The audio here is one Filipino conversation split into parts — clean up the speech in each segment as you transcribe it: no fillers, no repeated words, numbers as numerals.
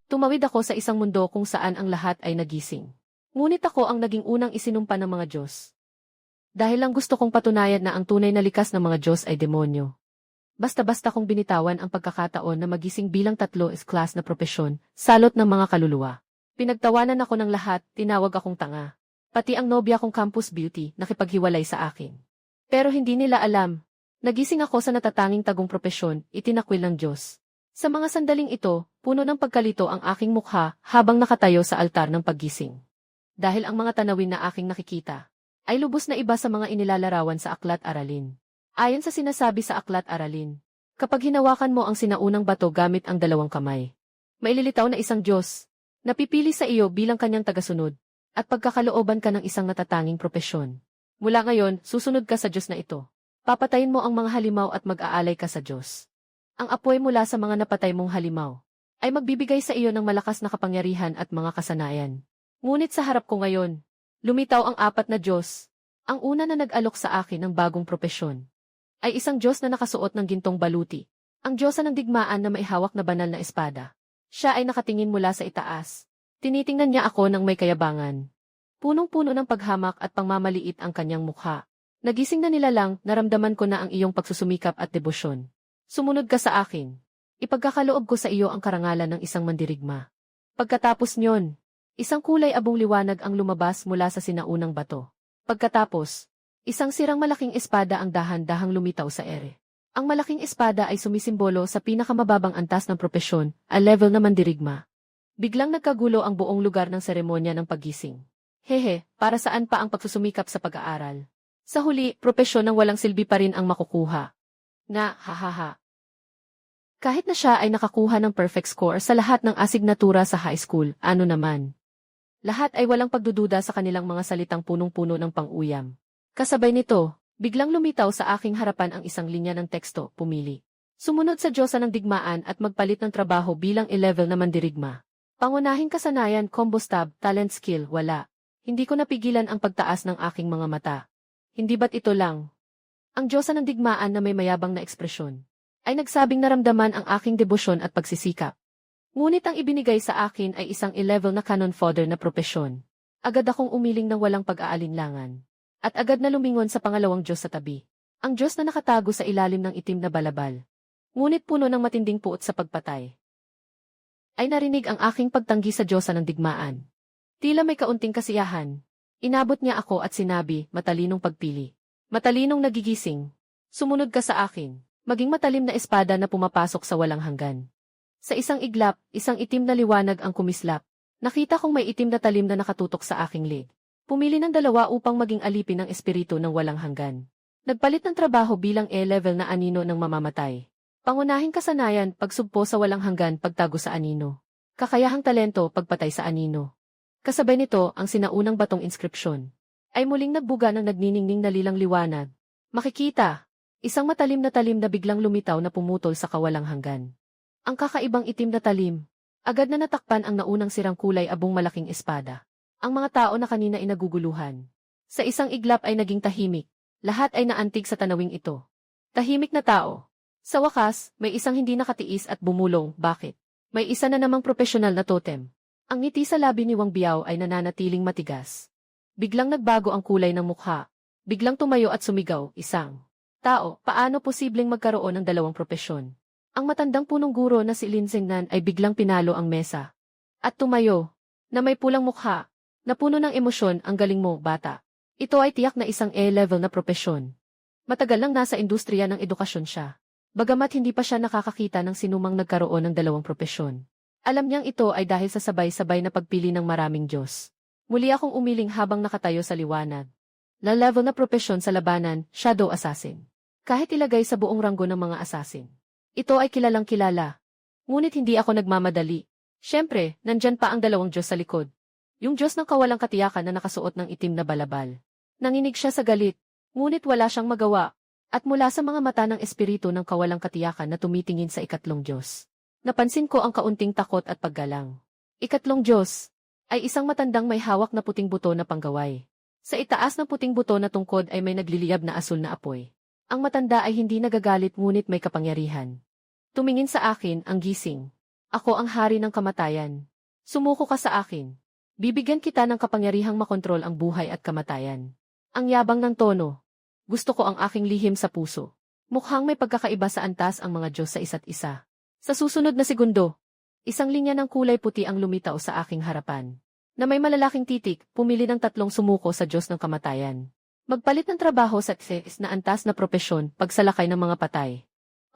Tumawid ako sa isang mundo kung saan ang lahat ay nagising. Ngunit ako ang naging unang isinumpa ng mga Diyos. Dahil lang gusto kong patunayan na ang tunay na likas ng mga Diyos ay demonyo. Basta-basta kong binitawan ang pagkakataon na magising bilang tatlo is class na propesyon, salot ng mga kaluluwa. Pinagtawanan ako ng lahat, tinawag akong tanga. Pati ang nobya kong campus beauty nakipaghiwalay sa akin. Pero hindi nila alam. Nagising ako sa natatanging tagong propesyon, itinakwil ng Diyos. Sa mga sandaling ito, puno ng pagkalito ang aking mukha habang nakatayo sa altar ng paggising. Dahil ang mga tanawin na aking nakikita ay lubos na iba sa mga inilalarawan sa aklat aralin. Ayon sa sinasabi sa aklat aralin, kapag hinawakan mo ang sinaunang bato gamit ang dalawang kamay, maililitaw na isang Diyos, napipili sa iyo bilang kanyang tagasunod, at pagkakalooban ka ng isang natatanging propesyon. Mula ngayon, susunod ka sa Diyos na ito. Papatayin mo ang mga halimaw at mag-aalay ka sa Diyos. Ang apoy mula sa mga napatay mong halimaw ay magbibigay sa iyo ng malakas na kapangyarihan at mga kasanayan. Ngunit sa harap ko ngayon, lumitaw ang apat na Diyos. Ang una na nag-alok sa akin ng bagong propesyon ay isang Diyos na nakasuot ng gintong baluti, ang Diyosa ng digmaan na may hawak na banal na espada. Siya ay nakatingin mula sa itaas. Tinitingnan niya ako ng may kayabangan. Punong-puno ng paghamak at pangmamaliit ang kanyang mukha. Nagising na nila lang, naramdaman ko na ang iyong pagsusumikap at debosyon. Sumunod ka sa akin. Ipagkakaloob ko sa iyo ang karangalan ng isang mandirigma. Pagkatapos nyon, isang kulay abong liwanag ang lumabas mula sa sinaunang bato. Pagkatapos, isang sirang malaking espada ang dahan-dahang lumitaw sa ere. Ang malaking espada ay sumisimbolo sa pinakamababang antas ng propesyon, a level na mandirigma. Biglang nagkagulo ang buong lugar ng seremonya ng paggising. Hehe, para saan pa ang pagsusumikap sa pag-aaral? Sa huli, propesyon ng walang silbi pa rin ang makukuha. Nga, hahaha. Kahit na siya ay nakakuha ng perfect score sa lahat ng asignatura sa high school, ano naman? Lahat ay walang pagdududa sa kanilang mga salitang punong-puno ng pang-uyam. Kasabay nito, biglang lumitaw sa aking harapan ang isang linya ng teksto, pumili. Sumunod sa Diyosa ng digmaan at magpalit ng trabaho bilang e-level na mandirigma. Pangunahing kasanayan, combo stab, talent skill, wala. Hindi ko napigilan ang pagtaas ng aking mga mata. Hindi ba't ito lang? Ang Diyosa ng digmaan na may mayabang na ekspresyon ay nagsabing naramdaman ang aking debosyon at pagsisikap. Ngunit ang ibinigay sa akin ay isang e-level na canon fodder na propesyon. Agad akong umiling ng walang pag-aalinlangan. At agad na lumingon sa pangalawang Diyos sa tabi. Ang Diyos na nakatago sa ilalim ng itim na balabal. Ngunit puno ng matinding puot sa pagpatay. Ay narinig ang aking pagtanggi sa Diyosa ng digmaan. Tila may kaunting kasiyahan. Inabot niya ako at sinabi, matalinong pagpili. Matalinong nagigising. Sumunod ka sa akin. Maging matalim na espada na pumapasok sa walang hanggan. Sa isang iglap, isang itim na liwanag ang kumislap. Nakita kong may itim na talim na nakatutok sa aking leg. Pumili ng dalawa upang maging alipin ng espiritu ng walang hanggan. Nagpalit ng trabaho bilang E-level na anino ng mamamatay. Pangunahing kasanayan, pagsugpo sa walang hanggan, pagtago sa anino. Kakayahang talento, pagpatay sa anino. Kasabay nito, ang sinaunang batong inskripsyon ay muling nagbuga ng nagniningning na lilang liwanag. Makikita, isang matalim na talim na biglang lumitaw na pumutol sa kawalang hanggan. Ang kakaibang itim na talim, agad na natakpan ang naunang sirang kulay abong malaking espada. Ang mga tao na kanina ay naguguluhan. Sa isang iglap ay naging tahimik. Lahat ay naantig sa tanawing ito. Tahimik na tao. Sa wakas, may isang hindi nakatiis at bumulong. Bakit? May isa na namang propesyonal na totem. Ang ngiti sa labi ni Wang Biao ay nananatiling matigas. Biglang nagbago ang kulay ng mukha. Biglang tumayo at sumigaw, isang tao, paano posibleng magkaroon ng dalawang propesyon? Ang matandang punong guro na si Lin Zengnan ay biglang pinalo ang mesa. At tumayo, na may pulang mukha, na puno ng emosyon, ang galing mo, bata. Ito ay tiyak na isang E-level na propesyon. Matagal nang nasa industriya ng edukasyon siya. Bagamat hindi pa siya nakakakita ng sinumang nagkaroon ng dalawang propesyon. Alam niyang ito ay dahil sa sabay-sabay na pagpili ng maraming Diyos. Muli akong umiling habang nakatayo sa liwanag. Na-level na propesyon sa labanan, Shadow Assassin. Kahit ilagay sa buong ranggo ng mga assassin. Ito ay kilalang kilala. Ngunit hindi ako nagmamadali. Siyempre, nandyan pa ang dalawang Diyos sa likod. Yung Diyos ng kawalang katiyakan na nakasuot ng itim na balabal. Nanginig siya sa galit, ngunit wala siyang magawa. At mula sa mga mata ng espiritu ng kawalang katiyakan na tumitingin sa ikatlong Diyos. Napansin ko ang kaunting takot at paggalang. Ikatlong Diyos ay isang matandang may hawak na puting buto na panggaway. Sa itaas ng puting buto na tungkod ay may nagliliyab na asul na apoy. Ang matanda ay hindi nagagalit ngunit may kapangyarihan. Tumingin sa akin ang gising. Ako ang hari ng kamatayan. Sumuko ka sa akin. Bibigyan kita ng kapangyarihang makontrol ang buhay at kamatayan. Ang yabang ng tono. Gusto ko ang aking lihim sa puso. Mukhang may pagkakaiba sa antas ang mga Diyos sa isa't isa. Sa susunod na segundo, isang linya ng kulay puti ang lumitaw sa aking harapan. Na may malalaking titik, pumili ng tatlong sumuko sa Diyos ng kamatayan. Magpalit ng trabaho sa tses na antas na propesyon, pagsalakay ng mga patay.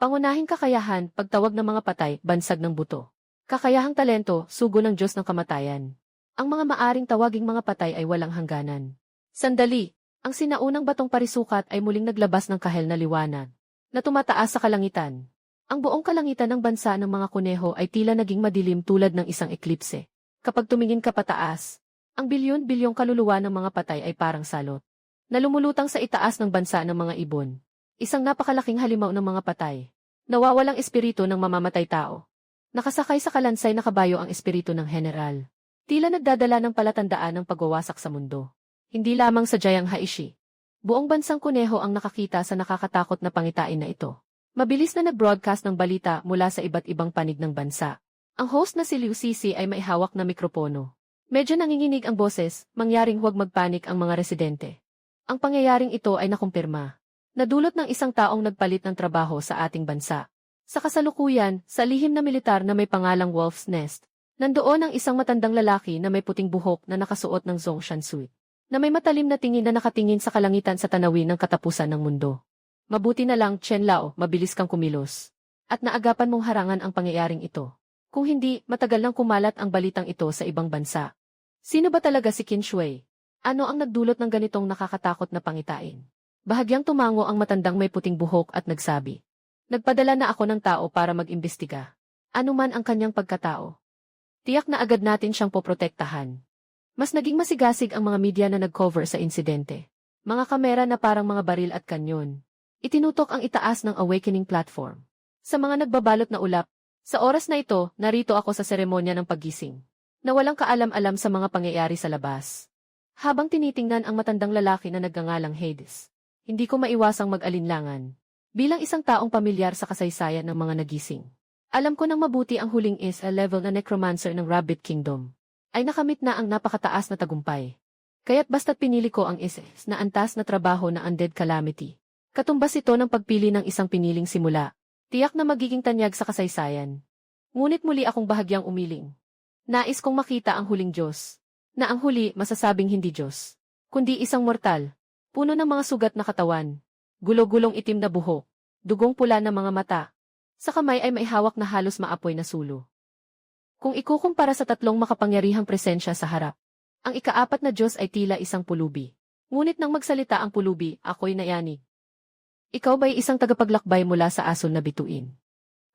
Pangunahing kakayahan, pagtawag ng mga patay, bansag ng buto. Kakayahang talento, sugo ng Diyos ng kamatayan. Ang mga maaring tawaging mga patay ay walang hangganan. Sandali, ang sinaunang batong parisukat ay muling naglabas ng kahel na liwanag, na tumataas sa kalangitan. Ang buong kalangitan ng bansa ng mga kuneho ay tila naging madilim tulad ng isang eklipse. Kapag tumingin ka pataas, ang bilyon-bilyong kaluluwa ng mga patay ay parang salot, na lumulutang sa itaas ng bansa ng mga ibon. Isang napakalaking halimaw ng mga patay. Nawawalang espiritu ng mamamatay tao. Nakasakay sa kalansay na kabayo ang espiritu ng general. Tila nagdadala ng palatandaan ng pagwawasak sa mundo. Hindi lamang sa Jayang Haishi. Buong bansang kuneho ang nakakita sa nakakatakot na pangitain na ito. Mabilis na nag-broadcast ng balita mula sa iba't ibang panig ng bansa. Ang host na si Liu Sisi ay may hawak na mikropono. Medyo nanginginig ang boses, mangyaring huwag magpanik ang mga residente. Ang pangyayaring ito ay nakumpirma. Nadulot ng isang taong nagpalit ng trabaho sa ating bansa. Sa kasalukuyan, sa lihim na militar na may pangalang Wolf's Nest, nandoon ang isang matandang lalaki na may puting buhok na nakasuot ng Zongshan suit, na may matalim na tingin na nakatingin sa kalangitan sa tanawin ng katapusan ng mundo. Mabuti na lang, Chen Lao, mabilis kang kumilos. At naagapan mong harangan ang pangyayaring ito. Kung hindi, matagal nang kumalat ang balitang ito sa ibang bansa. Sino ba talaga si Qin Shui? Ano ang nagdulot ng ganitong nakakatakot na pangitain? Bahagyang tumango ang matandang may puting buhok at nagsabi. Nagpadala na ako ng tao para mag-imbestiga. Ano man ang kanyang pagkatao. Tiyak na agad natin siyang poprotektahan. Mas naging masigasig ang mga media na nag-cover sa insidente. Mga kamera na parang mga baril at kanyon. Itinutok ang itaas ng awakening platform. Sa mga nagbabalot na ulap, sa oras na ito, narito ako sa seremonya ng paggising. Na walang kaalam-alam sa mga pangyayari sa labas. Habang tinitingnan ang matandang lalaki na nagngangalang Hades, hindi ko maiwasang mag-alinlangan. Bilang isang taong pamilyar sa kasaysayan ng mga nagising, alam ko nang mabuti ang huling level na necromancer ng Rabbit Kingdom ay nakamit na ang napakataas na tagumpay. Kaya't basta't pinili ko ang na antas na trabaho na Undead Calamity. Katumbas ito ng pagpili ng isang piniling simula. Tiyak na magiging tanyag sa kasaysayan. Ngunit muli akong bahagyang umiling. Nais kong makita ang huling Diyos. Na ang huli masasabing hindi Diyos, kundi isang mortal. Puno ng mga sugat na katawan. Gulo-gulong itim na buhok. Dugong pula na mga mata. Sa kamay ay may hawak na halos maapoy na sulo. Kung ikukumpara sa tatlong makapangyarihang presensya sa harap, ang ikaapat na Diyos ay tila isang pulubi. Ngunit nang magsalita ang pulubi, ako'y nayanig. Ikaw ba'y isang tagapaglakbay mula sa asul na bituin?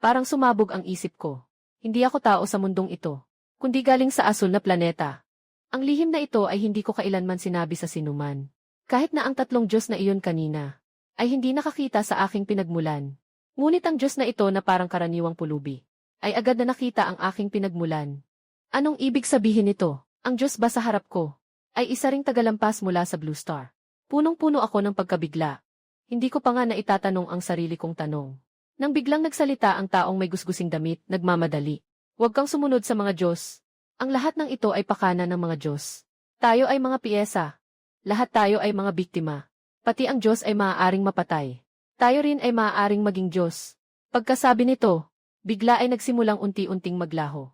Parang sumabog ang isip ko. Hindi ako tao sa mundong ito, kundi galing sa asul na planeta. Ang lihim na ito ay hindi ko kailanman sinabi sa sinuman. Kahit na ang tatlong Diyos na iyon kanina, ay hindi nakakita sa aking pinagmulan. Ngunit ang Diyos na ito na parang karaniwang pulubi, ay agad na nakita ang aking pinagmulan. Anong ibig sabihin nito? Ang Diyos ba sa harap ko, ay isa ring tagalampas mula sa Blue Star? Punong-puno ako ng pagkabigla. Hindi ko pa nga naitatanong ang sarili kong tanong. Nang biglang nagsalita ang taong may gusgusing damit, nagmamadali. Huwag kang sumunod sa mga Diyos. Ang lahat ng ito ay pakana ng mga Diyos. Tayo ay mga piyesa. Lahat tayo ay mga biktima. Pati ang Diyos ay maaaring mapatay. Tayo rin ay maaaring maging Diyos. Pagkasabi nito, bigla ay nagsimulang unti-unting maglaho.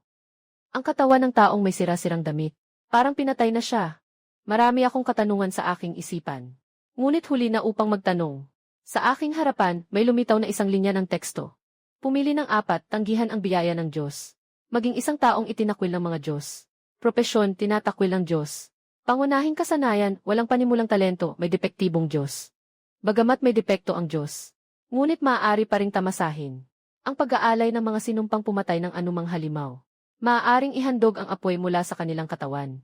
Ang katawan ng taong may sira-sirang damit, parang pinatay na siya. Marami akong katanungan sa aking isipan. Ngunit huli na upang magtanong. Sa aking harapan, may lumitaw na isang linya ng teksto. Pumili ng 4, tanggihan ang biyaya ng Diyos. Maging isang taong itinakwil ng mga Diyos. Propesyon, tinatakwil ng Diyos. Pangunahing kasanayan, walang panimulang talento, may depektibong Diyos. Bagamat may depekto ang Diyos, ngunit maaari pa ring tamasahin. Ang pag-aalay ng mga sinumpang pumatay ng anumang halimaw. Maaaring ihandog ang apoy mula sa kanilang katawan,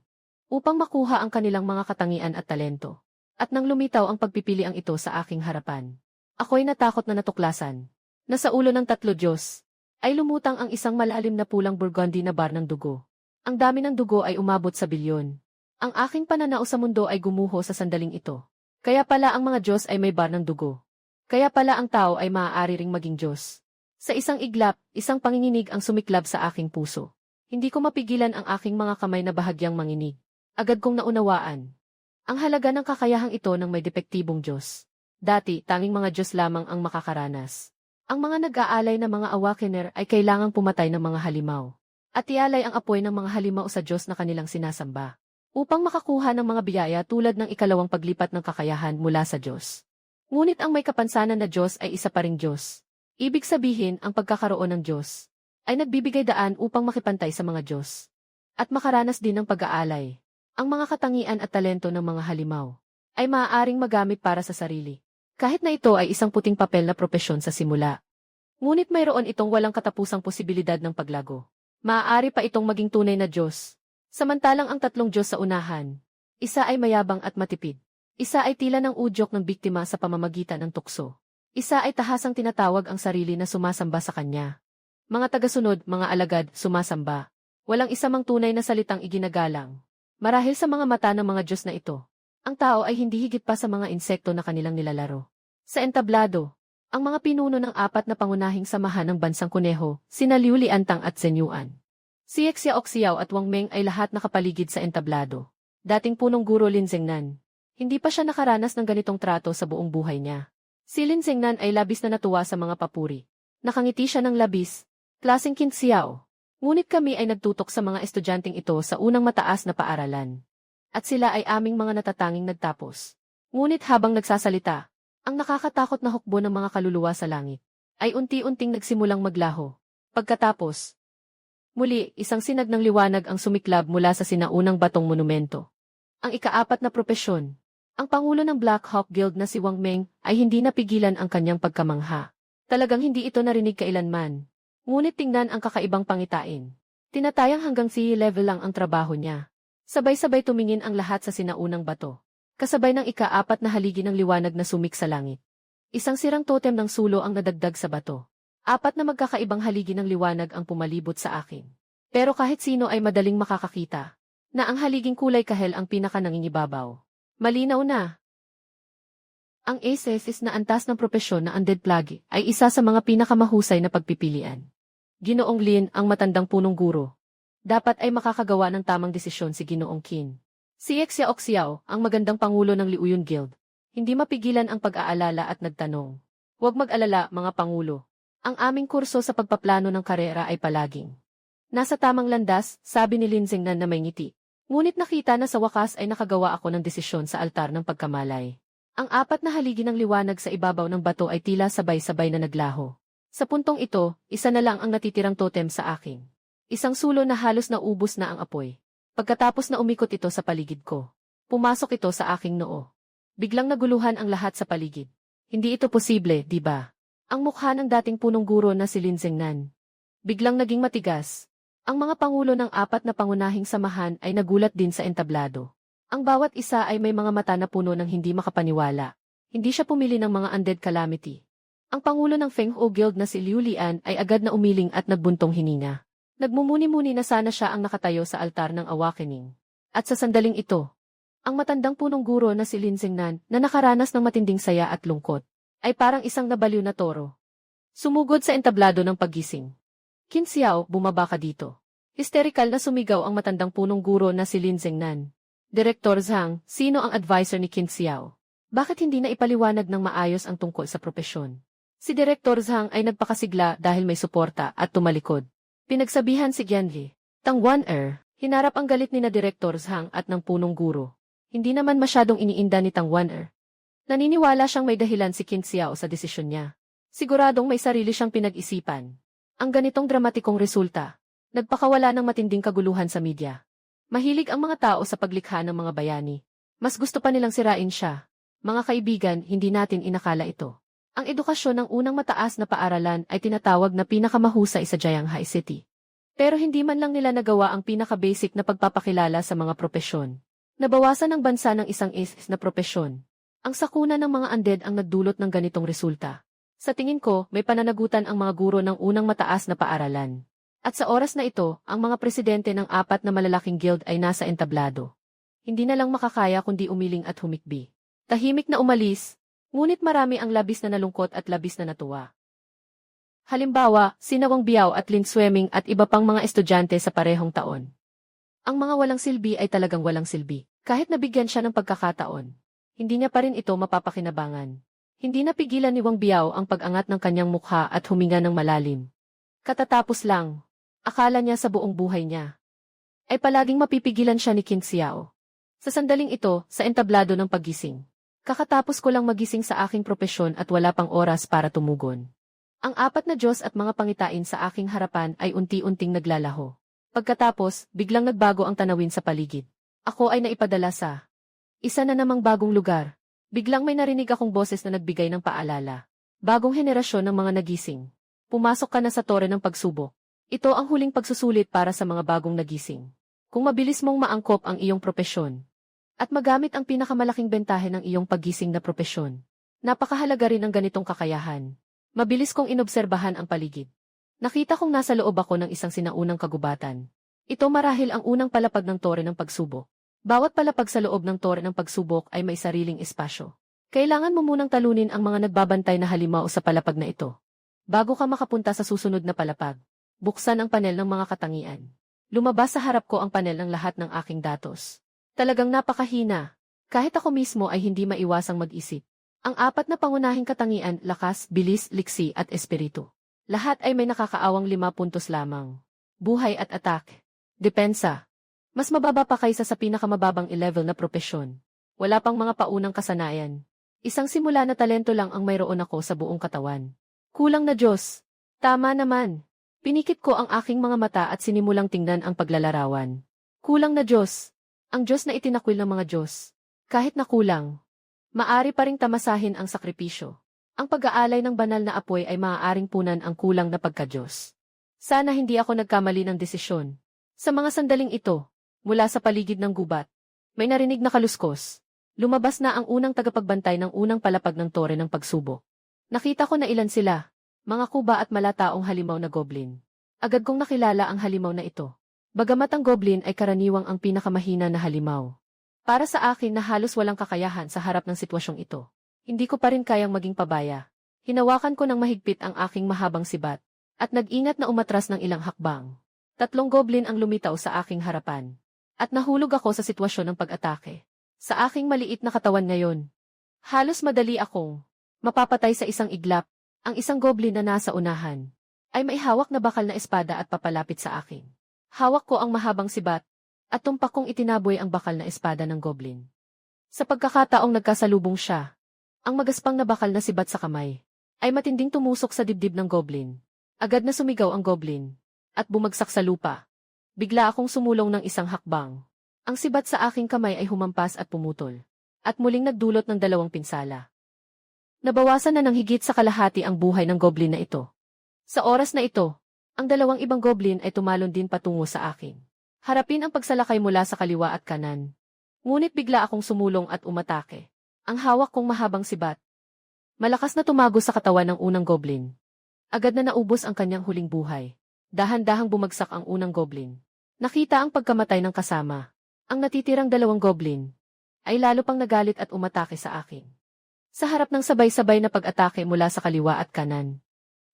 upang makuha ang kanilang mga katangian at talento. At nang lumitaw ang pagpipiliang ito sa aking harapan, ako'y natakot na natuklasan, na sa ulo ng 3 Diyos, ay lumutang ang isang malalim na pulang burgundy na bar ng dugo. Ang dami ng dugo ay umabot sa bilyon. Ang aking pananaw sa mundo ay gumuho sa sandaling ito. Kaya pala ang mga Diyos ay may bar ng dugo. Kaya pala ang tao ay maaari ring maging Diyos. Sa isang iglap, isang panginginig ang sumiklab sa aking puso. Hindi ko mapigilan ang aking mga kamay na bahagyang manginig. Agad kong naunawaan ang halaga ng kakayahang ito ng may depektibong Diyos. Dati, tanging mga Diyos lamang ang makakaranas. Ang mga nag-aalay na mga awakener ay kailangang pumatay ng mga halimaw. At ialay ang apoy ng mga halimaw sa Diyos na kanilang sinasamba. Upang makakuha ng mga biyaya tulad ng ikalawang paglipat ng kakayahan mula sa Diyos. Ngunit ang may kapansanan na Diyos ay isa pa ring Diyos. Ibig sabihin, ang pagkakaroon ng Diyos ay nagbibigay daan upang makipantay sa mga Diyos. At makaranas din ng pag-aalay. Ang mga katangian at talento ng mga halimaw ay maaaring magamit para sa sarili. Kahit na ito ay isang puting papel na propesyon sa simula. Ngunit mayroon itong walang katapusang posibilidad ng paglago. Maaari pa itong maging tunay na Diyos. Samantalang ang tatlong Diyos sa unahan, isa ay mayabang at matipid. Isa ay tila ng udyok ng biktima sa pamamagitan ng tukso. Isa ay tahasang tinatawag ang sarili na sumasamba sa kanya. Mga tagasunod, mga alagad, sumasamba. Walang isa mang tunay na salitang iginagalang. Marahil sa mga mata ng mga Diyos na ito, ang tao ay hindi higit pa sa mga insekto na kanilang nilalaro. Sa entablado, ang mga pinuno ng apat na pangunahing samahan ng bansang kuneho, sina Liu Liantang at Zhen Yuan. Si Xiao Xiao at Wang Meng ay lahat nakapaligid sa entablado. Dating punong guro Lin Zengnan. Hindi pa siya nakaranas ng ganitong trato sa buong buhay niya. Si Lin Zengnan ay labis na natuwa sa mga papuri. Nakangiti siya ng labis. Klaseng Qin Xiao. Ngunit kami ay nagtutok sa mga estudyanteng ito sa unang mataas na paaralan. At sila ay aming mga natatanging nagtapos. Ngunit habang nagsasalita, ang nakakatakot na hukbo ng mga kaluluwa sa langit ay unti-unting nagsimulang maglaho. Pagkatapos, muli, isang sinag ng liwanag ang sumiklab mula sa sinaunang batong monumento. Ang ikaapat na propesyon. Ang pangulo ng Black Hawk Guild na si Wang Meng ay hindi napigilan ang kanyang pagkamangha. Talagang hindi ito narinig kailanman. Ngunit tingnan ang kakaibang pangitain. Tinatayang hanggang sea level lang ang trabaho niya. Sabay-sabay tumingin ang lahat sa sinaunang bato. Kasabay ng ikaapat na haligi ng liwanag na sumik sa langit. Isang sirang totem ng sulo ang nadagdag sa bato. Apat na magkakaibang haligi ng liwanag ang pumalibot sa akin. Pero kahit sino ay madaling makakakita na ang haliging kulay kahel ang pinaka-nangingibabaw. Malinaw na. Ang Aces na antas ng propesyon na undead plague ay isa sa mga pinakamahusay na pagpipilian. Ginoong Lin, ang matandang punong guro. Dapat ay makakagawa ng tamang desisyon si Ginoong Qin. Si Xiao Xiao, ang magandang pangulo ng Liuyun Guild. Hindi mapigilan ang pag-aalala at nagtanong. Huwag mag-alala, mga pangulo. Ang aming kurso sa pagpaplano ng karera ay palaging nasa tamang landas, sabi ni Lin Zengnan na may ngiti. Ngunit nakita na sa wakas ay nakagawa ako ng desisyon sa altar ng pagkamalay. Ang apat na haligi ng liwanag sa ibabaw ng bato ay tila sabay-sabay na naglaho. Sa puntong ito, isa na lang ang natitirang totem sa akin. Isang sulo na halos naubos na ang apoy. Pagkatapos na umikot ito sa paligid ko, pumasok ito sa aking noo. Biglang naguluhan ang lahat sa paligid. Hindi ito posible, di ba? Ang mukha ng dating punong guro na si Lin Zengnan biglang naging matigas. Ang mga pangulo ng apat na pangunahing samahan ay nagulat din sa entablado. Ang bawat isa ay may mga mata na puno ng hindi makapaniwala. Hindi siya pumili ng mga undead calamity. Ang pangulo ng Feng Huo Guild na si Liu Lian ay agad na umiling at nagbuntong hininga. Nagmumuni-muni na sana siya ang nakatayo sa altar ng awakening. At sa sandaling ito, ang matandang punong guro na si Lin Zengnan na nakaranas ng matinding saya at lungkot, ay parang isang nabaliw na toro. Sumugod sa entablado ng paggising. Qin Xiao, bumaba ka dito. Hysterical na sumigaw ang matandang punong guro na si Lin Zengnan. Direktor Zhang, sino ang advisor ni Qin Xiao? Bakit hindi na ipaliwanag ng maayos ang tungkol sa propesyon? Si Direktor Zhang ay nagpakasigla dahil may suporta at tumalikod. Pinagsabihan si Qianli. Tang Wan-er, hinarap ang galit ni na Direktor Zhang at ng punong guro. Hindi naman masyadong iniinda ni Tang Wan-er. Naniniwala siyang may dahilan si Qin Xiao sa desisyon niya. Siguradong may sarili siyang pinag-isipan. Ang ganitong dramatikong resulta, nagpakawala ng matinding kaguluhan sa media. Mahilig ang mga tao sa paglikha ng mga bayani. Mas gusto pa nilang sirain siya. Mga kaibigan, hindi natin inakala ito. Ang edukasyon ng unang mataas na paaralan ay tinatawag na pinakamahusay sa Jianghai City. Pero hindi man lang nila nagawa ang pinaka-basic na pagpapakilala sa mga propesyon. Nabawasan ng bansa ng isang ace na propesyon. Ang sakuna ng mga undead ang nagdulot ng ganitong resulta. Sa tingin ko, may pananagutan ang mga guro ng unang mataas na paaralan. At sa oras na ito, ang mga presidente ng apat na malalaking guild ay nasa entablado. Hindi na lang makakaya kundi umiling at humikbi. Tahimik na umalis, ngunit marami ang labis na nalungkot at labis na natuwa. Halimbawa, sina Wang Biao at Lin Swimming at iba pang mga estudyante sa parehong taon. Ang mga walang silbi ay talagang walang silbi. Kahit nabigyan siya ng pagkakataon, hindi niya pa rin ito mapapakinabangan. Hindi napigilan ni Wang Biao ang pag-angat ng kanyang mukha at huminga ng malalim. Katatapos lang, akala niya sa buong buhay niya ay palaging mapipigilan siya ni Qin Xiao. Sa sandaling ito, sa entablado ng paggising. Kakatapos ko lang magising sa aking propesyon at wala pang oras para tumugon. Ang apat na Diyos at mga pangitain sa aking harapan ay unti-unting naglalaho. Pagkatapos, biglang nagbago ang tanawin sa paligid. Ako ay naipadala sa isa na namang bagong lugar. Biglang may narinig akong boses na nagbigay ng paalala. Bagong henerasyon ng mga nagising. Pumasok ka na sa tore ng pagsubok. Ito ang huling pagsusulit para sa mga bagong nagising. Kung mabilis mong maangkop ang iyong propesyon at magamit ang pinakamalaking bentahe ng iyong paggising na propesyon, napakahalaga rin ang ganitong kakayahan. Mabilis kong inobserbahan ang paligid. Nakita kong nasa loob ako ng isang sinaunang kagubatan. Ito marahil ang unang palapag ng tore ng pagsubok. Bawat palapag sa loob ng tore ng pagsubok ay may sariling espasyo. Kailangan mo munang talunin ang mga nagbabantay na halimaw sa palapag na ito. Bago ka makapunta sa susunod na palapag, buksan ang panel ng mga katangian. Lumabas sa harap ko ang panel ng lahat ng aking datos. Talagang napakahina. Kahit ako mismo ay hindi maiwasang mag-isip. Ang apat na pangunahing katangian, lakas, bilis, liksi at espiritu. Lahat ay may nakakaawang 5 puntos lamang. Buhay at atake. Depensa. Mas mababa pa kaysa sa pinakamababang level na propesyon. Wala pang mga paunang kasanayan. Isang simula na talento lang ang mayroon ako sa buong katawan. Kulang na Diyos. Tama naman. Pinikit ko ang aking mga mata at sinimulang tingnan ang paglalarawan. Kulang na Diyos. Ang Diyos na itinakwil ng mga Diyos. Kahit na kulang, maari pa ring tamasahin ang sakripisyo. Ang pag-aalay ng banal na apoy ay maaaring punan ang kulang na pagka-Diyos. Sana hindi ako nagkamali ng desisyon. Sa mga sandaling ito, mula sa paligid ng gubat, may narinig na kaluskos. Lumabas na ang unang tagapagbantay ng unang palapag ng tore ng pagsubok. Nakita ko na ilan sila. Mga kuba at malataong halimaw na goblin. Agad kong nakilala ang halimaw na ito. Bagamat ang goblin ay karaniwang ang pinakamahina na halimaw. Para sa akin na halos walang kakayahan sa harap ng sitwasyong ito. Hindi ko pa rin kayang maging pabaya. Hinawakan ko ng mahigpit ang aking mahabang sibat. At nag-ingat na umatras ng ilang hakbang. 3 goblin ang lumitaw sa aking harapan. At nahulog ako sa sitwasyon ng pag-atake. Sa aking maliit na katawan ngayon. Halos madali akong mapapatay sa isang iglap. Ang isang goblin na nasa unahan ay may hawak na bakal na espada at papalapit sa akin. Hawak ko ang mahabang sibat at tumpak kong itinaboy ang bakal na espada ng goblin. Sa pagkakataong nagkasalubong siya, ang magaspang na bakal na sibat sa kamay ay matinding tumusok sa dibdib ng goblin. Agad na sumigaw ang goblin at bumagsak sa lupa. Bigla akong sumulong ng isang hakbang. Ang sibat sa aking kamay ay humampas at pumutol at muling nagdulot ng 2 pinsala. Nabawasan na ng higit sa kalahati ang buhay ng goblin na ito. Sa oras na ito, ang 2 ibang goblin ay tumalon din patungo sa akin. Harapin ang pagsalakay mula sa kaliwa at kanan. Ngunit bigla akong sumulong at umatake. Ang hawak kong mahabang sibat. Malakas na tumago sa katawan ng unang goblin. Agad na naubos ang kanyang huling buhay. Dahan-dahang bumagsak ang unang goblin. Nakita ang pagkamatay ng kasama. Ang natitirang 2 goblin ay lalo pang nagalit at umatake sa akin. Sa harap ng sabay-sabay na pag-atake mula sa kaliwa at kanan.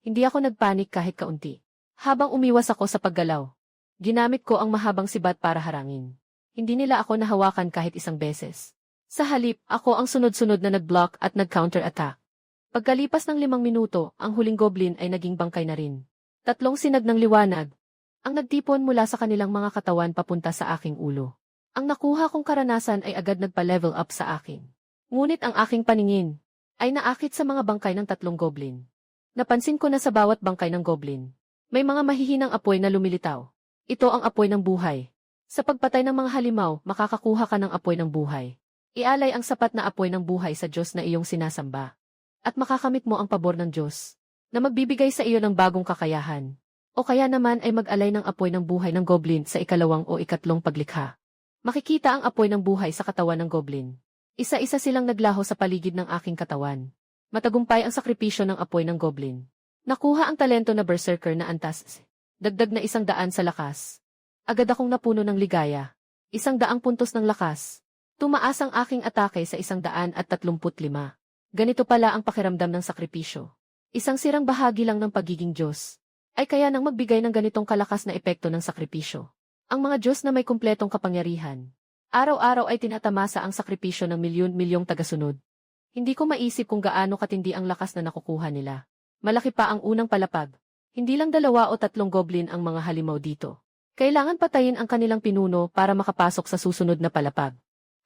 Hindi ako nagpanik kahit kaunti. Habang umiwas ako sa paggalaw, ginamit ko ang mahabang sibat para harangin. Hindi nila ako nahawakan kahit isang beses. Sa halip, ako ang sunod-sunod na nag-block at nag-counter-attack. Pagkalipas ng 5 minuto, ang huling goblin ay naging bangkay na rin. 3 sinag ng liwanag ang nagtipon mula sa kanilang mga katawan papunta sa aking ulo. Ang nakuha kong karanasan ay agad nagpa-level up sa akin. Ngunit ang aking paningin ay naakit sa mga bangkay ng 3 goblin. Napansin ko na sa bawat bangkay ng goblin, may mga mahihinang apoy na lumilitaw. Ito ang apoy ng buhay. Sa pagpatay ng mga halimaw, makakakuha ka ng apoy ng buhay. Ialay ang sapat na apoy ng buhay sa Diyos na iyong sinasamba. At makakamit mo ang pabor ng Diyos, na magbibigay sa iyo ng bagong kakayahan. O kaya naman ay mag-alay ng apoy ng buhay ng goblin sa 2 o 3 paglikha. Makikita ang apoy ng buhay sa katawan ng goblin. Isa-isa silang naglaho sa paligid ng aking katawan. Matagumpay ang sakripisyo ng apoy ng goblin. Nakuha ang talento na berserker na antas. Dagdag na 100 sa lakas. Agad akong napuno ng ligaya. 100 puntos ng lakas. Tumaas ang aking atake sa 135. Ganito pala ang pakiramdam ng sakripisyo. Isang sirang bahagi lang ng pagiging Diyos ay kaya nang magbigay ng ganitong kalakas na epekto ng sakripisyo. Ang mga Diyos na may kumpletong kapangyarihan, araw-araw ay tinatamasa ang sakripisyo ng milyon-milyong tagasunod. Hindi ko maisip kung gaano katindi ang lakas na nakukuha nila. Malaki pa ang unang palapag. Hindi lang 2 o 3 goblin ang mga halimaw dito. Kailangan patayin ang kanilang pinuno para makapasok sa susunod na palapag.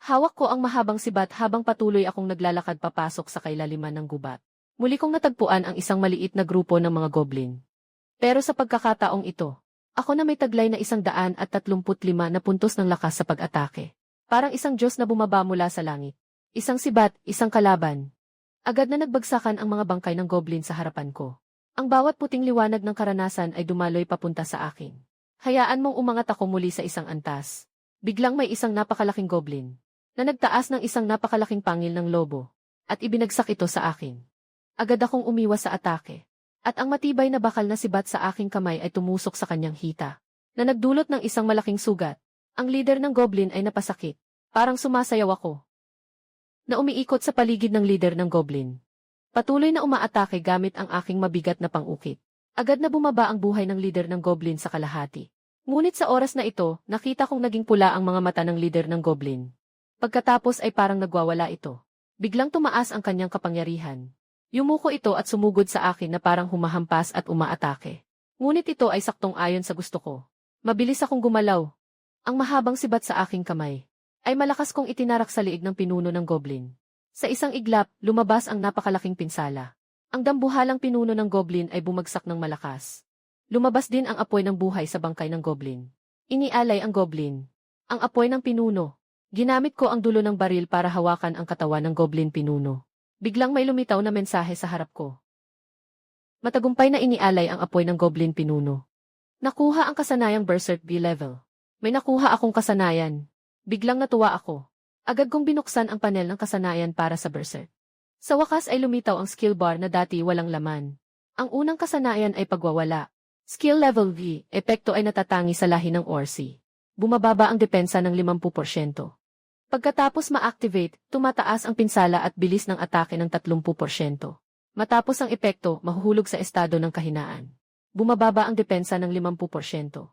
Hawak ko ang mahabang sibat habang patuloy akong naglalakad papasok sa kailaliman ng gubat. Muli kong natagpuan ang isang maliit na grupo ng mga goblin. Pero sa pagkakataong ito, ako na may taglay na 135 na puntos ng lakas sa pag-atake. Parang isang Diyos na bumaba mula sa langit. Isang sibat, isang kalaban. Agad na nagbagsakan ang mga bangkay ng goblin sa harapan ko. Ang bawat puting liwanag ng karanasan ay dumaloy papunta sa akin. Hayaan mong umangat ako muli sa isang antas. Biglang may isang napakalaking goblin na nagtaas ng isang napakalaking pangil ng lobo at ibinagsak ito sa akin. Agad akong umiwas sa atake at ang matibay na bakal na sibat sa aking kamay ay tumusok sa kanyang hita na nagdulot ng isang malaking sugat. Ang lider ng goblin ay napasakit. Parang sumasayaw ako na umiikot sa paligid ng lider ng goblin. Patuloy na umaatake gamit ang aking mabigat na pang-ukit. Agad na bumaba ang buhay ng lider ng goblin sa kalahati. Ngunit sa oras na ito, nakita kong naging pula ang mga mata ng lider ng goblin. Pagkatapos ay parang nagwawala ito. Biglang tumaas ang kanyang kapangyarihan. Yumuko ito at sumugod sa akin na parang humahampas at umaatake. Ngunit ito ay saktong ayon sa gusto ko. Mabilis akong gumalaw. Ang mahabang sibat sa aking kamay ay malakas kong itinarak sa liig ng pinuno ng goblin. Sa isang iglap, lumabas ang napakalaking pinsala. Ang dambuhalang pinuno ng goblin ay bumagsak ng malakas. Lumabas din ang apoy ng buhay sa bangkay ng goblin. Inialay ang goblin. Ang apoy ng pinuno. Ginamit ko ang dulo ng baril para hawakan ang katawan ng goblin pinuno. Biglang may lumitaw na mensahe sa harap ko. Matagumpay na inialay ang apoy ng goblin pinuno. Nakuha ang kasanayang Berserk B level. May nakuha akong kasanayan. Biglang natuwa ako. Agad kong binuksan ang panel ng kasanayan para sa Berserk. Sa wakas ay lumitaw ang skill bar na dati walang laman. Ang unang kasanayan ay pagwawala. Skill level V, epekto ay natatangi sa lahi ng Orsi. Bumababa ang depensa ng 50%. Pagkatapos ma-activate, tumataas ang pinsala at bilis ng atake ng 30%. Matapos ang epekto, mahuhulog sa estado ng kahinaan. Bumababa ang depensa ng 50%.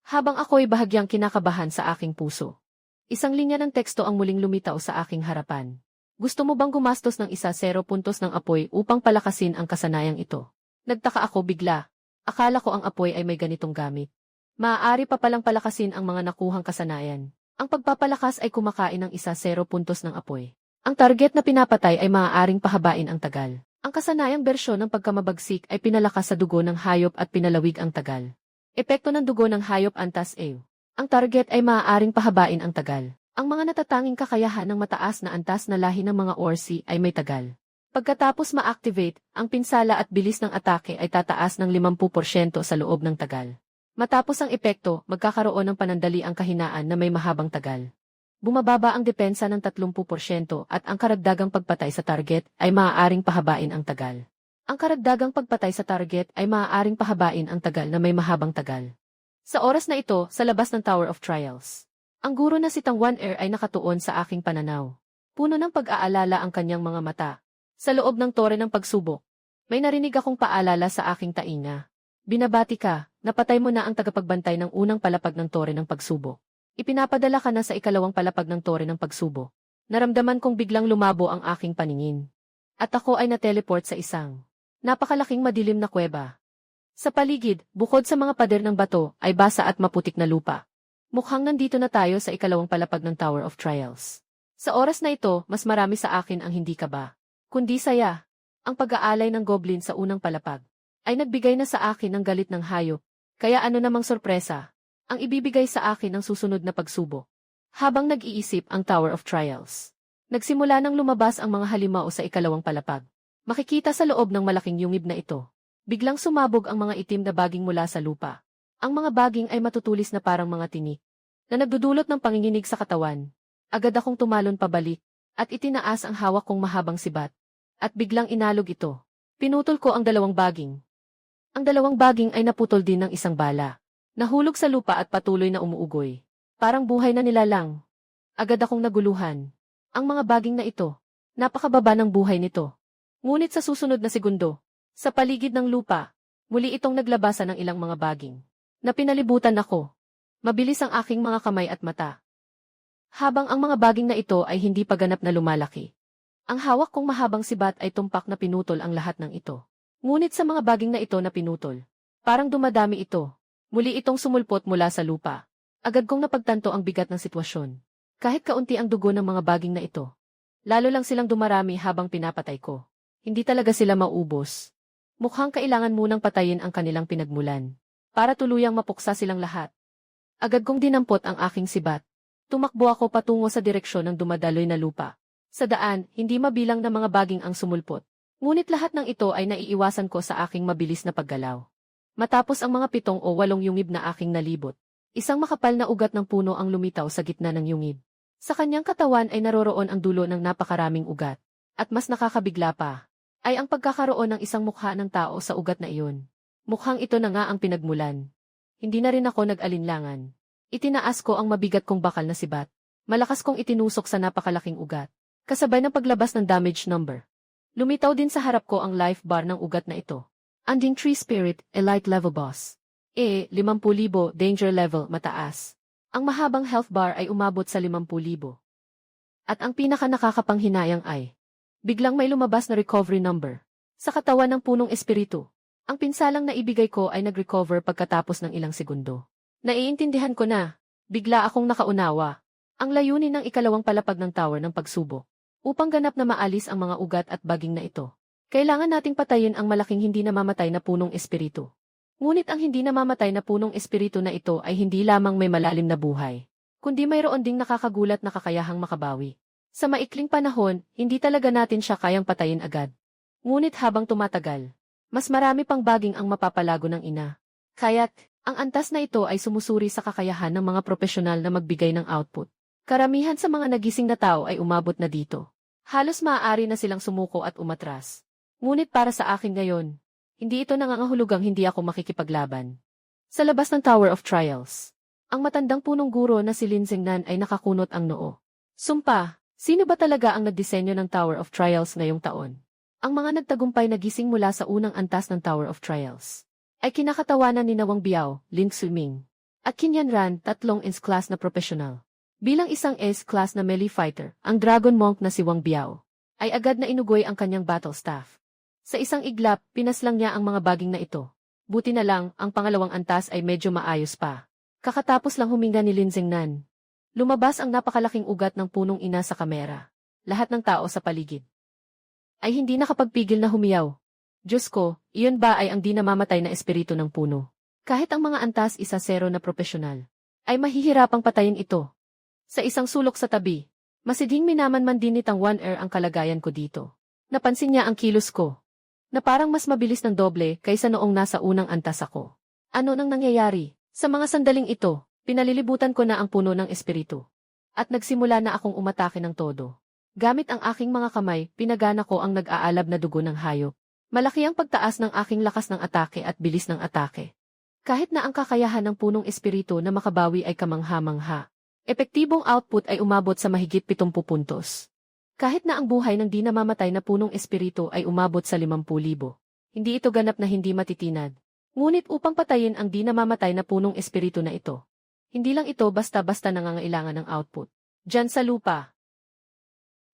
Habang ako'y bahagyang kinakabahan sa aking puso. Isang linya ng teksto ang muling lumitaw sa aking harapan. Gusto mo bang gumastos ng 0 puntos ng apoy upang palakasin ang kasanayang ito? Nagtaka ako bigla. Akala ko ang apoy ay may ganitong gamit. Maaari pa palang palakasin ang mga nakuhang kasanayan. Ang pagpapalakas ay kumakain ng 0 puntos ng apoy. Ang target na pinapatay ay maaaring pahabain ang tagal. Ang kasanayang bersyon ng pagkamabagsik ay pinalakas sa dugo ng hayop at pinalawig ang tagal. Epekto ng dugo ng hayop antas ew. Ang target ay maaaring pahabain ang tagal. Ang mga natatanging kakayahan ng mataas na antas na lahi ng mga Orsi ay may tagal. Pagkatapos ma-activate, ang pinsala at bilis ng atake ay tataas ng 50% sa loob ng tagal. Matapos ang epekto, magkakaroon ng panandali ang kahinaan na may mahabang tagal. Bumababa ang depensa ng 30% at ang karagdagang pagpatay sa target ay maaaring pahabain ang tagal. Ang karagdagang pagpatay sa target ay maaaring pahabain ang tagal na may mahabang tagal. Sa oras na ito, sa labas ng Tower of Trials, ang guro na si Tang Wan Er ay nakatuon sa aking pananaw. Puno ng pag-aalala ang kanyang mga mata. Sa loob ng tore ng pagsubok, may narinig akong paalala sa aking tainga. Binabati ka, napatay mo na ang tagapagbantay ng unang palapag ng tore ng pagsubok. Ipinapadala ka na sa ikalawang palapag ng tore ng pagsubok. Naramdaman kong biglang lumabo ang aking paningin. At ako ay na-teleport sa isang napakalaking madilim na kuweba. Sa paligid, bukod sa mga pader ng bato, ay basa at maputik na lupa. Mukhang nandito na tayo sa ikalawang palapag ng Tower of Trials. Sa oras na ito, mas marami sa akin ang hindi kaba, kundi saya. Ang pag-aalay ng goblin sa unang palapag ay nagbigay na sa akin ng galit ng hayop. Kaya ano namang sorpresa ang ibibigay sa akin ng susunod na pagsubok. Habang nag-iisip ang Tower of Trials, nagsimula nang lumabas ang mga halimaw sa ikalawang palapag. Makikita sa loob ng malaking yungib na ito. Biglang sumabog ang mga itim na baging mula sa lupa. Ang mga baging ay matutulis na parang mga tinik, na nagdudulot ng panginginig sa katawan. Agad akong tumalon pabalik, at itinaas ang hawak kong mahabang sibat. At biglang inalog ito. Pinutol ko ang 2 baging. Ang 2 baging ay naputol din ng isang bala. Nahulog sa lupa at patuloy na umuugoy. Parang buhay na nilalang. Agad akong naguluhan. Ang mga baging na ito, napakababa ng buhay nito. Ngunit sa susunod na segundo, Sa paligid ng lupa, muli itong naglabasan ng ilang mga baging. Na pinalibutan ako. Mabilis ang aking mga kamay at mata. Habang ang mga baging na ito ay hindi pa ganap na lumalaki. Ang hawak kong mahabang sibat ay tumpak na pinutol ang lahat ng ito. Ngunit sa mga baging na ito na pinutol, parang dumadami ito. Muli itong sumulpot mula sa lupa. Agad kong napagtanto ang bigat ng sitwasyon. Kahit kaunti ang dugo ng mga baging na ito. Lalo lang silang dumarami habang pinapatay ko. Hindi talaga sila maubos. Mukhang kailangan munang patayin ang kanilang pinagmulan. Para tuluyang mapuksa silang lahat. Agad kong dinampot ang aking sibat. Tumakbo ako patungo sa direksyon ng dumadaloy na lupa. Sa daan, hindi mabilang na mga baging ang sumulpot. Ngunit lahat ng ito ay naiiwasan ko sa aking mabilis na paggalaw. Matapos ang mga 7 o 8 yungib na aking nalibot, isang makapal na ugat ng puno ang lumitaw sa gitna ng yungib. Sa kanyang katawan ay naroroon ang dulo ng napakaraming ugat. At mas nakakabigla pa, ay ang pagkakaroon ng isang mukha ng tao sa ugat na iyon. Mukhang ito na nga ang pinagmulan. Hindi na rin ako nag-alinlangan. Itinaas ko ang mabigat kong bakal na sibat. Malakas kong itinusok sa napakalaking ugat. Kasabay ng paglabas ng damage number. Lumitaw din sa harap ko ang life bar ng ugat na ito. Anding Tree Spirit, Elite Level Boss. 50,000, Danger Level, mataas. Ang mahabang health bar ay umabot sa 50,000. At ang pinaka nakakapanghinayang ay, biglang may lumabas na recovery number. Sa katawan ng punong espiritu, ang pinsalang na ibigay ko ay nag-recover pagkatapos ng ilang segundo. Naiintindihan ko na, bigla akong nakaunawa. Ang layunin ng ikalawang palapag ng tower ng pagsubok. Upang ganap na maalis ang mga ugat at baging na ito. Kailangan nating patayin ang malaking hindi namamatay na punong espiritu. Ngunit ang hindi namamatay na punong espiritu na ito ay hindi lamang may malalim na buhay, kundi mayroon ding nakakagulat na kakayahang makabawi. Sa maikling panahon, hindi talaga natin siya kayang patayin agad. Ngunit habang tumatagal, mas marami pang baging ang mapapalago ng ina. Kaya't, ang antas na ito ay sumusuri sa kakayahan ng mga profesional na magbigay ng output. Karamihan sa mga nagising na tao ay umabot na dito. Halos maaari na silang sumuko at umatras. Ngunit para sa akin ngayon, hindi ito nangangahulugang hindi ako makikipaglaban. Sa labas ng Tower of Trials, ang matandang punong guro na si Lin Zengnan ay nakakunot ang noo. Sumpa, sino ba talaga ang nagdisenyo ng Tower of Trials ngayong taon? Ang mga nagtagumpay na gising mula sa unang antas ng Tower of Trials ay kinakatawanan ni Wang Biao, Lin Xuming, at Qin Yanran, tatlong S-class na profesional. Bilang isang S-class na melee fighter, ang Dragon Monk na si Wang Biao ay agad na inugoy ang kanyang battle staff. Sa isang iglap, pinaslang niya ang mga baging na ito. Buti na lang, ang pangalawang antas ay medyo maayos pa. Kakatapos lang huminga ni Lin Zengnan. Lumabas ang napakalaking ugat ng punong ina sa kamera. Lahat ng tao sa paligid ay hindi nakapagpigil na humiyaw. Diyos ko, iyon ba ay ang di namamatay na espiritu ng puno? Kahit ang mga antas 1-0 na profesional, ay mahihirapang patayin ito. Sa isang sulok sa tabi, masidhing minamanman din nitang One Air ang kalagayan ko dito. Napansin niya ang kilos ko, na parang mas mabilis ng doble kaysa noong nasa unang antas ako. Ano nang nangyayari? Sa mga sandaling ito, pinalilibutan ko na ang puno ng espiritu. At nagsimula na akong umatake ng todo. Gamit ang aking mga kamay, pinagana ko ang nag-aalab na dugo ng hayop. Malaki ang pagtaas ng aking lakas ng atake at bilis ng atake. Kahit na ang kakayahan ng punong espiritu na makabawi ay kamangha-mangha, epektibong output ay umabot sa mahigit 70 puntos. Kahit na ang buhay ng di namamatay na punong espiritu ay umabot sa 50,000, hindi ito ganap na hindi matitinad. Ngunit upang patayin ang di namamatay na punong espiritu na ito, hindi lang ito basta-basta nangangailangan ng output. Diyan sa lupa,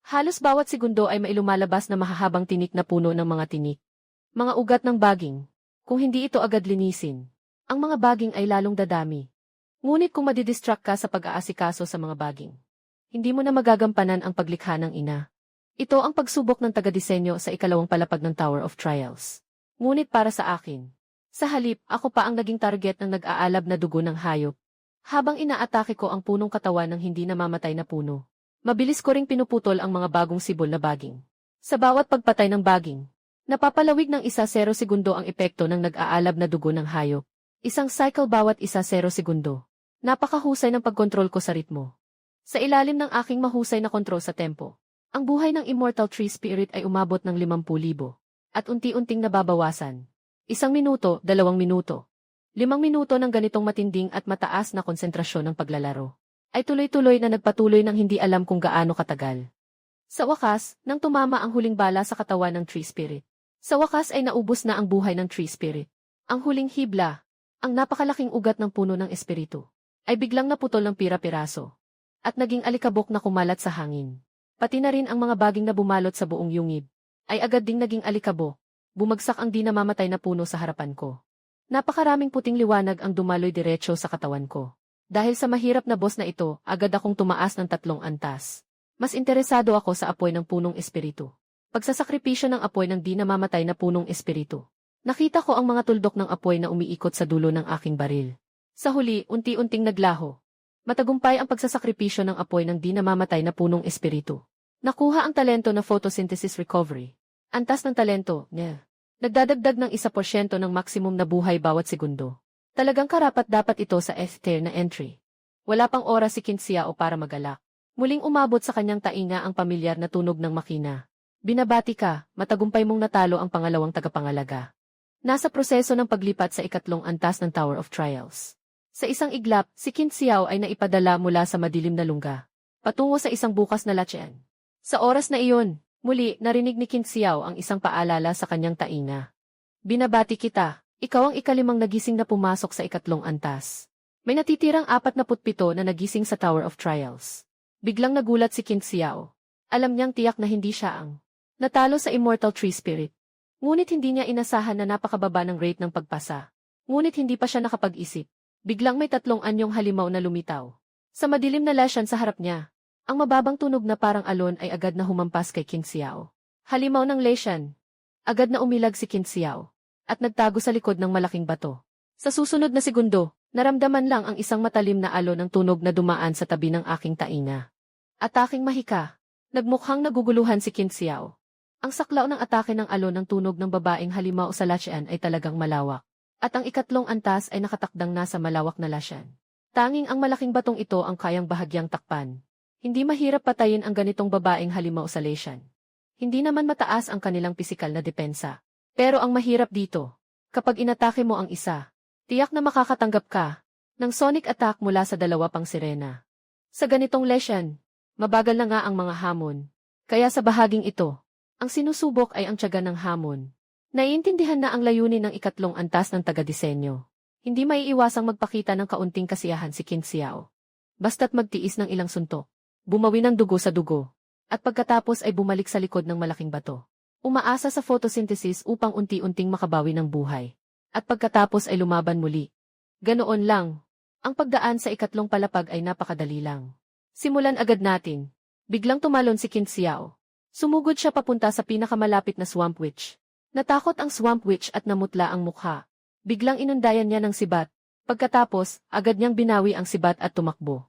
halos bawat segundo ay may lumalabas na mahahabang tinik na puno ng mga tinik. Mga ugat ng baging. Kung hindi ito agad linisin, ang mga baging ay lalong dadami. Ngunit kung madidistract ka sa pag-aasikaso sa mga baging, hindi mo na magagampanan ang paglikha ng ina. Ito ang pagsubok ng taga-disenyo sa ikalawang palapag ng Tower of Trials. Ngunit para sa akin, sa halip, ako pa ang naging target ng nag-aalab na dugo ng hayop. Habang inaatake ko ang punong katawan ng hindi namamatay na puno, mabilis ko ring pinuputol ang mga bagong sibol na baging. Sa bawat pagpatay ng baging, napapalawig ng 1-0 segundo ang epekto ng nag-aalab na dugo ng hayop. Isang cycle bawat 1-0 segundo. Napakahusay ng pagkontrol ko sa ritmo. Sa ilalim ng aking mahusay na kontrol sa tempo, ang buhay ng Immortal Tree Spirit ay umabot ng 50,000 at unti-unting nababawasan. 1 minuto, 2 minuto. 5 minuto ng ganitong matinding at mataas na konsentrasyon ng paglalaro ay tuloy-tuloy na nagpatuloy ng hindi alam kung gaano katagal. Sa wakas, nang tumama ang huling bala sa katawan ng Tree Spirit, Sa wakas ay naubos na ang buhay ng tree spirit. Ang huling hibla, ang napakalaking ugat ng puno ng espiritu, ay biglang naputol ng pira-piraso. At naging alikabok na kumalat sa hangin. Pati na rin ang mga baging na bumalot sa buong yungib, ay agad ding naging alikabok. Bumagsak ang di namamatay na puno sa harapan ko. Napakaraming puting liwanag ang dumaloy diretso sa katawan ko. Dahil sa mahirap na boss na ito, agad akong tumaas ng 3 antas. Mas interesado ako sa apoy ng punong espiritu. Pagsasakripisyo ng apoy ng di namamatay na punong espiritu. Nakita ko ang mga tuldok ng apoy na umiikot sa dulo ng aking baril. Sa huli, unti-unting naglaho. Matagumpay ang pagsasakripisyo ng apoy ng di namamatay na punong espiritu. Nakuha ang talento na photosynthesis recovery. Antas ng talento, niya. Nagdadagdag ng 1% ng maximum na buhay bawat segundo. Talagang karapat-dapat ito sa F-tier na entry. Wala pang oras si Kinsiao para magalak. Muling umabot sa kanyang tainga ang pamilyar na tunog ng makina. Binabati ka, matagumpay mong natalo ang pangalawang tagapangalaga. Nasa proseso ng paglipat sa 2nd antas ng Tower of Trials. Sa isang iglap, si Kinsiao ay naipadala mula sa madilim na lungga, patungo sa isang bukas na latyan. Sa oras na iyon, muli narinig ni Kinsiao ang isang paalala sa kanyang tainga. Binabati kita, ikaw ang ikalimang nagising na pumasok sa 2nd antas. May natitirang 47 na nagising sa Tower of Trials. Biglang nagulat si Kinsiao. Alam niyang tiyak na hindi siya ang natalo sa Immortal Tree Spirit. Ngunit hindi niya inasahan na napakababa ng rate ng pagpasa. Ngunit hindi pa siya nakapag-isip. Biglang may 3 anyong halimaw na lumitaw. Sa madilim na lasyan sa harap niya, ang mababang tunog na parang alon ay agad na humampas kay Kinsiao. Halimaw ng lesyan. Agad na umilag si Kinsiao at nagtago sa likod ng malaking bato. Sa susunod na segundo, naramdaman lang ang isang matalim na alon ng tunog na dumaan sa tabi ng aking taina. Ataking mahika. Nagmukhang naguguluhan si Kinsiao. Ang saklaw ng atake ng alon ng tunog ng babaeng halimaw sa lasyan ay talagang malawak. At ang 2nd antas ay nakatakdang nasa malawak na lasyan. Tanging ang malaking batong ito ang kayang bahagyang takpan. Hindi mahirap patayin ang ganitong babaeng halimaw sa lasyan. Hindi naman mataas ang kanilang pisikal na depensa. Pero ang mahirap dito, kapag inatake mo ang isa, tiyak na makakatanggap ka ng sonic attack mula sa 2 pang sirena. Sa ganitong lasyan, mabagal na nga ang mga hamon. Kaya sa bahaging ito, ang sinusubok ay ang tiyaga ng hamon. Naiintindihan na ang layunin ng 2nd antas ng taga-disenyo. Hindi maiiwasang magpakita ng kaunting kasiyahan si Kinsiao. Basta't magtiis ng ilang suntok, bumawi ng dugo sa dugo, at pagkatapos ay bumalik sa likod ng malaking bato. Umaasa sa photosynthesis upang unti-unting makabawi ng buhay. At pagkatapos ay lumaban muli. Ganoon lang. Ang pagdaan sa 2nd palapag ay napakadali lang. Simulan agad natin. Biglang tumalon si Kinsiao. Sumugod siya papunta sa pinakamalapit na Swamp Witch. Natakot ang Swamp Witch at namutla ang mukha. Biglang inundayan niya ng sibat. Pagkatapos, agad niyang binawi ang sibat at tumakbo.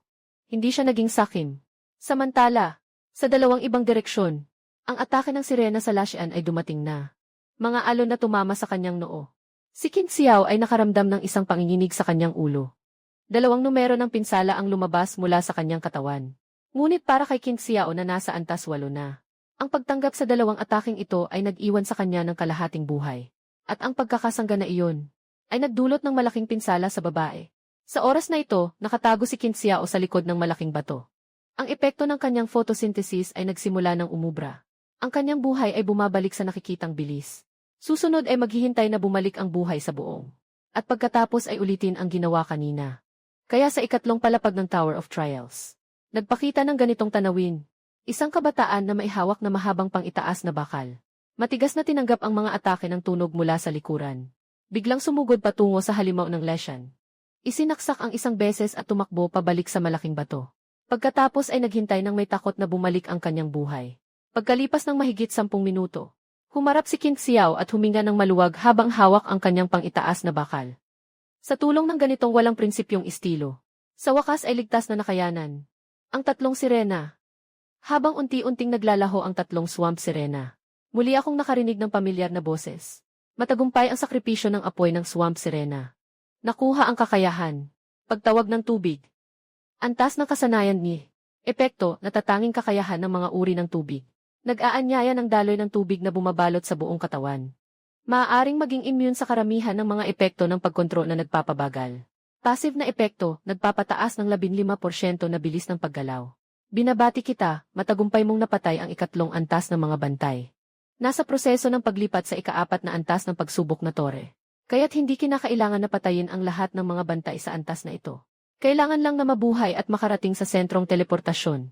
Hindi siya naging sakim. Samantala, sa 2 ibang direksyon, ang atake ng sirena sa lasyan ay dumating na. Mga alon na tumama sa kanyang noo. Si Kinsiao ay nakaramdam ng isang panginginig sa kanyang ulo. 2 numero ng pinsala ang lumabas mula sa kanyang katawan. Ngunit para kay Kinsiao na nasa antas 8 na. Ang pagtanggap sa 2 ataking ito ay nag-iwan sa kanya ng kalahating buhay. At ang pagkakasangga na iyon ay nagdulot ng malaking pinsala sa babae. Sa oras na ito, nakatago si Kinsiao sa likod ng malaking bato. Ang epekto ng kanyang photosynthesis ay nagsimula ng umubra. Ang kanyang buhay ay bumabalik sa nakikitang bilis. Susunod ay maghihintay na bumalik ang buhay sa buong. At pagkatapos ay ulitin ang ginawa kanina. Kaya sa 2nd palapag ng Tower of Trials, nagpakita ng ganitong tanawin. Isang kabataan na may hawak na mahabang pang-itaas na bakal. Matigas na tinanggap ang mga atake ng tunog mula sa likuran. Biglang sumugod patungo sa halimaw ng lesyan. Isinaksak ang isang beses at tumakbo pabalik sa malaking bato. Pagkatapos ay naghintay ng may takot na bumalik ang kanyang buhay. Pagkalipas ng mahigit 10 minuto, humarap si Kinsiao at huminga ng maluwag habang hawak ang kanyang pang-itaas na bakal. Sa tulong ng ganitong walang prinsipyong estilo, sa wakas ay ligtas na nakayanan. Ang 3 sirena. Habang unti-unting naglalaho ang 3 swamp sirena, muli akong nakarinig ng pamilyar na boses. Matagumpay ang sakripisyo ng apoy ng swamp sirena. Nakuha ang kakayahan. Pagtawag ng tubig. Antas ng kasanayan ni. Epekto, natatanging kakayahan ng mga uri ng tubig. Nag-aanyaya ng daloy ng tubig na bumabalot sa buong katawan. Maaaring maging immune sa karamihan ng mga epekto ng pagkontrol na nagpapabagal. Passive na epekto, nagpapataas ng 15% na bilis ng paggalaw. Binabati kita, matagumpay mong napatay ang 2nd antas ng mga bantay. Nasa proseso ng paglipat sa ika-4 na antas ng pagsubok na tore. Kaya't hindi kinakailangan na patayin ang lahat ng mga bantay sa antas na ito. Kailangan lang na mabuhay at makarating sa sentrong teleportasyon.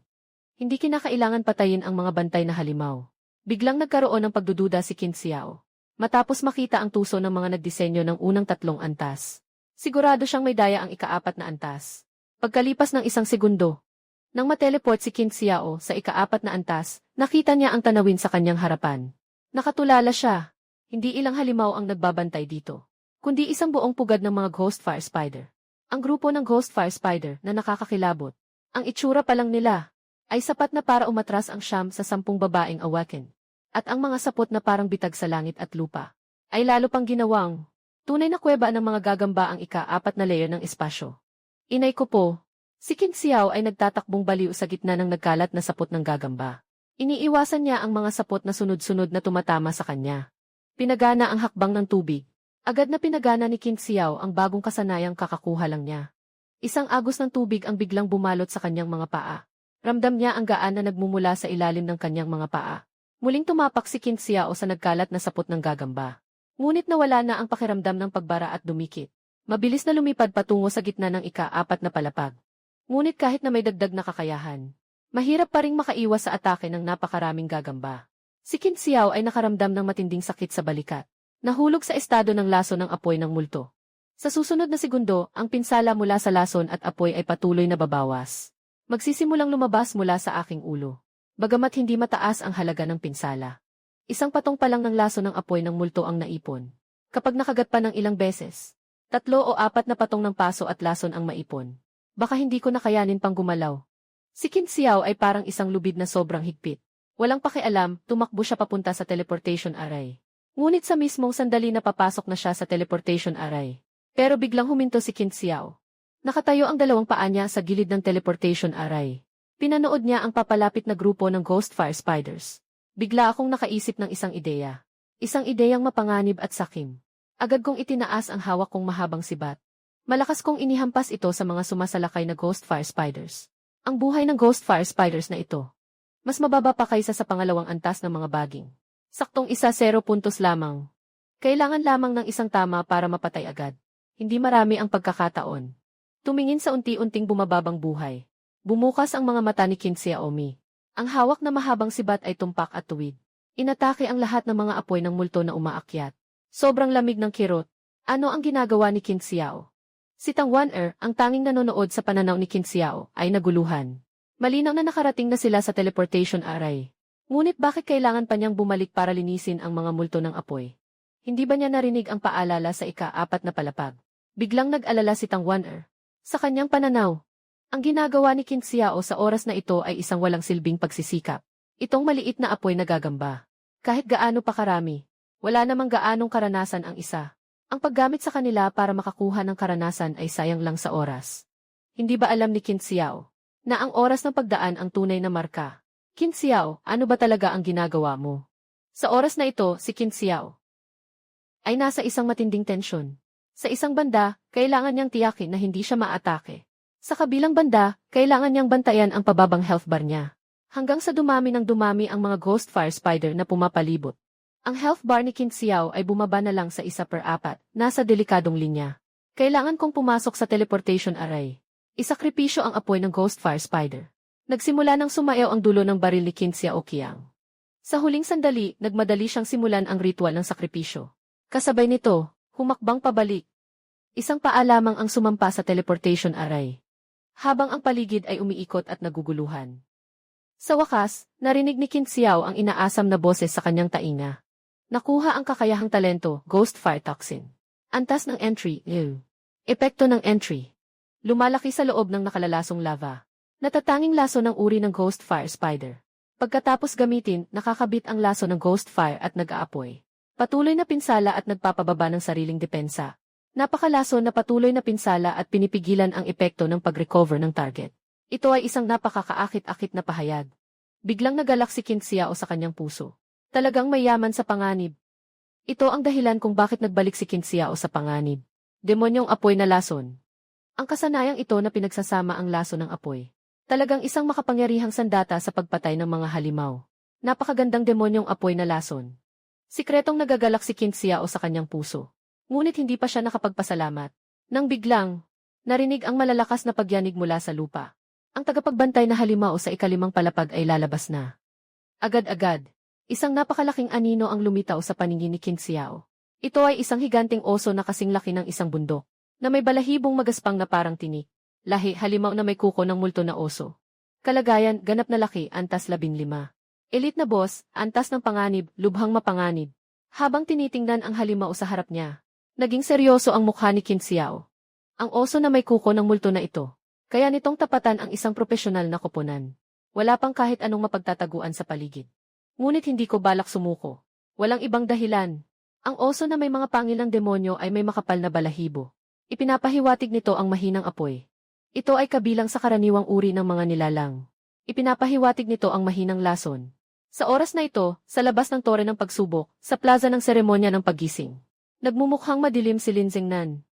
Hindi kinakailangan patayin ang mga bantay na halimaw. Biglang nagkaroon ng pagdududa si Qin Xiao. Matapos makita ang tuso ng mga nagdisenyo ng unang 3 antas. Sigurado siyang may daya ang ika-4 na antas. Pagkalipas ng 1 segundo, nang mateleport si Qin Xiao sa ika-4 na antas, nakita niya ang tanawin sa kanyang harapan. Nakatulala siya. Hindi ilang halimaw ang nagbabantay dito, kundi isang buong pugad ng mga Ghost Fire Spider. Ang grupo ng Ghost Fire Spider na nakakakilabot. Ang itsura pa lang nila ay sapat na para umatras ang siyam sa 10 babaeng awaken. At ang mga sapot na parang bitag sa langit at lupa ay lalo pang ginawang tunay na kuweba ng mga gagamba ang ika-4 na layer ng espasyo. Inay ko po, si Qin Xiao ay nagtatakbong baliw sa gitna ng nagkalat na sapot ng gagamba. Iniiwasan niya ang mga sapot na sunod-sunod na tumatama sa kanya. Pinagana ang hakbang ng tubig. Agad na pinagana ni Qin Xiao ang bagong kasanayang kakakuha lang niya. Isang agos ng tubig ang biglang bumalot sa kanyang mga paa. Ramdam niya ang gaan na nagmumula sa ilalim ng kanyang mga paa. Muling tumapak si Qin Xiao sa nagkalat na sapot ng gagamba. Ngunit nawala na ang pakiramdam ng pagbara at dumikit. Mabilis na lumipad patungo sa gitna ng ika-4 na palapag. Ngunit kahit na may dagdag na kakayahan, mahirap pa ring makaiwas sa atake ng napakaraming gagamba. Si Qin Xiao ay nakaramdam ng matinding sakit sa balikat. Nahulog sa estado ng laso ng apoy ng multo. Sa susunod na segundo, ang pinsala mula sa lason at apoy ay patuloy na babawas. Magsisimulang lumabas mula sa aking ulo. Bagamat hindi mataas ang halaga ng pinsala. Isang patong pa lang ng laso ng apoy ng multo ang naipon. Kapag nakagat pa ng ilang beses, 3 o 4 na patong ng paso at lason ang maipon. Baka hindi ko na kayanin pang gumalaw. Si Qin Xiao ay parang isang lubid na sobrang higpit. Walang pakialam, tumakbo siya papunta sa teleportation array. Ngunit sa mismong sandali na papasok na siya sa teleportation array. Pero biglang huminto si Qin Xiao. Nakatayo ang 2 paa niya sa gilid ng teleportation array. Pinanood niya ang papalapit na grupo ng Ghost Fire Spiders. Bigla akong nakaisip ng isang ideya. Isang ideyang mapanganib at sakim. Agad kong itinaas ang hawak kong mahabang sibat. Malakas kong inihampas ito sa mga sumasalakay na Ghost Fire Spiders. Ang buhay ng Ghost Fire Spiders na ito mas mababa pa kaysa sa pangalawang antas ng mga baging. Saktong 1-0 puntos lamang. Kailangan lamang ng isang tama para mapatay agad. Hindi marami ang pagkakataon. Tumingin sa unti-unting bumababang buhay. Bumukas ang mga mata ni Qin Xiaomi. Ang hawak na mahabang sibat ay tumpak at tuwid. Inatake ang lahat ng mga apoy ng multo na umaakyat. Sobrang lamig ng kirot. Ano ang ginagawa ni Qin Xiao? Si Tang Wan-er, ang tanging nanonood sa pananaw ni Qin Xiao, ay naguluhan. Malinaw na nakarating na sila sa teleportation array. Ngunit bakit kailangan pa niyang bumalik para linisin ang mga multo ng apoy? Hindi ba niya narinig ang paalala sa ika-4 na palapag? Biglang nag-alala si Tang Wan-er. Sa kanyang pananaw, ang ginagawa ni Qin Xiao sa oras na ito ay isang walang silbing pagsisikap. Itong maliit na apoy na gagamba. Kahit gaano pa karami, wala namang gaanong karanasan ang isa. Ang paggamit sa kanila para makakuha ng karanasan ay sayang lang sa oras. Hindi ba alam ni Qin Xiao na ang oras ng pagdaan ang tunay na marka? Qin Xiao, ano ba talaga ang ginagawa mo? Sa oras na ito, si Qin Xiao ay nasa isang matinding tensyon. Sa isang banda, kailangan niyang tiyakin na hindi siya maatake. Sa kabilang banda, kailangan niyang bantayan ang pababang health bar niya. Hanggang sa dumami ng dumami ang mga Ghost Fire Spider na pumapalibot. Ang health bar ni Qin Xiao ay bumaba na lang sa 1/4, nasa delikadong linya. Kailangan kong pumasok sa teleportation array. Isakripisyo ang apoy ng Ghost Fire Spider. Nagsimula nang sumayaw ang dulo ng baril ni Qin Xiao Qiang. Sa huling sandali, nagmadali siyang simulan ang ritual ng sakripisyo. Kasabay nito, humakbang pabalik. Isang paa lamang ang sumampa sa teleportation array. Habang ang paligid ay umiikot at naguguluhan. Sa wakas, narinig ni Qin Xiao ang inaasam na boses sa kanyang tainga. Nakuha ang kakayahang talento, Ghost Fire Toxin. Antas ng entry, ew. Epekto ng entry. Lumalaki sa loob ng nakalalasong lava. Natatanging laso ng uri ng Ghost Fire Spider. Pagkatapos gamitin, nakakabit ang laso ng Ghost Fire at nag-aapoy. Patuloy na pinsala at nagpapababa ng sariling depensa. Napakalaso na patuloy na pinsala at pinipigilan ang epekto ng pag-recover ng target. Ito ay isang napakakaakit-akit na pahayag. Biglang nagalak si Qin Xiao sa kanyang puso. Talagang mayaman sa panganib. Ito ang dahilan kung bakit nagbalik si Qin Xiao sa panganib. Demonyong apoy na lason. Ang kasanayang ito na pinagsasama ang laso ng apoy. Talagang isang makapangyarihang sandata sa pagpatay ng mga halimaw. Napakagandang demonyong apoy na lason. Sikretong nagagalak si King Xiao sa kanyang puso. Ngunit hindi pa siya nakapagpasalamat. Nang biglang, narinig ang malalakas na pagyanig mula sa lupa. Ang tagapagbantay na halimao sa ikalimang palapag ay lalabas na. Agad-agad, isang napakalaking anino ang lumitaw sa paningin ni King Xiao. Ito ay isang higanteng oso na kasing laki ng isang bundok, na may balahibong magaspang na parang tinik. Lahi halimaw na may kuko ng multo na oso. Kalagayan, ganap na laki, antas 15. Elite na boss, antas ng panganib, lubhang mapanganib. Habang tinitingnan ang halimaw sa harap niya, naging seryoso ang mukha ni King Xiao. Ang oso na may kuko ng multo na ito, kaya nitong tapatan ang isang propesyonal na koponan. Wala pang kahit anong mapagtataguan sa paligid. Ngunit hindi ko balak sumuko. Walang ibang dahilan. Ang oso na may mga pangil ng demonyo ay may makapal na balahibo. Ipinapahiwatig nito ang mahinang apoy. Ito ay kabilang sa karaniwang uri ng mga nilalang. Ipinapahiwatig nito ang mahinang lason. Sa oras na ito, sa labas ng tore ng pagsubok, sa plaza ng seremonya ng paggising, nagmumukhang madilim si Lin Zengnan.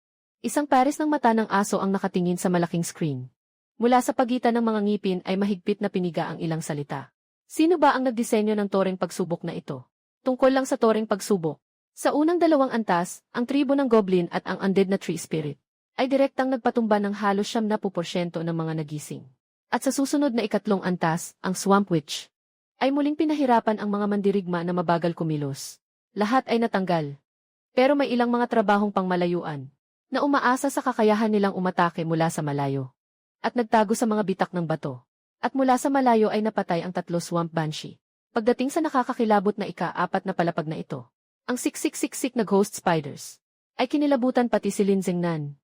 Isang pares ng mata ng aso ang nakatingin sa malaking screen. Mula sa pagitan ng mga ngipin ay mahigpit na piniga ang ilang salita. Sino ba ang nagdisenyo ng toreng pagsubok na ito? Tungkol lang sa toreng pagsubok. Sa unang 2 antas, ang tribo ng goblin at ang undead na tree spirit ay direktang nagpatumba ng halos 70% ng mga nagising. At sa susunod na 3 antas, ang swamp witch ay muling pinahirapan ang mga mandirigma na mabagal kumilos. Lahat ay natanggal. Pero may ilang mga trabahong pangmalayuan na umaasa sa kakayahan nilang umatake mula sa malayo at nagtago sa mga bitak ng bato. At mula sa malayo ay napatay ang 3 swamp banshee. Pagdating sa nakakakilabot na ika-4 na palapag na ito, ang siksik-siksik na ghost spiders ay kinilabutan pati si Lin Zengnan.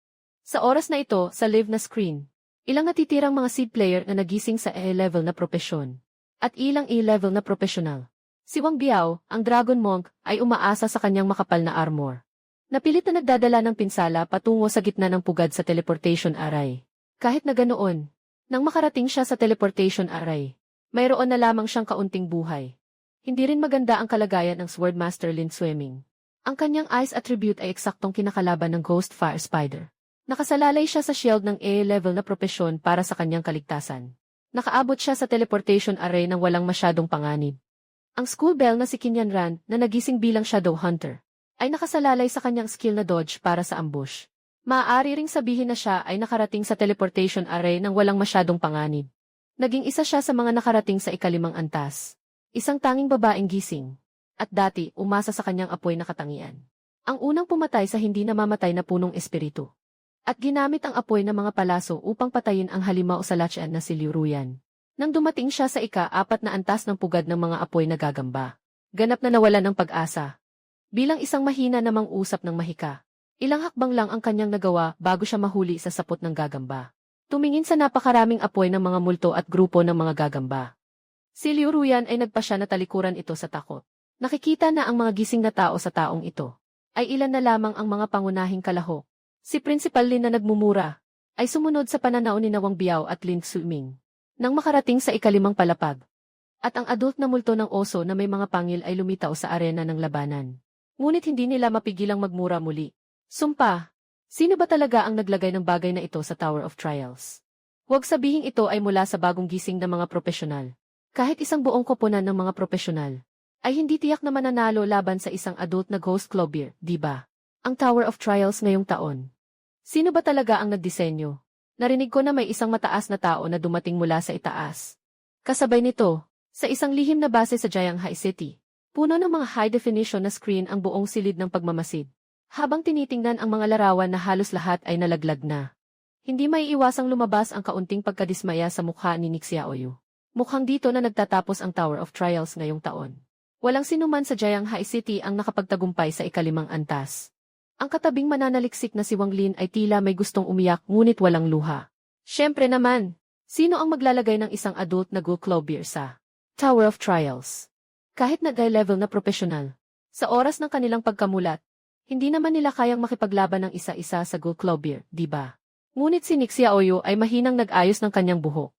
Sa oras na ito, sa live na screen, ilang natitirang mga seed player na nagising sa E-level na propesyon at ilang E-level na professional. Si Wang Biao, ang Dragon Monk, ay umaasa sa kanyang makapal na armor. Napilit na nagdadala ng pinsala patungo sa gitna ng pugad sa teleportation array. Kahit na ganoon, nang makarating siya sa teleportation array, mayroon na lamang siyang kaunting buhay. Hindi rin maganda ang kalagayan ng Swordmaster Lin Swimming. Ang kanyang ice attribute ay eksaktong kinakalaban ng Ghost Fire Spider. Nakasalalay siya sa shield ng A-level na propesyon para sa kanyang kaligtasan. Nakaabot siya sa teleportation array nang walang masyadong panganib. Ang school bell na si Kinyan Ran, na nagising bilang Shadow Hunter, ay nakasalalay sa kanyang skill na dodge para sa ambush. Maaari ring sabihin na siya ay nakarating sa teleportation array nang walang masyadong panganib. Naging isa siya sa mga nakarating sa ika-5 antas. Isang tanging babaeng gising. At dati, umasa sa kanyang apoy na katangian. Ang unang pumatay sa hindi namamatay na punong espiritu. At ginamit ang apoy ng mga palaso upang patayin ang halimaw sa Lachyan na si Liu Ruyan. Nang dumating siya sa ika-4 na antas ng pugad ng mga apoy na gagamba, ganap na nawalan ng pag-asa. Bilang isang mahina namang usap ng mahika, ilang hakbang lang ang kanyang nagawa bago siya mahuli sa sapot ng gagamba. Tumingin sa napakaraming apoy ng mga multo at grupo ng mga gagamba. Si Liu Ruyan ay nagpasya na talikuran ito sa takot. Nakikita na ang mga gising na tao sa taong ito ay ilan na lamang ang mga pangunahing kalahok. Si Principal Lin na nagmumura ay sumunod sa pananaw ni Wang Biao at Lin Xuming nang makarating sa ika-5 palapag. At ang adult na multo ng oso na may mga pangil ay lumitaw sa arena ng labanan. Ngunit hindi nila mapigilang magmura muli. Sumpa! Sino ba talaga ang naglagay ng bagay na ito sa Tower of Trials? Huwag sabihing ito ay mula sa bagong gising ng mga propesyonal. Kahit isang buong koponan ng mga propesyonal ay hindi tiyak na mananalo laban sa isang adult na ghost clovier, di ba? Ang Tower of Trials ngayong taon. Sino ba talaga ang nagdisenyo? Narinig ko na may isang mataas na tao na dumating mula sa itaas. Kasabay nito, sa isang lihim na base sa Jianghai City, puno ng mga high-definition na screen ang buong silid ng pagmamasid. Habang tinitingnan ang mga larawan na halos lahat ay nalaglag na. Hindi may iwasang lumabas ang kaunting pagkadismaya sa mukha ni Nick Xiaoyu. Mukhang dito na nagtatapos ang Tower of Trials ngayong taon. Walang sinuman sa Jianghai City ang nakapagtagumpay sa ika-5 antas. Ang katabing mananaliksik na si Wang Lin ay tila may gustong umiyak ngunit walang luha. Siyempre naman, sino ang maglalagay ng isang adult na Ghoul Clovier sa Tower of Trials? Kahit na high-level na profesional, sa oras ng kanilang pagkamulat, hindi naman nila kayang makipaglaban ng isa-isa sa Ghoul Clovier, di ba? Ngunit si Nick Xiaoyu ay mahinang nag-ayos ng kanyang buhok.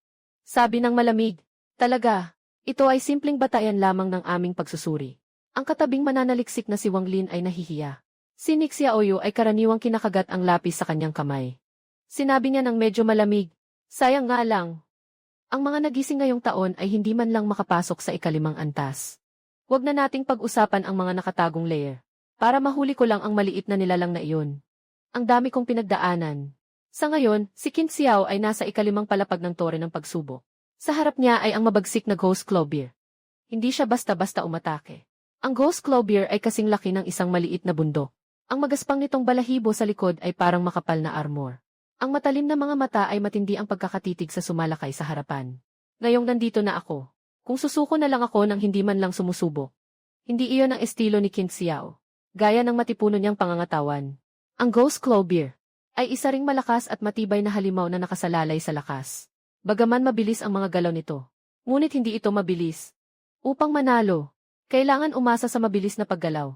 Sabi ng malamig, talaga, ito ay simpleng batayan lamang ng aming pagsusuri. Ang katabing mananaliksik na si Wang Lin ay nahihiya. Si Nick Xiaoyu ay karaniwang kinakagat ang lapis sa kanyang kamay. Sinabi niya ng medyo malamig, sayang nga lang. Ang mga nagising ngayong taon ay hindi man lang makapasok sa ikalimang antas. Huwag na nating pag-usapan ang mga nakatagong layer. Para mahuli ko lang ang maliit na nilalang na iyon. Ang dami kong pinagdaanan. Sa ngayon, si Qin Xiao ay nasa ikalimang palapag ng tore ng pagsubok. Sa harap niya ay ang mabagsik na Ghost Clothier. Hindi siya basta-basta umatake. Ang Ghost Clothier ay kasing laki ng isang maliit na bundok. Ang magaspang nitong balahibo sa likod ay parang makapal na armor. Ang matalim na mga mata ay matindi ang pagkakatitig sa sumalakay sa harapan. Ngayong nandito na ako. Kung susuko na lang ako nang hindi man lang sumusubok. Hindi iyon ang estilo ni Qin Xiao. Gaya ng matipuno niyang pangangatawan. Ang Ghost Clothier ay isa ring malakas at matibay na halimaw na nakasalalay sa lakas. Bagaman mabilis ang mga galaw nito. Ngunit hindi ito mabilis. Upang manalo, kailangan umasa sa mabilis na paggalaw.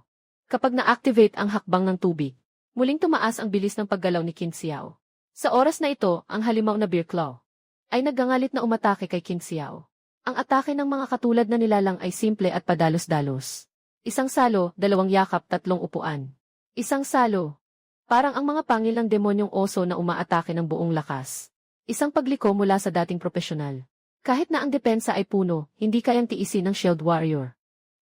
Kapag na-activate ang hakbang ng tubig, muling tumaas ang bilis ng paggalaw ni Qin Xiao. Sa oras na ito, ang halimaw na Bear Claw ay naggangalit na umatake kay Qin Xiao. Ang atake ng mga katulad na nilalang ay simple at padalos-dalos. Isang salo, dalawang yakap, tatlong upuan. Isang salo. Parang ang mga pangil ng demonyong oso na umaatake ng buong lakas. Isang pagliko mula sa dating profesional. Kahit na ang depensa ay puno, hindi kayang tiisin ng Shield Warrior.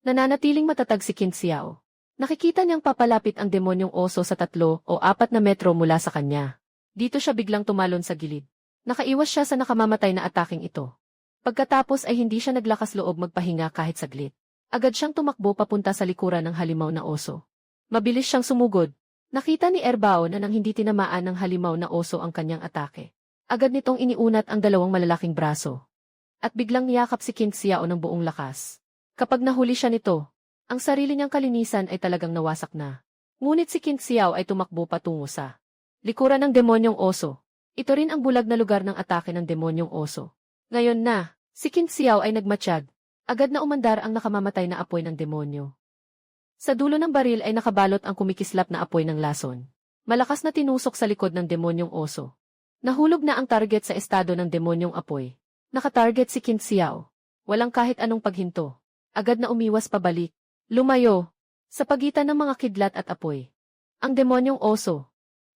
Nananatiling matatag si Qin Xiao. Nakikita niyang papalapit ang demonyong oso sa 3 o 4 na metro mula sa kanya. Dito siya biglang tumalon sa gilid. Nakaiwas siya sa nakamamatay na ataking ito. Pagkatapos ay hindi siya naglakas loob magpahinga kahit saglit. Agad siyang tumakbo papunta sa likuran ng halimaw na oso. Mabilis siyang sumugod. Nakita ni Erbao na nang hindi tinamaan ng halimaw na oso ang kanyang atake. Agad nitong iniunat ang dalawang malalaking braso. At biglang niyakap si Qin Xiao ng buong lakas. Kapag nahuli siya nito, ang sarili niyang kalinisan ay talagang nawasak na. Ngunit si Qin Xiao ay tumakbo patungo sa likuran ng demonyong oso. Ito rin ang bulag na lugar ng atake ng demonyong oso. Ngayon na, si Qin Xiao ay nagmatsyag. Agad na umandar ang nakamamatay na apoy ng demonyo. Sa dulo ng baril ay nakabalot ang kumikislap na apoy ng lason. Malakas na tinusok sa likod ng demonyong oso. Nahulog na ang target sa estado ng demonyong apoy. Nakatarget si Qin Xiao. Walang kahit anong paghinto. Agad na umiwas pabalik. Lumayo. Sa pagitan ng mga kidlat at apoy. Ang demonyong oso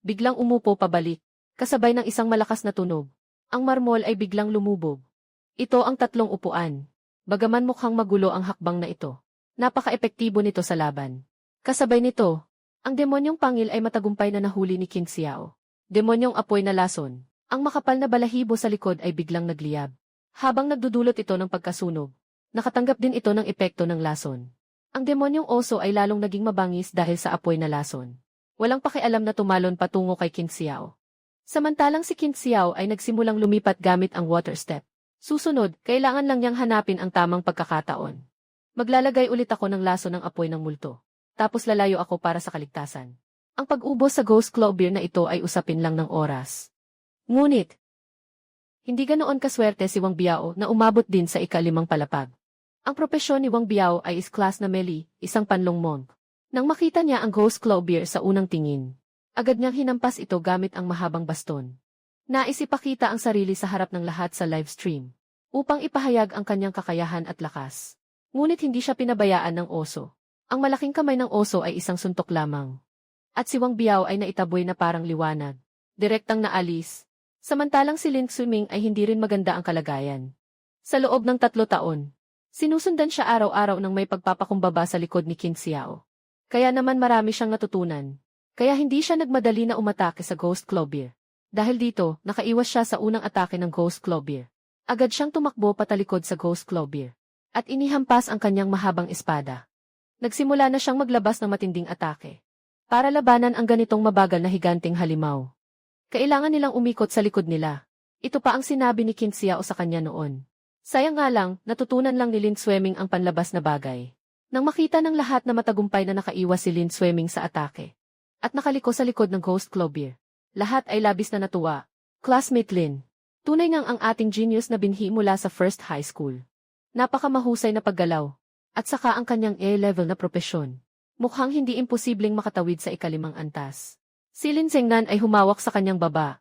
biglang umupo pabalik, kasabay ng isang malakas na tunog. Ang marmol ay biglang lumubog. Ito ang 3 upuan. Bagaman mukhang magulo ang hakbang na ito, napaka-epektibo nito sa laban. Kasabay nito, ang demonyong pangil ay matagumpay na nahuli ni Qin Xiao. Demonyong apoy na lason. Ang makapal na balahibo sa likod ay biglang nagliyab. Habang nagdudulot ito ng pagkasunog, nakatanggap din ito ng epekto ng lason. Ang demonyong oso ay lalong naging mabangis dahil sa apoy na lason. Walang pakialam na tumalon patungo kay Qin Xiao. Samantalang si Qin Xiao ay nagsimulang lumipat gamit ang water step. Susunod, kailangan lang niyang hanapin ang tamang pagkakataon. Maglalagay ulit ako ng laso ng apoy ng multo. Tapos lalayo ako para sa kaligtasan. Ang pag-ubos sa Ghost Clothier na ito ay usapin lang ng oras. Ngunit, hindi ganoon kaswerte si Wang Biao na umabot din sa ika-5 palapag. Ang propesyon ni Wang Biao ay is-class na melee, isang panlong monk. Nang makita niya ang Ghost Clothier sa unang tingin, agad niyang hinampas ito gamit ang mahabang baston. Nais ipakita ang sarili sa harap ng lahat sa live stream, upang ipahayag ang kanyang kakayahan at lakas. Ngunit hindi siya pinabayaan ng oso. Ang malaking kamay ng oso ay isang suntok lamang. At si Wang Biao ay naitaboy na parang liwanag. Direktang naalis. Samantalang si Lin Xuming ay hindi rin maganda ang kalagayan. Sa loob ng 3 taon, sinusundan siya araw-araw ng may pagpapakumbaba sa likod ni Qin Xiao. Kaya naman marami siyang natutunan. Kaya hindi siya nagmadali na umatake sa Ghost Clothier. Dahil dito, nakaiwas siya sa unang atake ng Ghost Clothier. Agad siyang tumakbo patalikod sa Ghost Clothier. At inihampas ang kanyang mahabang espada. Nagsimula na siyang maglabas ng matinding atake. Para labanan ang ganitong mabagal na higanting halimaw. Kailangan nilang umikot sa likod nila. Ito pa ang sinabi ni Qin Xiao sa kanya noon. Sayang nga lang, natutunan lang ni Lin Swimming ang panlabas na bagay. Nang makita ng lahat na matagumpay na nakaiwas si Lin Swimming sa atake. At nakaliko sa likod ng Ghost Clothier. Lahat ay labis na natuwa. Classmate Lin. Tunay ngang ang ating genius na binhi mula sa first high school. Napakamahusay na paggalaw. At saka ang kanyang A-level na propesyon. Mukhang hindi imposibleng makatawid sa ika-5 antas. Si Lin Zhengnan ay humawak sa kanyang baba.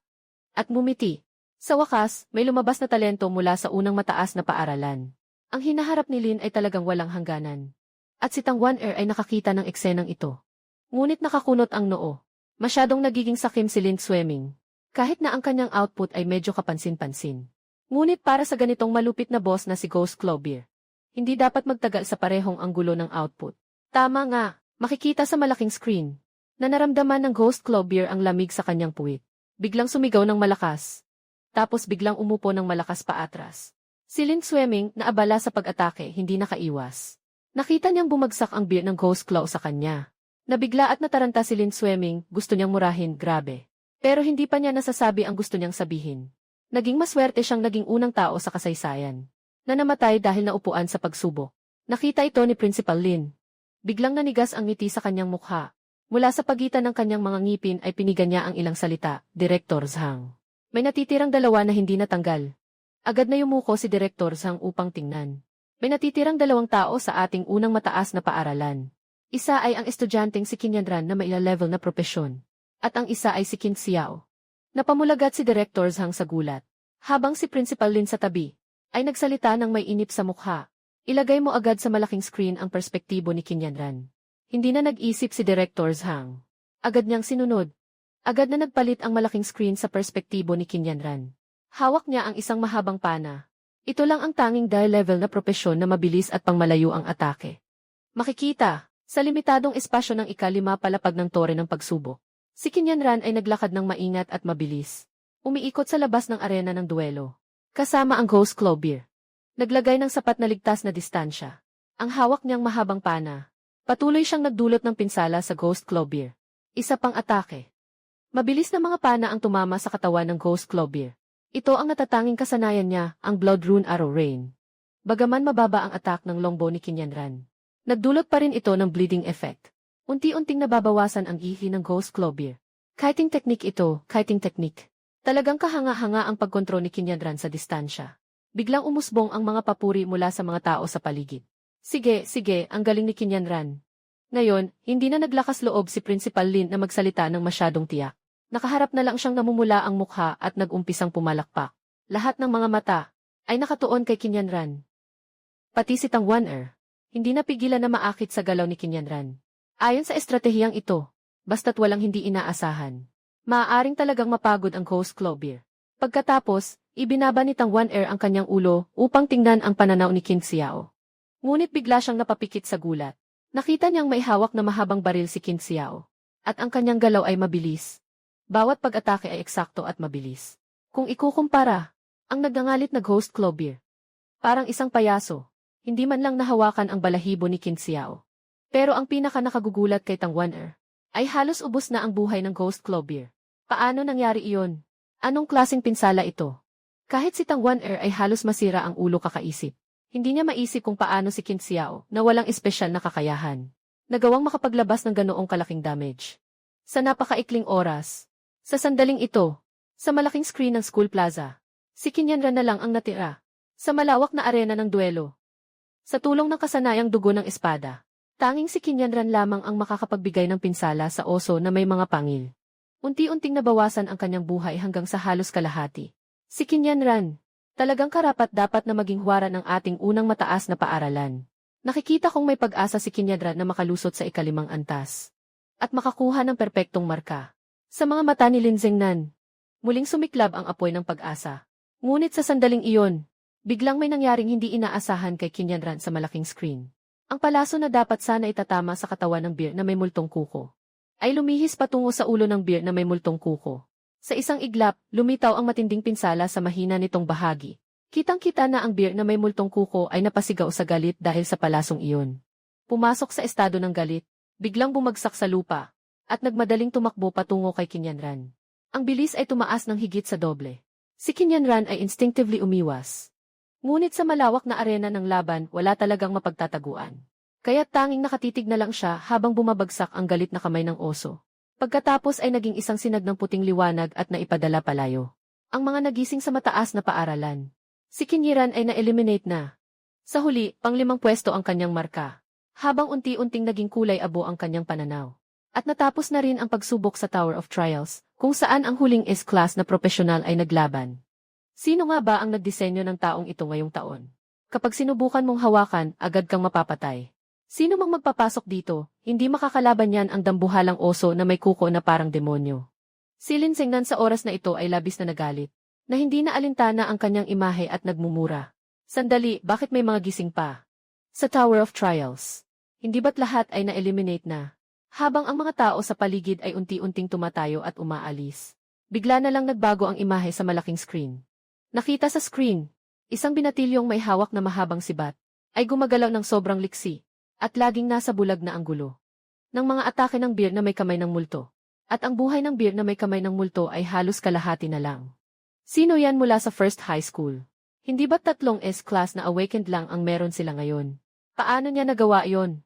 At mumiti. Sa wakas, may lumabas na talento mula sa unang mataas na paaralan. Ang hinaharap ni Lin ay talagang walang hangganan. At si Tang Wan-er ay nakakita ng eksenang ito. Ngunit nakakunot ang noo. Masyadong nagiging sakim si Lin Swimming. Kahit na ang kanyang output ay medyo kapansin-pansin. Ngunit para sa ganitong malupit na boss na si Ghost Clover, hindi dapat magtagal sa parehong anggulo ng output. Tama nga, makikita sa malaking screen na naramdaman ng Ghost Clover ang lamig sa kanyang puwit. Biglang sumigaw ng malakas. Tapos biglang umupo ng malakas paatras. Si Lin Swimming, na abala sa pag-atake, hindi nakaiwas. Nakita niyang bumagsak ang beer ng Ghost Claw sa kanya. Nabigla at nataranta si Lin Swimming, gusto niyang murahin, grabe. Pero hindi pa niya nasasabi ang gusto niyang sabihin. Naging maswerte siyang naging unang tao sa kasaysayan na namatay dahil naupuan sa pagsubok. Nakita ito ni Principal Lin. Biglang nanigas ang ngiti sa kanyang mukha. Mula sa pagitan ng kanyang mga ngipin ay pinigan niya ang ilang salita, Director Zhang. May natitirang dalawa na hindi natanggal. Agad na yumuko si Director Zhang upang tingnan. May natitirang dalawang tao sa ating unang mataas na paaralan. Isa ay ang estudyanteng si Qin Yanran na may level na propesyon. At ang isa ay si Qin Xiao. Napamulagat si Director Zhang sa gulat. Habang si Principal Lin sa tabi, ay nagsalita ng may inip sa mukha. Ilagay mo agad sa malaking screen ang perspektibo ni Qin Yanran. Hindi na nag-isip si Director Zhang. Agad niyang sinunod. Agad na nagpalit ang malaking screen sa perspektibo ni Qin Yanran. Hawak niya ang isang mahabang pana. Ito lang ang tanging dahil level na propesyon na mabilis at pangmalayo ang atake. Makikita, sa limitadong espasyo ng ika-5 palapag ng tore ng pagsubok, si Qin Yanran ay naglakad ng maingat at mabilis. Umiikot sa labas ng arena ng duelo. Kasama ang Ghost Clover. Naglagay ng sapat na ligtas na distansya. Ang hawak niyang mahabang pana. Patuloy siyang nagdulot ng pinsala sa Ghost Clover. Isa pang atake. Mabilis na mga pana ang tumama sa katawan ng Ghost Clover. Ito ang natatanging kasanayan niya, ang Blood Rune Arrow Rain. Bagaman mababa ang attack ng longbow ni Qin Yanran, nagdulot pa rin ito ng bleeding effect. Unti-unting nababawasan ang ihi ng Ghost Clover. Kiting technique ito, kiting technique. Talagang kahanga-hanga ang pagkontrol ni Qin Yanran sa distansya. Biglang umusbong ang mga papuri mula sa mga tao sa paligid. Sige, ang galing ni Qin Yanran. Ngayon, hindi na naglakas loob si Principal Lin na magsalita ng masyadong tiyak. Nakaharap na lang siyang namumula ang mukha at nag-umpisang pumalakpak. Lahat ng mga mata ay nakatuon kay Qin Yanran. Pati si Tang Wan-er, hindi napigilan na maakit sa galaw ni Qin Yanran. Ayon sa estratehiyang ito, basta't walang hindi inaasahan, maaaring talagang mapagod ang Ghost Clover. Pagkatapos, ibinaba ni Tang Wan-er ang kanyang ulo upang tingnan ang pananaw ni Qin Xiao. Ngunit bigla siyang napapikit sa gulat. Nakita niyang may hawak na mahabang baril si Qin Xiao. At ang kanyang galaw ay mabilis. Bawat pag-atake ay eksakto at mabilis. Kung ikukumpara, ang nagngangalit na Ghost Clover, parang isang payaso, hindi man lang nahawakan ang balahibo ni Qin Xiao. Pero ang pinaka-nakagugulat kay Tang Wan-er, ay halos ubos na ang buhay ng Ghost Clover. Paano nangyari iyon? Anong klaseng pinsala ito? Kahit si Tang Wan-er ay halos masira ang ulo kakaisip. Hindi niya maisip kung paano si Qin Xiao, na walang espesyal na kakayahan, nagawang makapaglabas ng ganoong kalaking damage. Sa napakaikling oras, sa sandaling ito, sa malaking screen ng School Plaza, si Qin Yanran na lang ang natira, sa malawak na arena ng duelo. Sa tulong ng kasanayang dugo ng espada, tanging si Qin Yanran lamang ang makakapagbigay ng pinsala sa oso na may mga pangil. Unti-unting nabawasan ang kanyang buhay hanggang sa halos kalahati. Si Qin Yanran, talagang karapat-dapat na maging huwaran ng ating unang mataas na paaralan. Nakikita kong may pag-asa si Qin Yanran na makalusot sa ika-5 antas at makakuha ng perpektong marka. Sa mga mata ni Lin Zengnan, muling sumiklab ang apoy ng pag-asa. Ngunit sa sandaling iyon, biglang may nangyaring hindi inaasahan kay Qin Yanran sa malaking screen. Ang palaso na dapat sana itatama sa katawan ng bear na may multong kuko, ay lumihis patungo sa ulo ng bear na may multong kuko. Sa isang iglap, lumitaw ang matinding pinsala sa mahina nitong bahagi. Kitang-kita na ang bear na may multong kuko ay napasigaw sa galit dahil sa palasong iyon. Pumasok sa estado ng galit, biglang bumagsak sa lupa, at nagmadaling tumakbo patungo kay Qin Yanran. Ang bilis ay tumaas ng higit sa doble. Si Qin Yanran ay instinctively umiwas. Ngunit sa malawak na arena ng laban, wala talagang mapagtataguan. Kaya't tanging nakatitig na lang siya habang bumabagsak ang galit na kamay ng oso. Pagkatapos ay naging isang sinag ng puting liwanag at naipadala palayo. Ang mga nagising sa mataas na paaralan. Si Qin Yanran ay na-eliminate na. Sa huli, pang-5 pwesto ang kanyang marka. Habang unti-unting naging kulay abo ang kanyang pananaw. At natapos na rin ang pagsubok sa Tower of Trials, kung saan ang huling S-class na profesional ay naglaban. Sino nga ba ang nagdisenyo ng taong ito ngayong taon? Kapag sinubukan mong hawakan, agad kang mapapatay. Sino mang magpapasok dito, hindi makakalaban yan ang dambuhalang oso na may kuko na parang demonyo. Si Lin Zengnan sa oras na ito ay labis na nagalit. na hindi na alintana ang kanyang imahe at nagmumura. Sandali, bakit may mga gising pa? Sa Tower of Trials. Hindi ba't lahat ay na-eliminate na? Habang ang mga tao sa paligid ay unti-unting tumatayo at umaalis. Bigla na lang nagbago ang imahe sa malaking screen. Nakita sa screen, isang binatilyong may hawak na mahabang sibat, ay gumagalaw ng sobrang liksi, at laging nasa bulag na anggulo. Ng mga atake ng bear na may kamay ng multo. At ang buhay ng bear na may kamay ng multo ay halos kalahati na lang. Sino yan mula sa first high school? Hindi ba't 3 S-class na awakened lang ang meron sila ngayon? Paano niya nagawa yon?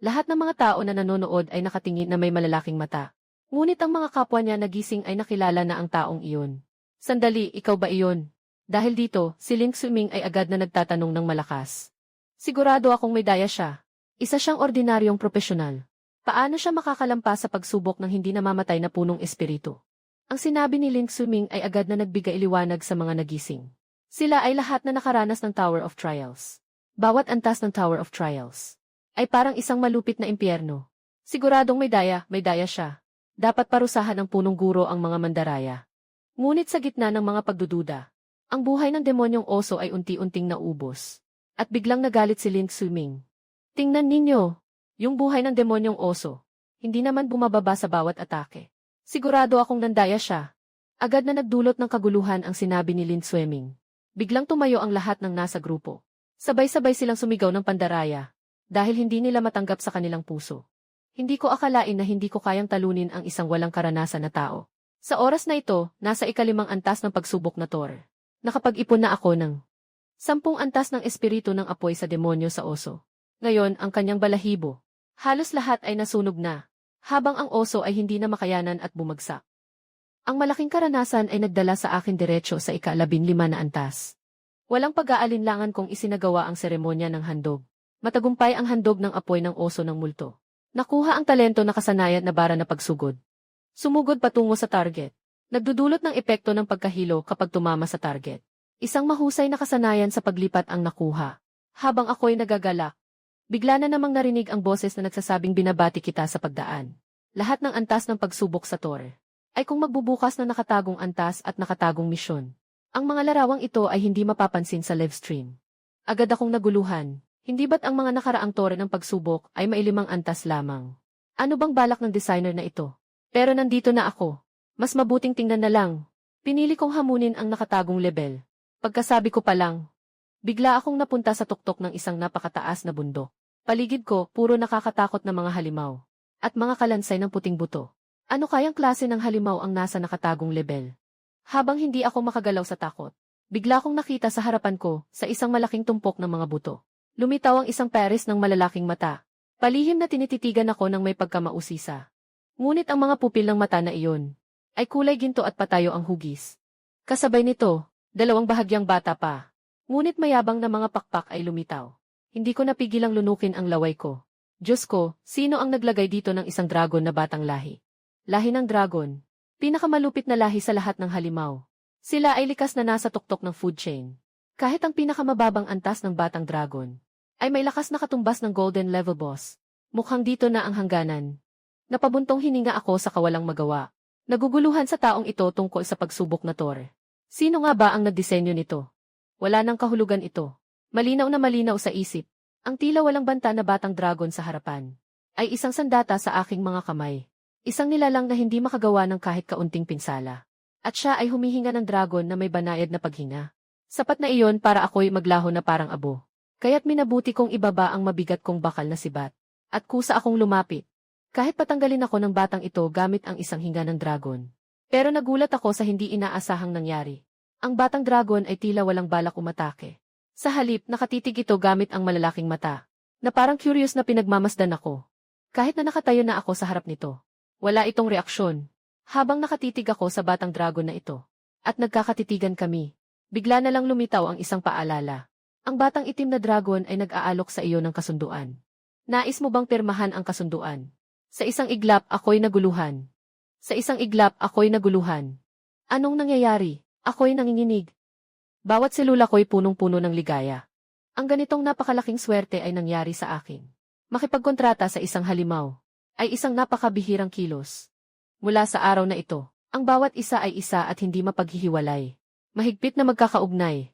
Lahat ng mga tao na nanonood ay nakatingin na may malalaking mata. Ngunit ang mga kapwa niya nagising ay nakilala na ang taong iyon. Sandali, ikaw ba iyon? Dahil dito, si Lin Suming ay agad na nagtatanong ng malakas. Sigurado akong may daya siya. Isa siyang ordinaryong propesyonal. Paano siya makakalampas sa pagsubok ng hindi namamatay na punong espiritu? Ang sinabi ni Lin Suming ay agad na nagbigay liwanag sa mga nagising. Sila ay lahat na nakaranas ng Tower of Trials. Bawat antas ng Tower of Trials ay parang isang malupit na impyerno. Siguradong may daya siya. Dapat parusahan ng punong guro ang mga mandaraya. Ngunit sa gitna ng mga pagdududa, ang buhay ng demonyong oso ay unti-unting naubos. At biglang nagalit si Lin Suming. Tingnan ninyo, yung buhay ng demonyong oso, hindi naman bumababa sa bawat atake. Sigurado akong nandaya siya. Agad na nagdulot ng kaguluhan ang sinabi ni Lin Suming. Biglang tumayo ang lahat ng nasa grupo. Sabay-sabay silang sumigaw ng pandaraya, dahil hindi nila matanggap sa kanilang puso. Hindi ko akalain na hindi ko kayang talunin ang isang walang karanasan na tao. Sa oras na ito, nasa 5 antas ng pagsubok na Tor. Nakapag-ipon na ako ng 10 antas ng espiritu ng apoy sa demonyo sa oso. Ngayon, ang kanyang balahibo. Halos lahat ay nasunog na, habang ang oso ay hindi na makayanan at bumagsak. Ang malaking karanasan ay nagdala sa akin diretso sa ika-15 na antas. Walang pag-aalinlangan kung isinagawa ang seremonya ng handog. Matagumpay ang handog ng apoy ng oso ng multo. Nakuha ang talento na kasanayan na bara na pagsugod. Sumugod patungo sa target. Nagdudulot ng epekto ng pagkahilo kapag tumama sa target. Isang mahusay na kasanayan sa paglipat ang nakuha. Habang ako'y nagagalak, bigla na namang narinig ang boses na nagsasabing binabati kita sa pagdaan. Lahat ng antas ng pagsubok sa Tor ay kung magbubukas na nakatagong antas at nakatagong misyon. Ang mga larawang ito ay hindi mapapansin sa live stream. Agad akong naguluhan. Hindi ba't ang mga nakaraang tore ng pagsubok ay may 5 antas lamang? Ano bang balak ng designer na ito? Pero nandito na ako. Mas mabuting tingnan na lang. Pinili kong hamunin ang nakatagong level. Pagkasabi ko pa lang, bigla akong napunta sa tuktok ng isang napakataas na bundok. Paligid ko, puro nakakatakot na mga halimaw. At mga kalansay ng puting buto. Ano kayang klase ng halimaw ang nasa nakatagong level? Habang hindi ako makagalaw sa takot, bigla akong nakita sa harapan ko sa isang malaking tumpok ng mga buto. Lumitaw ang isang pares ng malalaking mata. Palihim na tinititigan ako ng may pagkamausisa. Ngunit ang mga pupil ng mata na iyon ay kulay ginto at patayo ang hugis. Kasabay nito, 2 bahagyang bata pa. Ngunit mayabang na mga pakpak ay lumitaw. Hindi ko napigilang lunukin ang laway ko. Diyos ko, sino ang naglagay dito ng isang dragon na batang lahi? Lahi ng dragon. Pinakamalupit na lahi sa lahat ng halimaw. Sila ay likas na nasa tuktok ng food chain. Kahit ang pinakamababang antas ng batang dragon ay may lakas na katumbas ng golden level boss. Mukhang dito na ang hangganan. Napabuntong hininga ako sa kawalang magawa. Naguguluhan sa taong ito tungkol sa pagsubok na Tor. Sino nga ba ang nagdisenyo nito? Wala nang kahulugan ito. Malinaw na malinaw sa isip. Ang tila walang banta na batang dragon sa harapan ay isang sandata sa aking mga kamay. Isang nilalang na hindi makagawa ng kahit kaunting pinsala. At siya ay humihinga ng dragon na may banayad na paghinga. Sapat na iyon para ako'y maglaho na parang abo. Kaya't minabuti kong ibaba ang mabigat kong bakal na sibat. At kusa akong lumapit. Kahit patanggalin ako ng batang ito gamit ang isang hinga ng dragon. Pero nagulat ako sa hindi inaasahang nangyari. Ang batang dragon ay tila walang balak umatake. Sa halip, nakatitig ito gamit ang malalaking mata. Na parang curious na pinagmamasdan ako. Kahit na nakatayo na ako sa harap nito. Wala itong reaksyon. Habang nakatitig ako sa batang dragon na ito. At nagkakatitigan kami. Bigla na lang lumitaw ang isang paalala. Ang batang itim na dragon ay nag-aalok sa iyo ng kasunduan. Nais mo bang pirmahan ang kasunduan? Sa isang iglap, ako'y naguluhan. Sa isang iglap, ako'y naguluhan. Anong nangyayari? Ako'y nanginginig. Bawat selula ko'y punong-puno ng ligaya. Ang ganitong napakalaking swerte ay nangyari sa akin. Makipagkontrata sa isang halimaw ay isang napakabihirang kilos. Mula sa araw na ito, ang bawat isa ay isa at hindi mapaghihiwalay. mahigpit na magkakaugnay.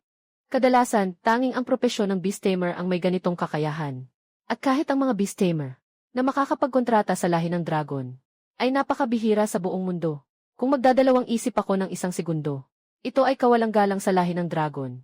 Kadalasan, tanging ang propesyon ng beast tamer ang may ganitong kakayahan. At kahit ang mga beast tamer na makakapagkontrata sa lahi ng dragon ay napakabihira sa buong mundo. Kung magdadalawang isip ako ng isang segundo, ito ay kawalang galang sa lahi ng dragon.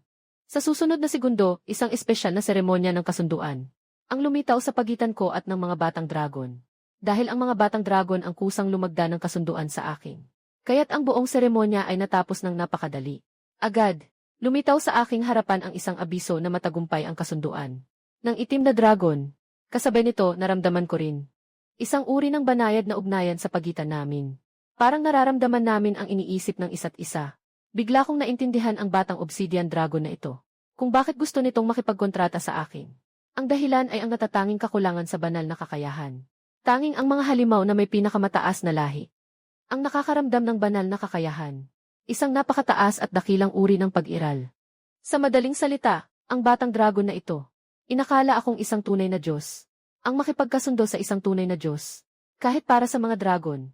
Sa susunod na segundo, isang espesyal na seremonya ng kasunduan ang lumitaw sa pagitan ko at ng mga batang dragon. Dahil ang mga batang dragon ang kusang lumagda ng kasunduan sa akin. Kaya't ang buong seremonya ay natapos ng napakadali. Agad, lumitaw sa aking harapan ang isang abiso na matagumpay ang kasunduan ng itim na dragon. Kasabay nito, naramdaman ko rin isang uri ng banayad na ugnayan sa pagitan namin. Parang nararamdaman namin ang iniisip ng isa't isa. Bigla kong naintindihan ang batang obsidian dragon na ito. Kung bakit gusto nitong makipagkontrata sa akin. Ang dahilan ay ang natatanging kakulangan sa banal na kakayahan. Tanging ang mga halimaw na may pinakamataas na lahi ang nakakaramdam ng banal na kakayahan. Isang napakataas at dakilang uri ng pag-iral. Sa madaling salita, ang batang dragon na ito, inakala akong isang tunay na Diyos. Ang makipagkasundo sa isang tunay na Diyos. Kahit para sa mga dragon.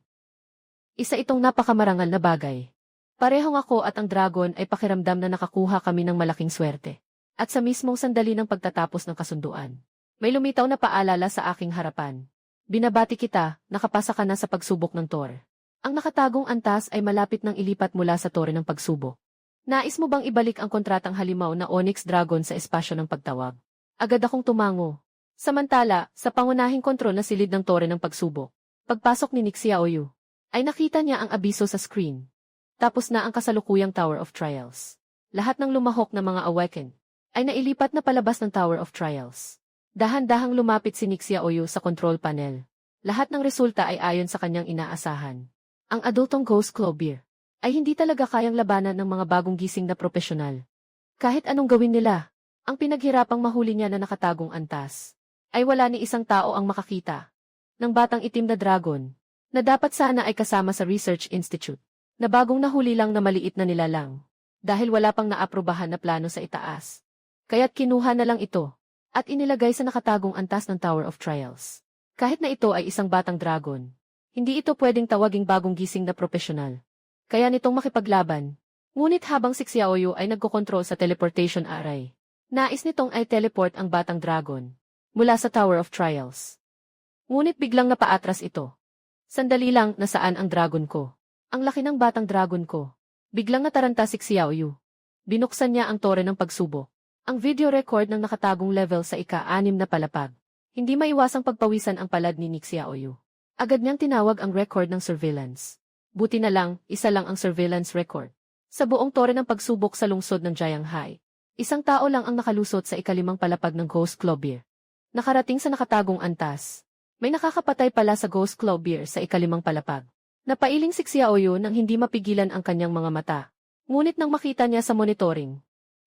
Isa itong napakamarangal na bagay. Parehong ako at ang dragon ay pakiramdam na nakakuha kami ng malaking swerte. At sa mismong sandali ng pagtatapos ng kasunduan, may lumitaw na paalala sa aking harapan. Binabati kita, nakapasa ka na sa pagsubok ng Tor. Ang nakatagong antas ay malapit nang ilipat mula sa tore ng pagsubok. Nais mo bang ibalik ang kontratang halimaw na Onyx Dragon sa espasyo ng pagtawag? Agad akong tumango. Samantala, sa pangunahing kontrol na silid ng tore ng pagsubok, pagpasok ni Nick Xiaoyu, ay nakita niya ang abiso sa screen. Tapos na ang kasalukuyang Tower of Trials. Lahat ng lumahok na mga awaken ay nailipat na palabas ng Tower of Trials. Dahan-dahang lumapit si Nick Xiaoyu sa control panel. Lahat ng resulta ay ayon sa kanyang inaasahan. Ang adultong Ghost Clovier ay hindi talaga kayang labanan ng mga bagong gising na propesyonal. Kahit anong gawin nila, ang pinaghirapang mahuli niya na nakatagong antas, ay wala ni isang tao ang makakita ng batang itim na dragon, na dapat sana ay kasama sa Research Institute, na bagong nahuli lang na maliit na nilalang, dahil wala pang naaprubahan na plano sa itaas. Kaya't kinuha na lang ito, at inilagay sa nakatagong antas ng Tower of Trials. Kahit na ito ay isang batang dragon, hindi ito pwedeng tawaging bagong gising na propesyonal. Kaya nitong makipaglaban. Ngunit habang si Xiaoyu ay nagkokontrol sa teleportation array, nais nitong ay teleport ang batang dragon mula sa Tower of Trials. Ngunit biglang napaatras ito. Sandali lang, nasaan ang dragon ko? Ang laki ng batang dragon ko. Biglang nataranta si Xiaoyu. Binuksan niya ang tore ng pagsubok. Ang video record ng nakatagong level sa ika-6 na palapag. Hindi maiwasang pagpawisan ang palad ni Nick Xiaoyu. Agad niyang tinawag ang record ng surveillance. Buti na lang, isa lang ang surveillance record. Sa buong tore ng pagsubok sa lungsod ng Jianghai, isang tao lang ang nakalusot sa ika-5 palapag ng Ghost Clovier. Nakarating sa nakatagong antas. May nakakapatay pala sa Ghost Clovier sa ika-5 palapag. Napailing si Xiaoyu nang hindi mapigilan ang kanyang mga mata. Ngunit nang makita niya sa monitoring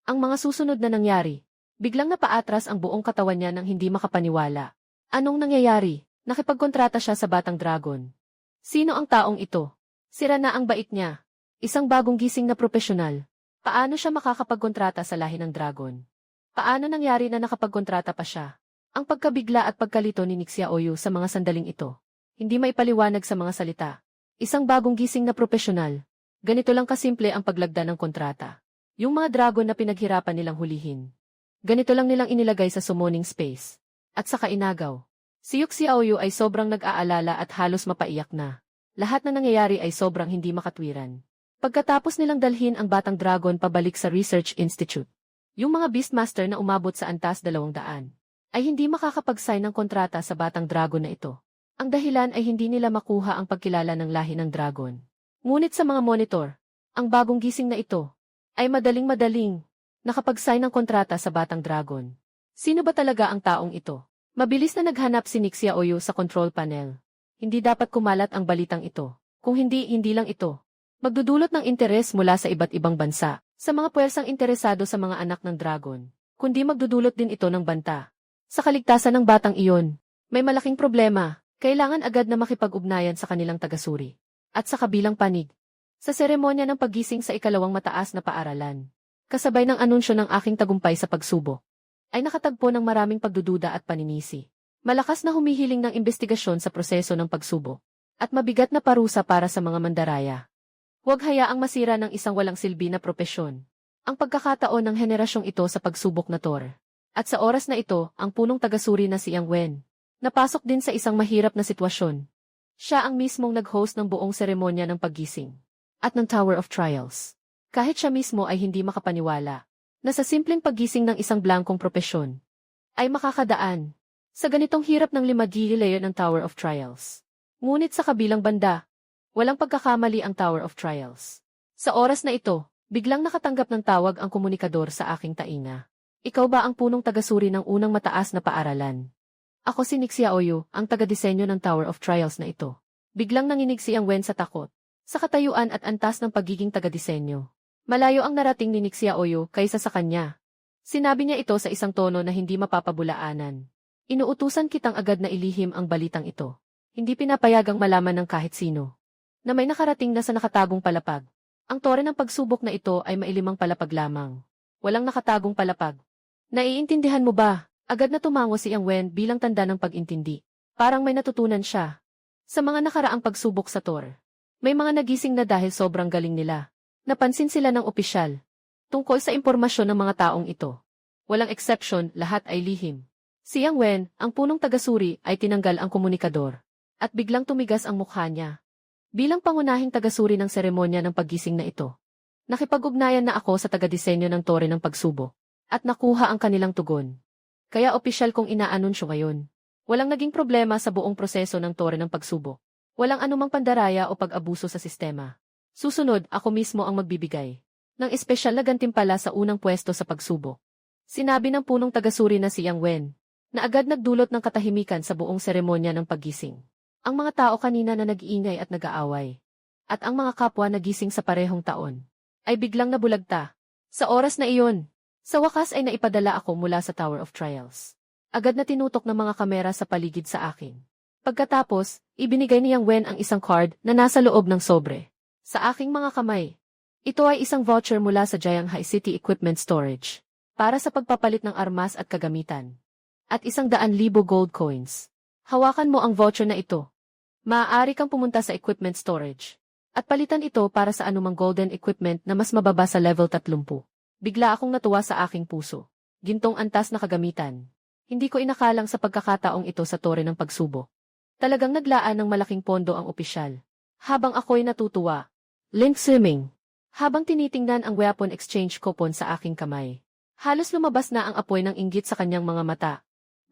ang mga susunod na nangyari, biglang napaatras ang buong katawan niya nang hindi makapaniwala. Anong nangyayari? Nakipagkontrata siya sa batang dragon. Sino ang taong ito? Sira na ang bait niya. Isang bagong gising na propesyonal. Paano siya makakapagkontrata sa lahi ng dragon? Paano nangyari na nakapagkontrata pa siya? Ang pagkabigla at pagkalito ni Nick Xiaoyu sa mga sandaling ito, hindi maipaliwanag sa mga salita. Isang bagong gising na propesyonal. Ganito lang kasimple ang paglagda ng kontrata. Yung mga dragon na pinaghirapan nilang hulihin. Ganito lang nilang inilagay sa summoning space. At sa kainagaw, si Yu Xiaoyu ay sobrang nag-aalala at halos mapaiyak na. Lahat na nangyayari ay sobrang hindi makatwiran. Pagkatapos nilang dalhin ang batang dragon pabalik sa Research Institute, yung mga Beastmaster na umabot sa antas 200 ay hindi makakapag-sign ng kontrata sa batang dragon na ito. Ang dahilan ay hindi nila makuha ang pagkilala ng lahi ng dragon. Ngunit sa mga monitor, ang bagong gising na ito ay madaling-madaling nakapag-sign ng kontrata sa batang dragon. Sino ba talaga ang taong ito? Mabilis na naghanap si Nick Xiaoyu sa control panel. Hindi dapat kumalat ang balitang ito. Kung hindi, hindi lang ito magdudulot ng interes mula sa iba't ibang bansa, sa mga puwersang interesado sa mga anak ng dragon, kundi magdudulot din ito ng banta sa kaligtasan ng batang iyon. May malaking problema. Kailangan agad na makipag-ugnayan sa kanilang tagasuri. At sa kabilang panig, sa seremonya ng paggising sa ikalawang mataas na paaralan, kasabay ng anunsyo ng aking tagumpay sa pagsubok, ay nakatagpo ng maraming pagdududa at paninisi. Malakas na humihiling ng investigasyon sa proseso ng pagsubok, at mabigat na parusa para sa mga mandaraya. Huwag hayaang masira ng isang walang silbi na propesyon. Ang pagkakataon ng henerasyong ito sa pagsubok na Tor. At sa oras na ito, ang punong tagasuri na si Yang Wen, napasok din sa isang mahirap na sitwasyon. Siya ang mismong nag-host ng buong seremonya ng paggising at ng Tower of Trials. Kahit siya mismo ay hindi makapaniwala na sa simpleng paggising ng isang blangkong propesyon ay makakadaan sa ganitong hirap ng 5 layer ng Tower of Trials. Ngunit sa kabilang banda, walang pagkakamali ang Tower of Trials. Sa oras na ito, biglang nakatanggap ng tawag ang komunikador sa aking tainga. Ikaw ba ang punong tagasuri ng unang mataas na paaralan? Ako si Nick Xiaoyu, ang taga-disenyo ng Tower of Trials na ito. Biglang nanginig si Yang Wen sa takot, sa katayuan at antas ng pagiging taga-disenyo. Malayo ang narating ni Nick Xiaoyu kaysa sa kanya. Sinabi niya ito sa isang tono na hindi mapapabulaanan. Inuutusan kitang agad na ilihim ang balitang ito. Hindi pinapayagang malaman ng kahit sino na may nakarating na sa nakatagong palapag. Ang tore ng pagsubok na ito ay mailimang palapag lamang. Walang nakatagong palapag. Naiintindihan mo ba? Agad na tumango si Yang Wen bilang tanda ng pag-intindi. Parang may natutunan siya. Sa mga nakaraang pagsubok sa Tor, may mga nagising na dahil sobrang galing nila. Napansin sila ng opisyal tungkol sa impormasyon ng mga taong ito. Walang exception, lahat ay lihim. Si Yang Wen, ang punong tagasuri, ay tinanggal ang komunikador. At biglang tumigas ang mukha niya. Bilang pangunahing tagasuri ng seremonya ng paggising na ito, nakipag-ugnayan na ako sa taga-disenyo ng tore ng pagsubok at nakuha ang kanilang tugon. Kaya opisyal kong inaanunsyo ngayon. Walang naging problema sa buong proseso ng tore ng pagsubok. Walang anumang pandaraya o pag-abuso sa sistema. Susunod, ako mismo ang magbibigay ng espesyal na gantimpala sa unang pwesto sa pagsubok. Sinabi ng punong tagasuri na si Yang Wen, na agad nagdulot ng katahimikan sa buong seremonya ng paggising. Ang mga tao kanina na nag-iingay at nag-aaway, at ang mga kapwa na gising sa parehong taon, ay biglang nabulagta. Sa oras na iyon, sa wakas ay naipadala ako mula sa Tower of Trials. Agad na tinutok ng mga kamera sa paligid sa akin. Pagkatapos, ibinigay ni Yang Wen ang isang card na nasa loob ng sobre. Sa aking mga kamay, ito ay isang voucher mula sa Jianghai City Equipment Storage para sa pagpapalit ng armas at kagamitan. At 100,000 gold coins. Hawakan mo ang voucher na ito. Maaari kang pumunta sa equipment storage at palitan ito para sa anumang golden equipment na mas mababa sa level 30. Bigla akong natuwa sa aking puso. Gintong antas na kagamitan. Hindi ko inakalang sa pagkakataong ito sa tore ng pagsubok. Talagang naglaan ng malaking pondo ang opisyal. Habang ako'y natutuwa. Link swimming. Habang tinitingnan ang weapon exchange coupon sa aking kamay. Halos lumabas na ang apoy ng inggit sa kanyang mga mata.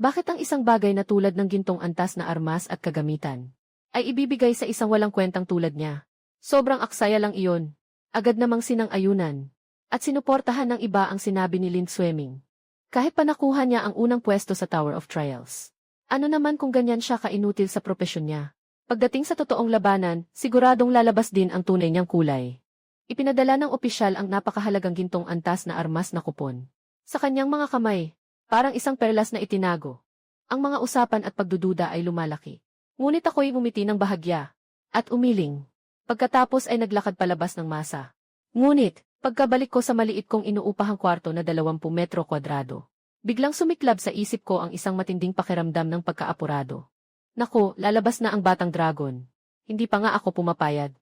Bakit ang isang bagay na tulad ng gintong antas na armas at kagamitan ay ibibigay sa isang walang kwentang tulad niya? Sobrang aksaya lang iyon. Agad namang sinang-ayunan. At sinuportahan ng iba ang sinabi ni Lin Swimming. Kahit pa nakuha niya ang unang pwesto sa Tower of Trials. Ano naman kung ganyan siya kainutil sa propesyon niya? Pagdating sa totoong labanan, siguradong lalabas din ang tunay niyang kulay. Ipinadala ng opisyal ang napakahalagang gintong antas na armas na kupon. Sa kanyang mga kamay, parang isang perlas na itinago. Ang mga usapan at pagdududa ay lumalaki. Ngunit ako'y ngumiti ng bahagya at umiling. Pagkatapos ay naglakad palabas ng masa. Ngunit, pagkabalik ko sa maliit kong inuupahang kwarto na 20 metro kwadrado, biglang sumiklab sa isip ko ang isang matinding pakiramdam ng pagkaapurado. Naku, lalabas na ang batang dragon. Hindi pa nga ako pumapayag.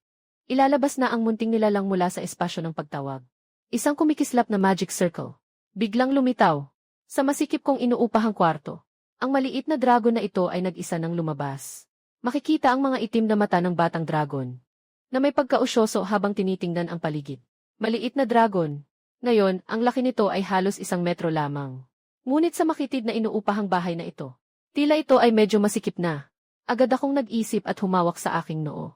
Ilalabas na ang munting nilalang mula sa espasyo ng pagtawag. Isang kumikislap na magic circle. Biglang lumitaw. Sa masikip kong inuupahang kwarto, ang maliit na dragon na ito ay nag-isa nang lumabas. Makikita ang mga itim na mata ng batang dragon, na may pagkausyoso habang tinitingnan ang paligid. Maliit na dragon. Ngayon, ang laki nito ay halos 1 metro lamang. Ngunit sa makitid na inuupahang bahay na ito, tila ito ay medyo masikip na. Agad akong nag-isip at humawak sa aking noo.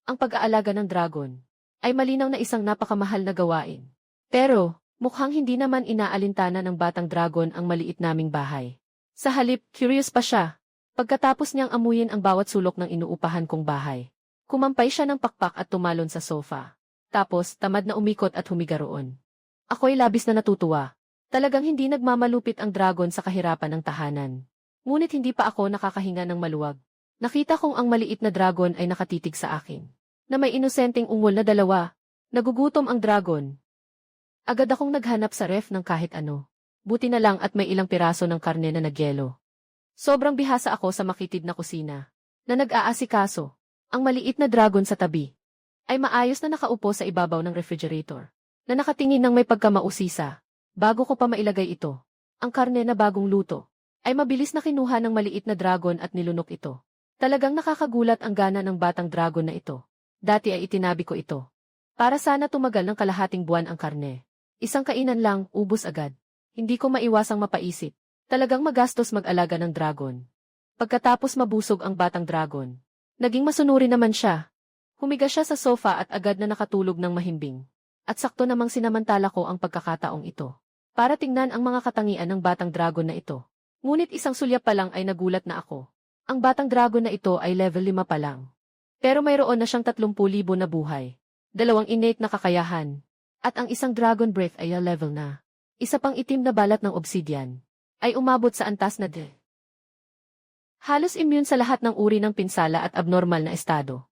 Ang pag-aalaga ng dragon ay malinaw na isang napakamahal na gawain. Pero, mukhang hindi naman inaalintana ng batang dragon ang maliit naming bahay. Sa halip, curious pa siya. Pagkatapos niyang amuyin ang bawat sulok ng inuupahan kong bahay, kumampay siya ng pakpak at tumalon sa sofa. Tapos, tamad na umikot at humiga roon. Ako'y labis na natutuwa. Talagang hindi nagmamalupit ang dragon sa kahirapan ng tahanan. Ngunit hindi pa ako nakakahinga ng maluwag. Nakita kong ang maliit na dragon ay nakatitig sa akin, na may inosenteng ungol na 2. Nagugutom ang dragon. Agad akong naghanap sa ref ng kahit ano. Buti na lang at may ilang piraso ng karne na nagyelo. Sobrang bihasa ako sa makitid na kusina, na nag-aasikaso, ang maliit na dragon sa tabi. ay maayos na nakaupo sa ibabaw ng refrigerator, na nakatingin ng may pagkamausisa. Bago ko pa mailagay ito, ang karne na bagong luto, ay mabilis na kinuha ng maliit na dragon at nilunok ito. Talagang nakakagulat ang gana ng batang dragon na ito. Dati ay itinabi ko ito. Para sana tumagal ng kalahating buwan ang karne. Isang kainan lang, ubos agad. Hindi ko maiwasang mapaisip. Talagang magastos mag-alaga ng dragon. Pagkatapos mabusog ang batang dragon, naging masunuri naman siya. Humiga siya sa sofa at agad na nakatulog ng mahimbing. At sakto namang sinamantala ko ang pagkakataong ito, para tingnan ang mga katangian ng batang dragon na ito. Ngunit isang sulyap pa lang ay nagulat na ako. Ang batang dragon na ito ay level 5 pa lang. Pero mayroon na siyang 30,000 na buhay. 2 innate na kakayahan. At ang isang dragon breath ay level na. Isa pang itim na balat ng obsidian ay umabot sa antas na D. Halos immune sa lahat ng uri ng pinsala at abnormal na estado.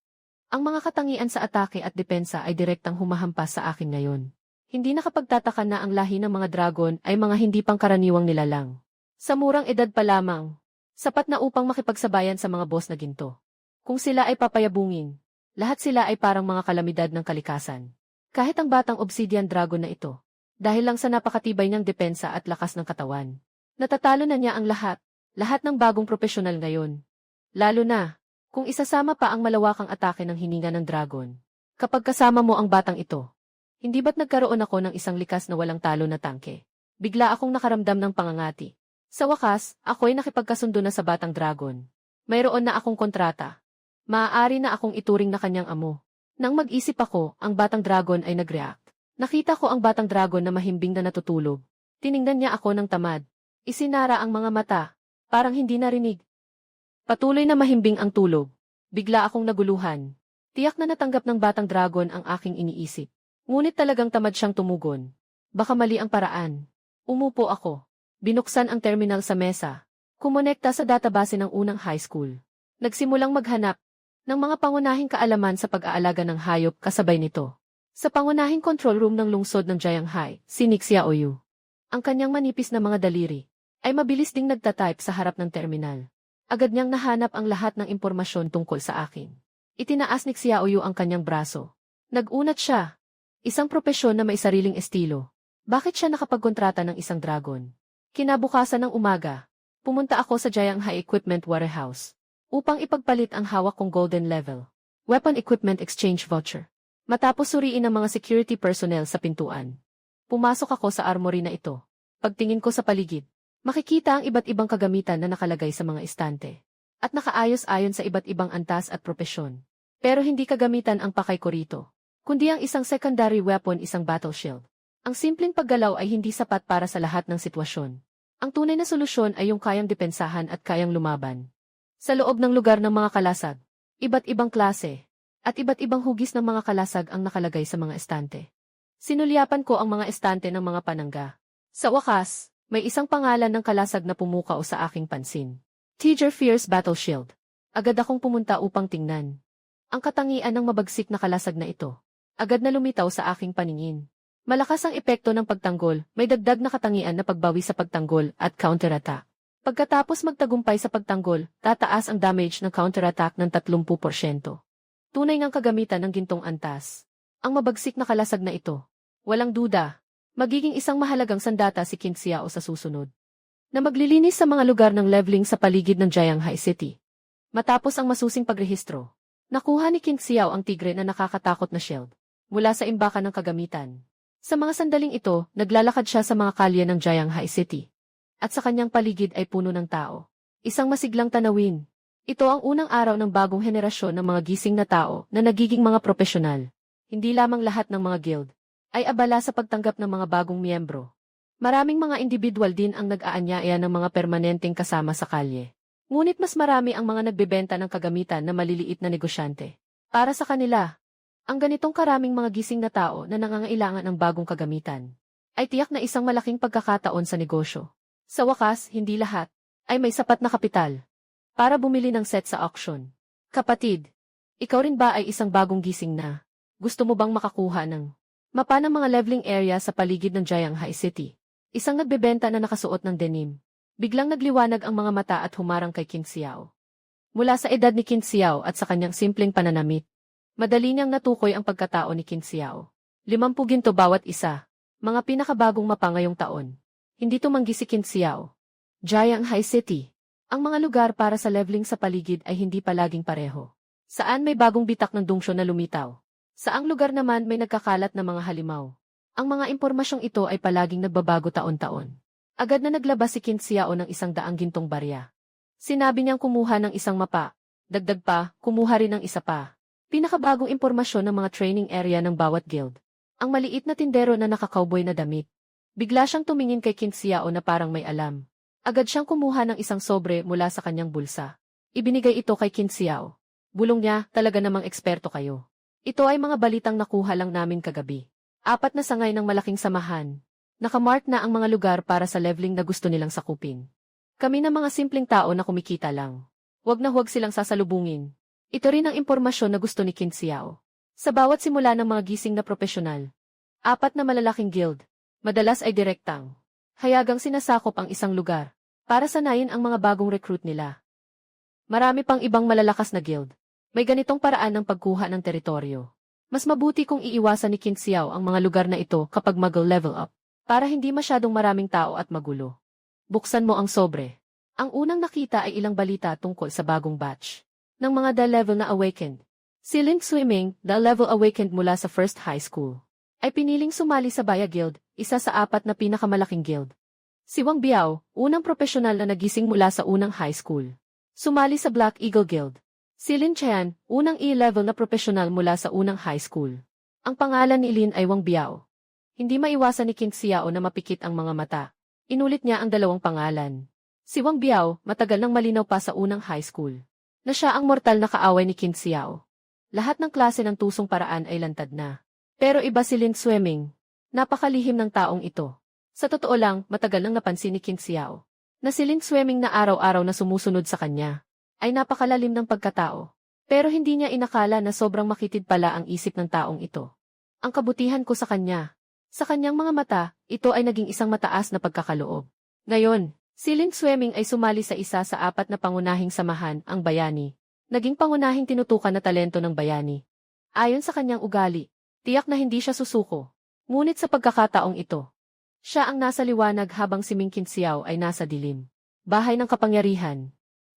Ang mga katangian sa atake at depensa ay direktang humahampas sa akin ngayon. Hindi nakapagtataka na ang lahi ng mga dragon ay mga hindi pangkaraniwang nilalang. Sa murang edad pa lamang, sapat na upang makipagsabayan sa mga boss na ginto. Kung sila ay papayabungin, lahat sila ay parang mga kalamidad ng kalikasan. Kahit ang batang obsidian dragon na ito, dahil lang sa napakatibay niyang depensa at lakas ng katawan, natatalo na niya ang lahat ng bagong profesional ngayon. Lalo na, kung isasama pa ang malawakang atake ng hininga ng dragon. Kapag kasama mo ang batang ito, hindi ba't nagkaroon ako ng isang likas na walang talo na tangke? Bigla akong nakaramdam ng pangangati. Sa wakas, ako'y nakipagkasundo na sa batang dragon. Mayroon na akong kontrata. Maaari na akong ituring na kanyang amo. Nang mag-isip ako, ang batang dragon ay nag-react. Nakita ko ang batang dragon na mahimbing na natutulog. Tiningnan niya ako ng tamad. Isinara ang mga mata, parang hindi narinig. Patuloy na mahimbing ang tulog. Bigla akong naguluhan. Tiyak na natanggap ng batang dragon ang aking iniisip. Ngunit talagang tamad siyang tumugon. Baka mali ang paraan. Umupo ako. Binuksan ang terminal sa mesa. Kumonekta sa database ng unang high school. Nagsimulang maghanap ng mga pangunahing kaalaman sa pag-aalaga ng hayop kasabay nito. Sa pangunahing control room ng lungsod ng Jianghai, si Nick Xiaoyu. Ang kanyang manipis na mga daliri ay mabilis ding nagtatype sa harap ng terminal. Agad niyang nahanap ang lahat ng impormasyon tungkol sa akin. Itinaas ni Xiaoyu ang kanyang braso. Nag-unat siya. Isang propesyon na may sariling estilo. Bakit siya nakapagkontrata ng isang dragon? Kinabukasan ng umaga, pumunta ako sa Jianghai Equipment Warehouse upang ipagpalit ang hawak kong Golden Level Weapon Equipment Exchange Voucher. Matapos suriin ang mga security personnel sa pintuan, pumasok ako sa armory na ito. Pagtingin ko sa paligid, makikita ang iba't ibang kagamitan na nakalagay sa mga estante at nakaayos-ayon sa iba't ibang antas at propesyon. Pero hindi kagamitan ang pakay ko rito, kundi ang isang secondary weapon, isang battle shield. Ang simpleng paggalaw ay hindi sapat para sa lahat ng sitwasyon. Ang tunay na solusyon ay yung kayang depensahan at kayang lumaban. Sa loob ng lugar ng mga kalasag, iba't ibang klase at iba't ibang hugis ng mga kalasag ang nakalagay sa mga estante. Sinulyapan ko ang mga estante ng mga panangga. Sa wakas, may isang pangalan ng kalasag na pumukaw sa aking pansin. Tiger Fierce Battle Shield. Agad akong pumunta upang tingnan ang katangian ng mabagsik na kalasag na ito. Agad na lumitaw sa aking paningin. Malakas ang epekto ng pagtanggol, may dagdag na katangian na pagbawi sa pagtanggol at counterattack. Pagkatapos magtagumpay sa pagtanggol, tataas ang damage ng counterattack ng 30%. Tunay ngang kagamitan ng gintong antas. Ang mabagsik na kalasag na ito, walang duda, magiging isang mahalagang sandata si King Xiao sa susunod, na maglilinis sa mga lugar ng leveling sa paligid ng Jianghai City. Matapos ang masusing pagrehistro, nakuha ni King Xiao ang tigre na nakakatakot na shield mula sa imbakan ng kagamitan. Sa mga sandaling ito, naglalakad siya sa mga kalye ng Jianghai City. At sa kanyang paligid ay puno ng tao. Isang masiglang tanawin. Ito ang unang araw ng bagong henerasyon ng mga gising na tao na nagiging mga propesyonal. Hindi lamang lahat ng mga guild ay abala sa pagtanggap ng mga bagong miyembro. Maraming mga individual din ang nag-aanyaya ng mga permanenteng kasama sa kalye. Ngunit mas marami ang mga nagbebenta ng kagamitan na maliliit na negosyante. Para sa kanila, ang ganitong karaming mga gising na tao na nangangailangan ng bagong kagamitan ay tiyak na isang malaking pagkakataon sa negosyo. Sa wakas, hindi lahat ay may sapat na kapital para bumili ng set sa auction. Kapatid, ikaw rin ba ay isang bagong gising na? Gusto mo bang makakuha ng mapa ng mga leveling area sa paligid ng Jianghai City? Isang nagbebenta na nakasuot ng denim. Biglang nagliwanag ang mga mata at humarang kay King Xiao. Mula sa edad ni King Xiao at sa kanyang simpleng pananamit, Madali niyang natukoy ang pagkatao ni Qin Xiao. 50 ginto bawat isa. Mga pinakabagong mapa ngayong taon. Hindi tumanggi si Qin Xiao. Jiang High City. Ang mga lugar para sa leveling sa paligid ay hindi palaging pareho. Saan may bagong bitak ng dungsyo na lumitaw? Saang lugar naman may nagkakalat na mga halimaw? Ang mga impormasyong ito ay palaging nagbabago taon-taon. Agad na naglabas si Qin Xiao ng 100 gintong barya. Sinabi niyang kumuha ng isang mapa. Dagdag pa, kumuha rin ng isa pa. Pinakabagong impormasyon ng mga training area ng bawat guild. Ang maliit na tindero na naka-cowboy na damit. Bigla siyang tumingin kay Qin Xiao na parang may alam. Agad siyang kumuha ng isang sobre mula sa kanyang bulsa. Ibinigay ito kay Qin Xiao. Bulong niya, talaga namang eksperto kayo. Ito ay mga balitang nakuha lang namin kagabi. 4 na sangay ng malaking samahan. Nakamark na ang mga lugar para sa leveling na gusto nilang sakupin. Kami na mga simpleng tao na kumikita lang. Huwag na huwag silang sasalubungin. Ito rin ang impormasyon na gusto ni Qin Xiao. Sa bawat simula ng mga gising na propesyonal. 4 na malalaking guild. Madalas ay direktang. Hayagang sinasakop ang isang lugar. Para sanayin ang mga bagong recruit nila. Marami pang ibang malalakas na guild. May ganitong paraan ng pagkuha ng teritoryo. Mas mabuti kung iiwasan ni Qin Xiao ang mga lugar na ito kapag mag-level up. Para hindi masyadong maraming tao at magulo. Buksan mo ang sobre. Ang unang nakita ay ilang balita tungkol sa bagong batch. Ng mga level na awakened. Si Lin Swimming, level awakened mula sa first high school. Ay piniling sumali sa Baya Guild, isa sa 4 na pinakamalaking guild. Si Wang Biao, unang profesional na nagising mula sa unang high school. Sumali sa Black Eagle Guild. Si Lin Chen, unang E-level na profesional mula sa unang high school. Ang pangalan ni Lin ay Wang Biao. Hindi maiwasan ni Qin Xiao na mapikit ang mga mata. Inulit niya ang 2 pangalan. Si Wang Biao, matagal nang malinaw pa sa unang high school. Na siya ang mortal na kaaway ni Qin Xiao. Lahat ng klase ng tusong paraan ay lantad na. Pero iba si Lin Swimming. Napakalihim ng taong ito. Sa totoo lang, matagal nang napansin ni Qin Xiao. Na si Lin Swimming na araw-araw na sumusunod sa kanya. Ay napakalalim ng pagkatao. Pero hindi niya inakala na sobrang makitid pala ang isip ng taong ito. Ang kabutihan ko sa kanya. Sa kanyang mga mata, ito ay naging isang mataas na pagkakaloob. Ngayon, si Lin Swimming ay sumali sa isa sa 4 na pangunahing samahan, ang Bayani. Naging pangunahing tinutukan na talento ng Bayani. Ayon sa kanyang ugali, tiyak na hindi siya susuko. Ngunit sa pagkakataong ito, siya ang nasa liwanag habang si Ming Qin Xiao ay nasa dilim. Bahay ng kapangyarihan.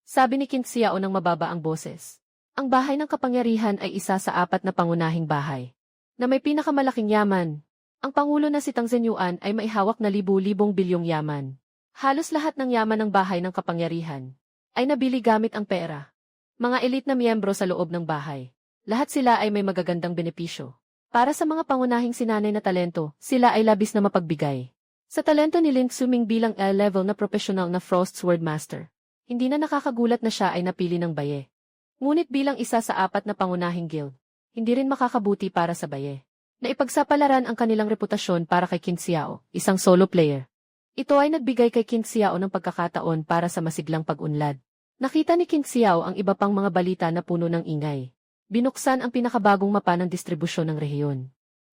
Sabi ni Qin Xiao ng mababa ang boses. Ang bahay ng kapangyarihan ay isa sa 4 na pangunahing bahay. Na may pinakamalaking yaman. Ang pangulo na si Tang Zhenyuan ay may hawak na libu-libong bilyong yaman. Halos lahat ng yaman ng bahay ng kapangyarihan ay nabili gamit ang pera. Mga elite na miyembro sa loob ng bahay. Lahat sila ay may magagandang benepisyo. Para sa mga pangunahing sinanay na talento, sila ay labis na mapagbigay. Sa talento ni Lin Suming bilang L-level na professional na Frost Sword Master, hindi na nakakagulat na siya ay napili ng Baye. Ngunit bilang isa sa 4 na pangunahing guild, hindi rin makakabuti para sa Baye. Na ipagsapalaran ang kanilang reputasyon para kay Qin Xiao, isang solo player. Ito ay nagbigay kay Qin Xiao ng pagkakataon para sa masiglang pag-unlad. Nakita ni Qin Xiao ang iba pang mga balita na puno ng ingay. Binuksan ang pinakabagong mapa ng distribusyon ng rehiyon.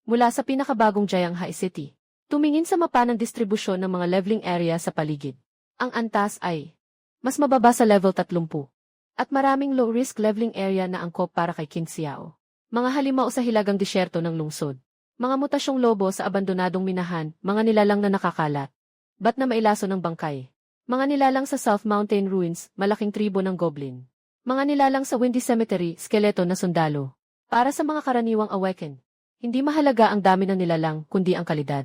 Mula sa pinakabagong Jiang High City, tumingin sa mapa ng distribusyon ng mga leveling area sa paligid. Ang antas ay mas mababa sa level 30. At maraming low-risk leveling area na angkop para kay Qin Xiao. Mga halimaw sa hilagang disyerto ng lungsod. Mga mutasyong lobo sa abandonadong minahan, mga nilalang na nakakalat. Bat na mailaso ng bangkay. Mga nilalang sa South Mountain Ruins, malaking tribo ng goblin. Mga nilalang sa Windy Cemetery, skeleto na sundalo. Para sa mga karaniwang awakened, hindi mahalaga ang dami ng nilalang, kundi ang kalidad.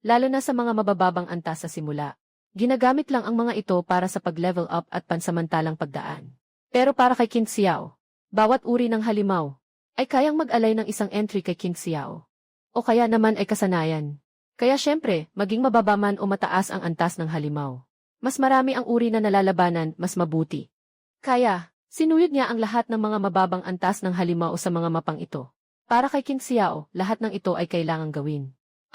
Lalo na sa mga mabababang antas sa simula. Ginagamit lang ang mga ito para sa pag-level up at pansamantalang pagdaan. Pero para kay Qin Xiao, bawat uri ng halimaw ay kayang mag-alay ng isang entry kay Qin Xiao. O kaya naman ay kasanayan. Kaya syempre, maging mababa man o mataas ang antas ng halimaw. Mas marami ang uri na nalalabanan, mas mabuti. Kaya, sinuyod niya ang lahat ng mga mababang antas ng halimaw sa mga mapang ito. Para kay Qin Xiao, lahat ng ito ay kailangang gawin.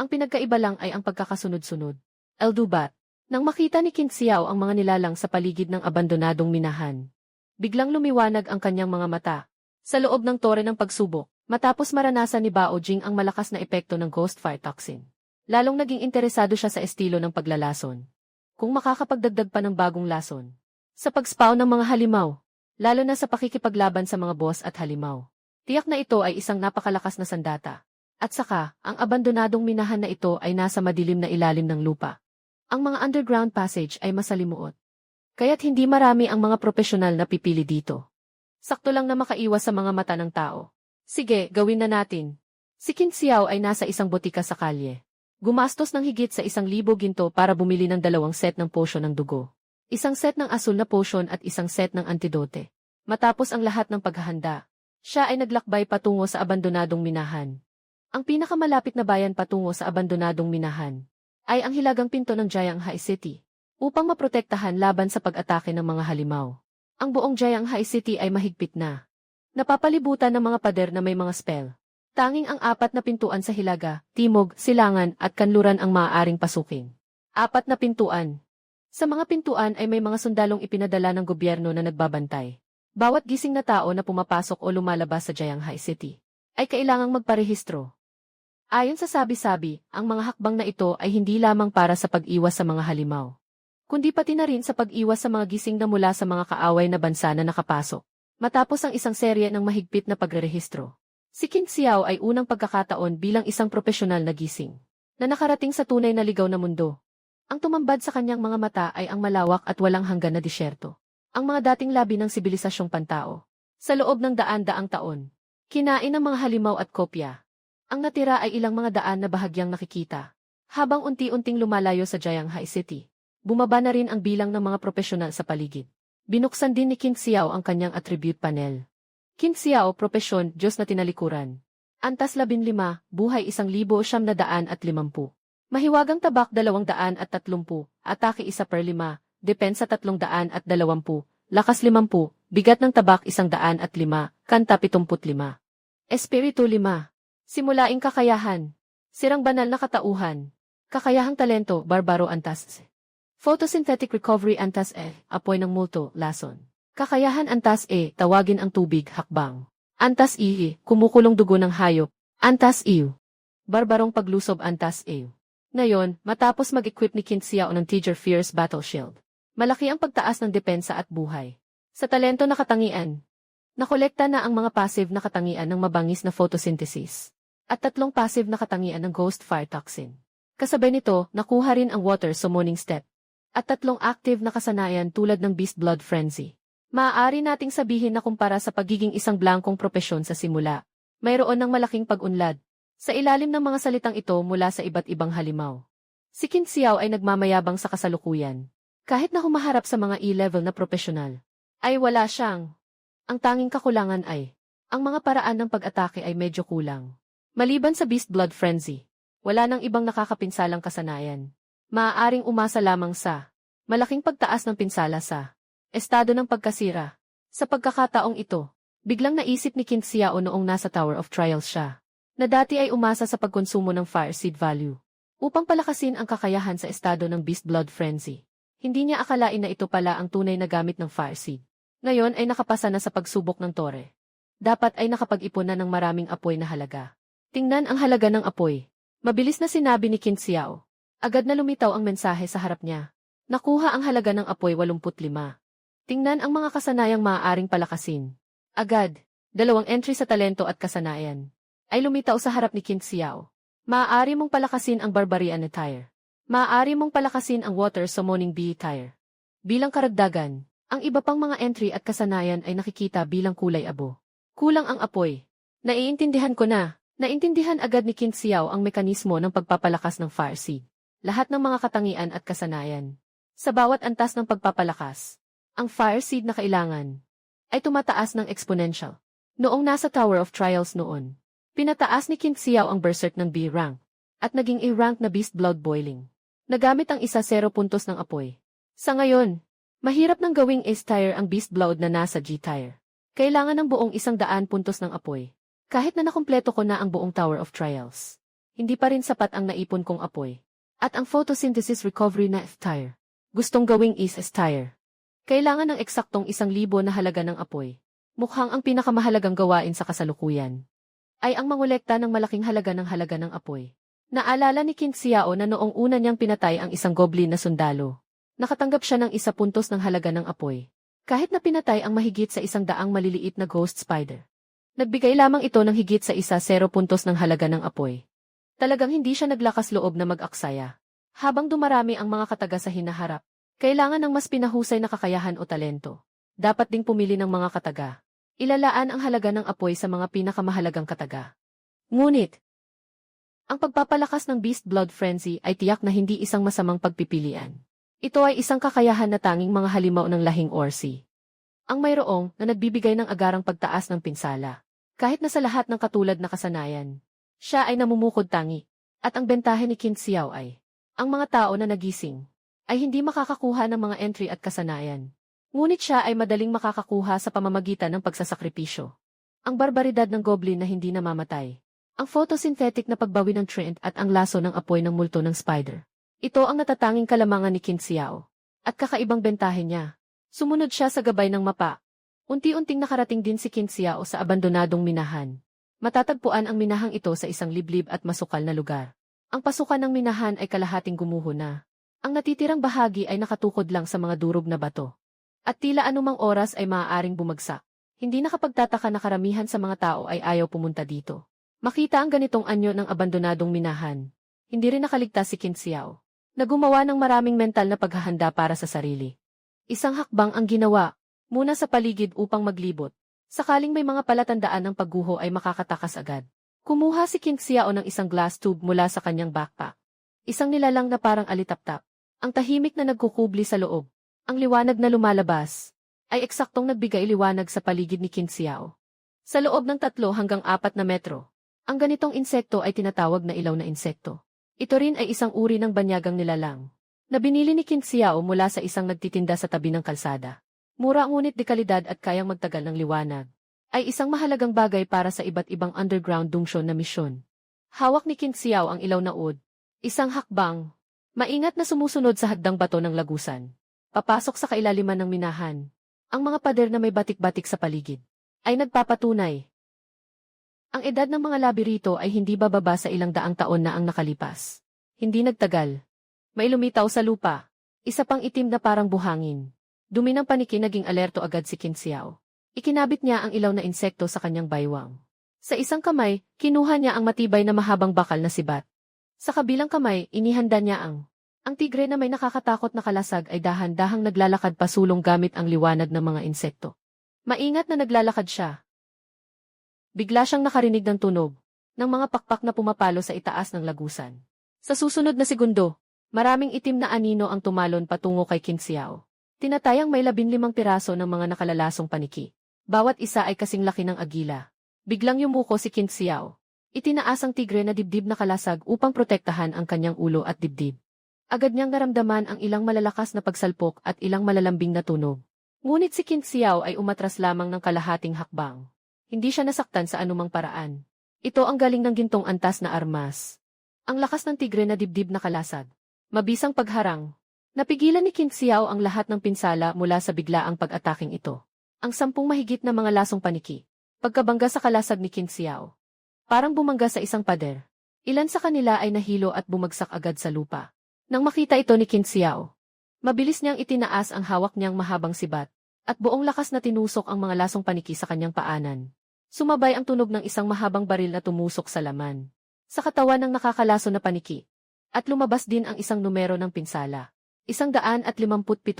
Ang pinagkaiba lang ay ang pagkakasunod-sunod. Eldubat. Nang makita ni Qin Xiao ang mga nilalang sa paligid ng abandonadong minahan, biglang lumiwanag ang kanyang mga mata. Sa loob ng tore ng pagsubok, matapos maranasan ni Bao Jing ang malakas na epekto ng Ghost Fire Toxin, lalong naging interesado siya sa estilo ng paglalason. Kung makakapagdagdag pa ng bagong lason. Sa pag-spawn ng mga halimaw, lalo na sa pakikipaglaban sa mga boss at halimaw. Tiyak na ito ay isang napakalakas na sandata. At saka, ang abandonadong minahan na ito ay nasa madilim na ilalim ng lupa. Ang mga underground passage ay masalimuot. Kaya't hindi marami ang mga profesional na pipili dito. Sakto lang na makaiwas sa mga mata ng tao. Sige, gawin na natin. Si Qin Xiao ay nasa isang botika sa kalye. Gumastos ng higit sa 1,000 ginto para bumili ng 2 set ng potion ng dugo. Isang set ng asul na potion at isang set ng antidote. Matapos ang lahat ng paghahanda, siya ay naglakbay patungo sa abandonadong minahan. Ang pinakamalapit na bayan patungo sa abandonadong minahan ay ang hilagang pinto ng Jianghai City upang maprotektahan laban sa pag-atake ng mga halimaw. Ang buong Jianghai City ay mahigpit na. Napapalibutan ng mga pader na may mga spell. Tanging ang 4 na pintuan sa hilaga, timog, silangan at kanluran ang maaaring pasukin. 4 na pintuan. Sa mga pintuan ay may mga sundalong ipinadala ng gobyerno na nagbabantay. Bawat gising na tao na pumapasok o lumalabas sa Jianghai City ay kailangang magparehistro. Ayon sa sabi-sabi, ang mga hakbang na ito ay hindi lamang para sa pag-iwas sa mga halimaw, kundi pati na rin sa pag-iwas sa mga gising na mula sa mga kaaway na bansa na nakapasok. Matapos ang isang serye ng mahigpit na pagrerehistro, si Qin Xiao ay unang pagkakataon bilang isang profesional na gising na nakarating sa tunay na ligaw na mundo. Ang tumambad sa kanyang mga mata ay ang malawak at walang hanggan na disyerto. Ang mga dating labi ng sibilisasyong pantao. Sa loob ng daan-daang taon, kinain ng mga halimaw at kopya. Ang natira ay ilang mga daan na bahagyang nakikita. Habang unti-unting lumalayo sa Jianghai City, bumaba na rin ang bilang ng mga profesional sa paligid. Binuksan din ni Qin Xiao ang kanyang attribute panel. Qin Xiao, propesyon, Diyos na tinalikuran. Antas 15, buhay 1,950. Mahiwagang tabak 230, atake 1/5, depensa 320, lakas 50, bigat ng tabak 105, kanta 75. Espiritu 5. Simulaing kakayahan. Sirang banal na katauhan. Kakayahang talento, barbaro antas. Photosynthetic recovery antas apoy ng multo, lason. Kakayahan antas tawagin ang tubig, hakbang. Antas kumukulong dugo ng hayop. Antas barbarong paglusob antas Ngayon, matapos mag-equip ni Qin Xiao ng Tiger Fierce Battle Shield, malaki ang pagtaas ng depensa at buhay. Sa talento na katangian, nakolekta na ang mga passive na katangian ng mabangis na photosynthesis, at 3 passive na katangian ng Ghost Fire Toxin. Kasabay nito, nakuha rin ang Water Summoning Step, at 3 active na kasanayan tulad ng Beast Blood Frenzy. Maaari nating sabihin na kumpara sa pagiging isang blankong propesyon sa simula, mayroon ng malaking pag-unlad sa ilalim ng mga salitang ito mula sa iba't ibang halimaw. Si Qin Xiao ay nagmamayabang sa kasalukuyan. Kahit na humaharap sa mga E-level na profesional, ay wala siyang. Ang tanging kakulangan ay, ang mga paraan ng pag-atake ay medyo kulang. Maliban sa Beast Blood Frenzy, wala nang ibang nakakapinsalang kasanayan. Maaaring umasa lamang sa malaking pagtaas ng pinsala sa estado ng pagkasira. Sa pagkakataong ito, biglang naisip ni Qin Xiao noong nasa Tower of Trials siya, na dati ay umasa sa pagkonsumo ng Fire Seed Value upang palakasin ang kakayahan sa estado ng Beast Blood Frenzy. Hindi niya akalain na ito pala ang tunay na gamit ng Fire Seed. Ngayon ay nakapasa na sa pagsubok ng tore. Dapat ay nakapag-ipon na ng maraming apoy na halaga. Tingnan ang halaga ng apoy. Mabilis na sinabi ni Qin Xiao. Agad na lumitaw ang mensahe sa harap niya. Nakuha ang halaga ng apoy 85. Tingnan ang mga kasanayang maaaring palakasin. Agad, 2 entry sa talento at kasanayan ay lumitaw sa harap ni Qin Xiao. Maaari mong palakasin ang Barbarian Attire. Maaari mong palakasin ang Water Summoning Bee Attire. Bilang karagdagan, ang iba pang mga entry at kasanayan ay nakikita bilang kulay abo. Kulang ang apoy. Naiintindihan ko na. Naintindihan agad ni Qin Xiao ang mekanismo ng pagpapalakas ng Fire Seed. Lahat ng mga katangian at kasanayan. Sa bawat antas ng pagpapalakas, ang Fire Seed na kailangan ay tumataas ng exponential. Noong nasa Tower of Trials noon, pinataas ni Qin Xiao ang Berserk ng B rank, at naging A rank na Beast Blood Boiling. Nagamit ang 0 puntos ng apoy. Sa ngayon, mahirap nang gawing S tier ang Beast Blood na nasa G tier. Kailangan ng buong 100 puntos ng apoy. Kahit na nakumpleto ko na ang buong Tower of Trials, hindi pa rin sapat ang naipon kong apoy. At ang Photosynthesis Recovery na F tier, gustong gawing is S tier. Kailangan ng eksaktong 1,000 na halaga ng apoy. Mukhang ang pinakamahalagang gawain sa kasalukuyan ay ang mangolekta ng malaking halaga ng apoy. Naalala ni Qin Xiao na noong una niyang pinatay ang isang goblin na sundalo, nakatanggap siya ng 1 puntos ng halaga ng apoy. Kahit na pinatay ang mahigit sa 100 maliliit na ghost spider. Nagbigay lamang ito ng higit sa 0 puntos ng halaga ng apoy. Talagang hindi siya naglakas loob na mag-aksaya. Habang dumarami ang mga kataga sa hinaharap, kailangan ng mas pinahusay na kakayahan o talento. Dapat ding pumili ng mga kataga. Ilalaan ang halaga ng apoy sa mga pinakamahalagang kataga. Ngunit, ang pagpapalakas ng Beast Blood Frenzy ay tiyak na hindi isang masamang pagpipilian. Ito ay isang kakayahan na tanging mga halimaw ng lahing Orsi ang mayroong na nagbibigay ng agarang pagtaas ng pinsala. Kahit na sa lahat ng katulad na kasanayan, siya ay namumukod tangi. At ang bentahe ni Qin Xiao ay, ang mga tao na nagising, ay hindi makakakuha ng mga entry at kasanayan. Ngunit siya ay madaling makakakuha sa pamamagitan ng pagsasakripisyo. Ang barbaridad ng goblin na hindi namamatay. Ang photosynthetic na pagbawi ng trend at ang laso ng apoy ng multo ng spider. Ito ang natatanging kalamangan ni Qin Xiao. At kakaibang bentahe niya. Sumunod siya sa gabay ng mapa. Unti-unting nakarating din si Qin Xiao sa abandonadong minahan. Matatagpuan ang minahang ito sa isang liblib at masukal na lugar. Ang pasukan ng minahan ay kalahating gumuho na. Ang natitirang bahagi ay nakatukod lang sa mga durog na bato. At tila anumang oras ay maaaring bumagsak. Hindi nakapagtataka na karamihan sa mga tao ay ayaw pumunta dito. Makita ang ganitong anyo ng abandonadong minahan. Hindi rin nakaligtas si Qin Xiao, na gumawa ng maraming mental na paghahanda para sa sarili. Isang hakbang ang ginawa, muna sa paligid upang maglibot. Sakaling may mga palatandaan ng pagguho ay makakatakas agad. Kumuha si Qin Xiao ng isang glass tube mula sa kanyang backpack. Isang nilalang na parang alitaptap. Ang tahimik na nagkukubli sa loob. Ang liwanag na lumalabas ay eksaktong nagbigay liwanag sa paligid ni Qin Xiao. Sa loob ng 3 hanggang 4 na metro. Ang ganitong insekto ay tinatawag na ilaw na insekto. Ito rin ay isang uri ng banyagang nilalang na binili ni Qin Xiao mula sa isang nagtitinda sa tabi ng kalsada. Mura ngunit de kalidad at kayang magtagal ng liwanag. Ay isang mahalagang bagay para sa iba't ibang underground dungeon na misyon. Hawak ni Qin Xiao ang ilaw na ud. Isang hakbang. Maingat na sumusunod sa hadang bato ng lagusan. Papasok sa kailaliman ng minahan. Ang mga pader na may batik-batik sa paligid ay nagpapatunay. Ang edad ng mga labirito ay hindi bababa sa ilang daang taon na ang nakalipas. Hindi nagtagal. May lumitaw sa lupa. Isa pang itim na parang buhangin. Dumi ng paniki naging alerto agad si Qin Xiao. Ikinabit niya ang ilaw na insekto sa kanyang baywang. Sa isang kamay, kinuha niya ang matibay na mahabang bakal na sibat. Sa kabilang kamay, inihanda niya ang tigre na may nakakatakot na kalasag ay dahan-dahang naglalakad pasulong gamit ang liwanag ng mga insekto. Maingat na naglalakad siya. Bigla siyang nakarinig ng tunog ng mga pakpak na pumapalo sa itaas ng lagusan. Sa susunod na segundo, maraming itim na anino ang tumalon patungo kay Qin Xiao. Tinatayang may 15 piraso ng mga nakalalasong paniki. Bawat isa ay kasing laki ng agila. Biglang yumuko si Qin Xiao. Itinaas ang tigre na dibdib na kalasag upang protektahan ang kanyang ulo at dibdib. Agad niyang naramdaman ang ilang malalakas na pagsalpok at ilang malalambing na tunog. Ngunit si Qin Xiao ay umatras lamang ng kalahating hakbang. Hindi siya nasaktan sa anumang paraan. Ito ang galing ng gintong antas na armas. Ang lakas ng tigre na dibdib na kalasag. Mabisang pagharang. Napigilan ni Qin Xiao ang lahat ng pinsala mula sa biglaang pag-ataking ito. Ang 10 mahigit na mga lasong paniki. Pagkabangga sa kalasag ni Qin Xiao. Parang bumangga sa isang pader. Ilan sa kanila ay nahilo at bumagsak agad sa lupa. Nang makita ito ni Qin Xiao, mabilis niyang itinaas ang hawak niyang mahabang sibat, at buong lakas na tinusok ang mga lasong paniki sa kanyang paanan. Sumabay ang tunog ng isang mahabang baril na tumusok sa laman sa katawan ng nakakalaso na paniki. At lumabas din ang isang numero ng pinsala. 157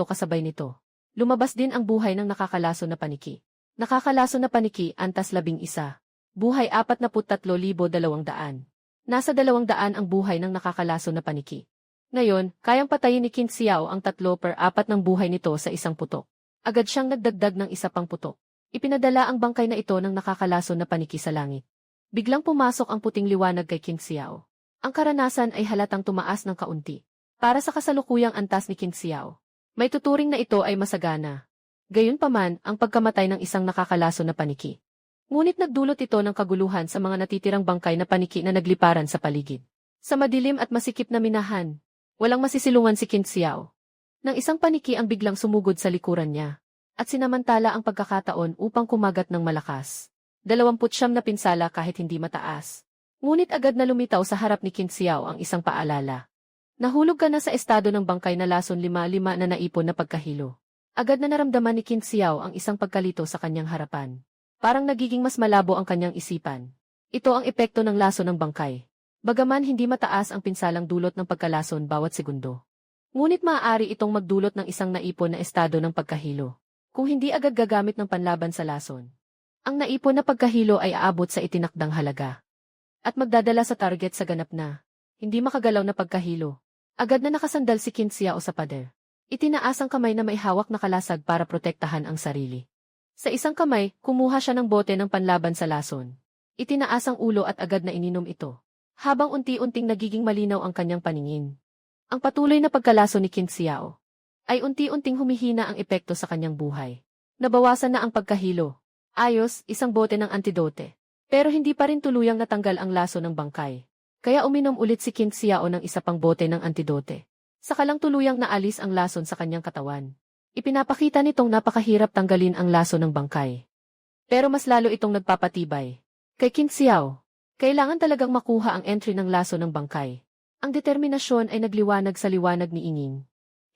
kasabay nito. Lumabas din ang buhay ng nakakalaso na paniki. Nakakalaso na paniki, antas 11. Buhay 43,200. Nasa 200 ang buhay ng nakakalaso na paniki. Ngayon, kayang patayin ni Qin Xiao ang 3/4 ng buhay nito sa isang putok. Agad siyang nagdagdag ng isa pang putok. Ipinadala ang bangkay na ito ng nakakalaso na paniki sa langit. Biglang pumasok ang puting liwanag kay Qin Xiao. Ang karanasan ay halatang tumaas ng kaunti. Para sa kasalukuyang antas ni Qin Xiao, may tuturing na ito ay masagana. Gayunpaman, ang pagkamatay ng isang nakakalaso na paniki. Ngunit nagdulot ito ng kaguluhan sa mga natitirang bangkay na paniki na nagliparan sa paligid. Sa madilim at masikip na minahan, walang masisilungan si Qin Xiao. Nang isang paniki ang biglang sumugod sa likuran niya. At sinamantala ang pagkakataon upang kumagat ng malakas. 29 na pinsala kahit hindi mataas. Ngunit agad na lumitaw sa harap ni Qin Xiao ang isang paalala. Nahulog ka na sa estado ng bangkay na lason 5 na naipon na pagkahilo. Agad na naramdaman ni Qin Xiao ang isang pagkalito sa kanyang harapan. Parang nagiging mas malabo ang kanyang isipan. Ito ang epekto ng laso ng bangkay. Bagaman hindi mataas ang pinsalang dulot ng pagkalason bawat segundo. Ngunit maaari itong magdulot ng isang naipon na estado ng pagkahilo. Kung hindi agad gagamit ng panlaban sa lason. Ang naipon na pagkahilo ay aabot sa itinakdang halaga. At magdadala sa target sa ganap na, hindi makagalaw na pagkahilo. Agad na nakasandal si Qin Xiao sa pader. Itinaas ang kamay na may hawak na kalasag para protektahan ang sarili. Sa isang kamay, kumuha siya ng bote ng panlaban sa lason. Itinaas ang ulo at agad na ininom ito. Habang unti-unting nagiging malinaw ang kanyang paningin. Ang patuloy na pagkalaso ni Qin Xiao ay unti-unting humihina ang epekto sa kanyang buhay. Nabawasan na ang pagkahilo. Ayos, isang bote ng antidote. Pero hindi pa rin tuluyang natanggal ang laso ng bangkay. Kaya uminom ulit si Qin Xiao ng isa pang bote ng antidote. Saka lang tuluyang naalis ang lason sa kanyang katawan. Ipinapakita nitong napakahirap tanggalin ang laso ng bangkay. Pero mas lalo itong nagpapatibay. Kay Qin Xiao, kailangan talagang makuha ang entry ng laso ng bangkay. Ang determinasyon ay nagliwanag sa liwanag ni Inging.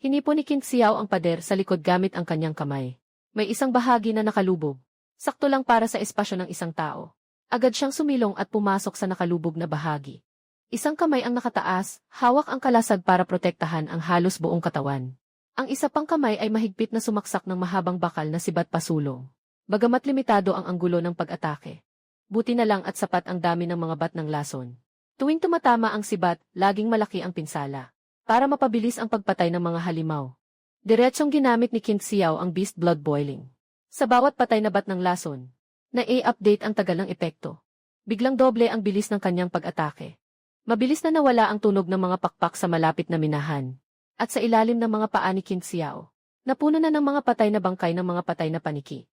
Hinipo ni Qin Xiao ang pader sa likod gamit ang kanyang kamay. May isang bahagi na nakalubog. Sakto lang para sa espasyo ng isang tao. Agad siyang sumilong at pumasok sa nakalubog na bahagi. Isang kamay ang nakataas, hawak ang kalasag para protektahan ang halos buong katawan. Ang isa pang kamay ay mahigpit na sumaksak ng mahabang bakal na sibat pasulong. Bagamat limitado ang anggulo ng pag-atake. Buti na lang at sapat ang dami ng mga bat ng lason. Tuwing tumatama ang sibat, laging malaki ang pinsala. Para mapabilis ang pagpatay ng mga halimaw. Diretsong ginamit ni Qin Xiao ang beast blood boiling. Sa bawat patay na bat ng lason, na-update ang tagal ng epekto. Biglang doble ang bilis ng kanyang pag-atake. Mabilis na nawala ang tunog ng mga pakpak sa malapit na minahan. At sa ilalim ng mga paa ni Qin Xiao, napuno na ng mga patay na bangkay ng mga patay na paniki.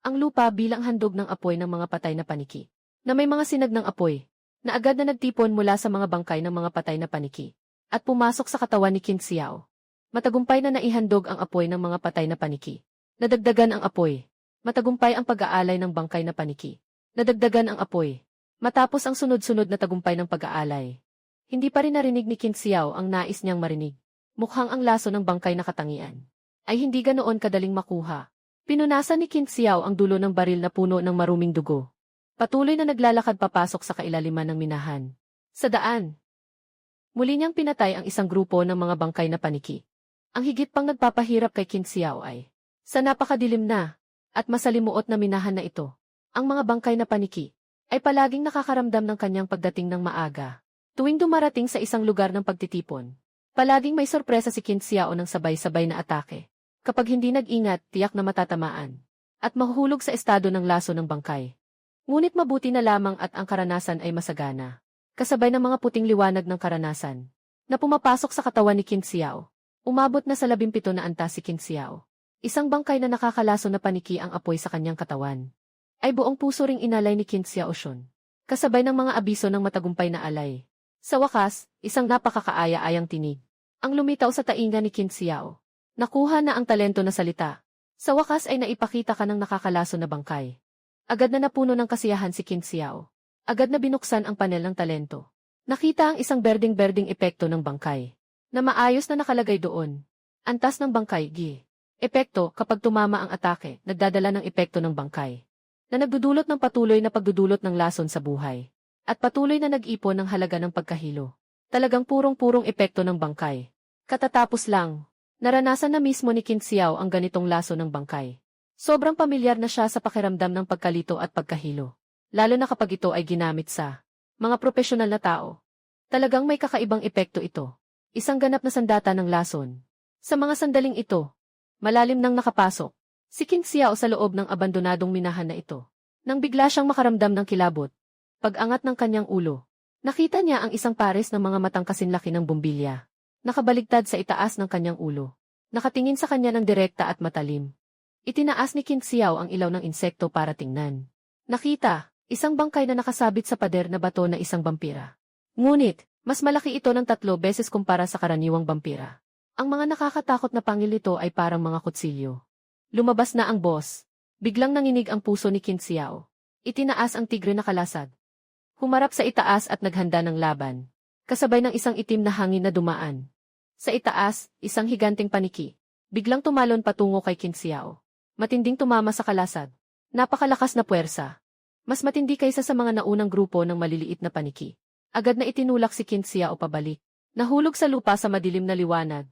Ang lupa bilang handog ng apoy ng mga patay na paniki, na may mga sinag ng apoy, na agad na nagtipon mula sa mga bangkay ng mga patay na paniki, at pumasok sa katawan ni Qin Xiao. Matagumpay na naihandog ang apoy ng mga patay na paniki. Nadagdagan ang apoy. Matagumpay ang pag-aalay ng bangkay na paniki. Nadagdagan ang apoy. Matapos ang sunod-sunod na tagumpay ng pag-aalay. Hindi pa rin narinig ni Qin Xiao ang nais niyang marinig. Mukhang ang laso ng bangkay na katangian ay hindi ganoon kadaling makuha. Pinunasan ni Qin Xiao ang dulo ng baril na puno ng maruming dugo. Patuloy na naglalakad papasok sa kailaliman ng minahan. Sa daan, muli niyang pinatay ang isang grupo ng mga bangkay na paniki. Ang higit pang nagpapahirap kay Qin Xiao ay, sa napakadilim na, at masalimuot na minahan na ito, ang mga bangkay na paniki, ay palaging nakakaramdam ng kanyang pagdating ng maaga. Tuwing dumarating sa isang lugar ng pagtitipon, palaging may sorpresa si Qin Xiao ng sabay-sabay na atake. Kapag hindi nag-ingat, tiyak na matatamaan. At mahuhulog sa estado ng laso ng bangkay. Ngunit mabuti na lamang at ang karanasan ay masagana. Kasabay ng mga puting liwanag ng karanasan, na pumapasok sa katawan ni Qin Xiao. Umabot na sa 17 na antas si Qin Xiao. Isang bangkay na nakakalaso na paniki ang apoy sa kanyang katawan. Ay buong puso ring inalay ni Qin Xiao Shun. Kasabay ng mga abiso ng matagumpay na alay. Sa wakas, isang napakakaaya-ayang tinig. Ang lumitaw sa tainga ni Qin Xiao. Nakuha na ang talento na salita. Sa wakas ay naipakita ka ng nakakalaso na bangkay. Agad na napuno ng kasiyahan si Qin Xiao. Agad na binuksan ang panel ng talento. Nakita ang isang berding-berding epekto ng bangkay. Na maayos na nakalagay doon. Antas ng bangkay, gi. Epekto, kapag tumama ang atake, nagdadala ng epekto ng bangkay. Na nagdudulot ng patuloy na pagdudulot ng lason sa buhay. At patuloy na nag-ipon ng halaga ng pagkahilo. Talagang purong-purong epekto ng bangkay. Katatapos lang. Naranasan na mismo ni Qin Xiao ang ganitong laso ng bangkay. Sobrang pamilyar na siya sa pakiramdam ng pagkalito at pagkahilo. Lalo na kapag ito ay ginamit sa mga propesyonal na tao. Talagang may kakaibang epekto ito. Isang ganap na sandata ng lason. Sa mga sandaling ito, malalim nang nakapasok, si Qin Xiao sa loob ng abandonadong minahan na ito. Nang bigla siyang makaramdam ng kilabot, pag-angat ng kanyang ulo, nakita niya ang isang pares ng mga matang kasinlaki ng bumbilya. Nakabaligtad sa itaas ng kanyang ulo. Nakatingin sa kanya ng direkta at matalim. Itinaas ni Qin Xiao ang ilaw ng insekto para tingnan. Nakita, isang bangkay na nakasabit sa pader na bato na isang vampira. Ngunit, mas malaki ito ng 3 beses kumpara sa karaniwang vampira. Ang mga nakakatakot na pangil nito ay parang mga kutsilyo. Lumabas na ang boss. Biglang nanginig ang puso ni Qin Xiao. Itinaas ang tigre na kalasag. Humarap sa itaas at naghanda ng laban. Kasabay ng isang itim na hangin na dumaan. Sa itaas, isang higanting paniki. Biglang tumalon patungo kay Qin Xiao. Matinding tumama sa kalasag. Napakalakas na puwersa. Mas matindi kaysa sa mga naunang grupo ng maliliit na paniki. Agad na itinulak si Qin Xiao pabalik. Nahulog sa lupa sa madilim na liwanag.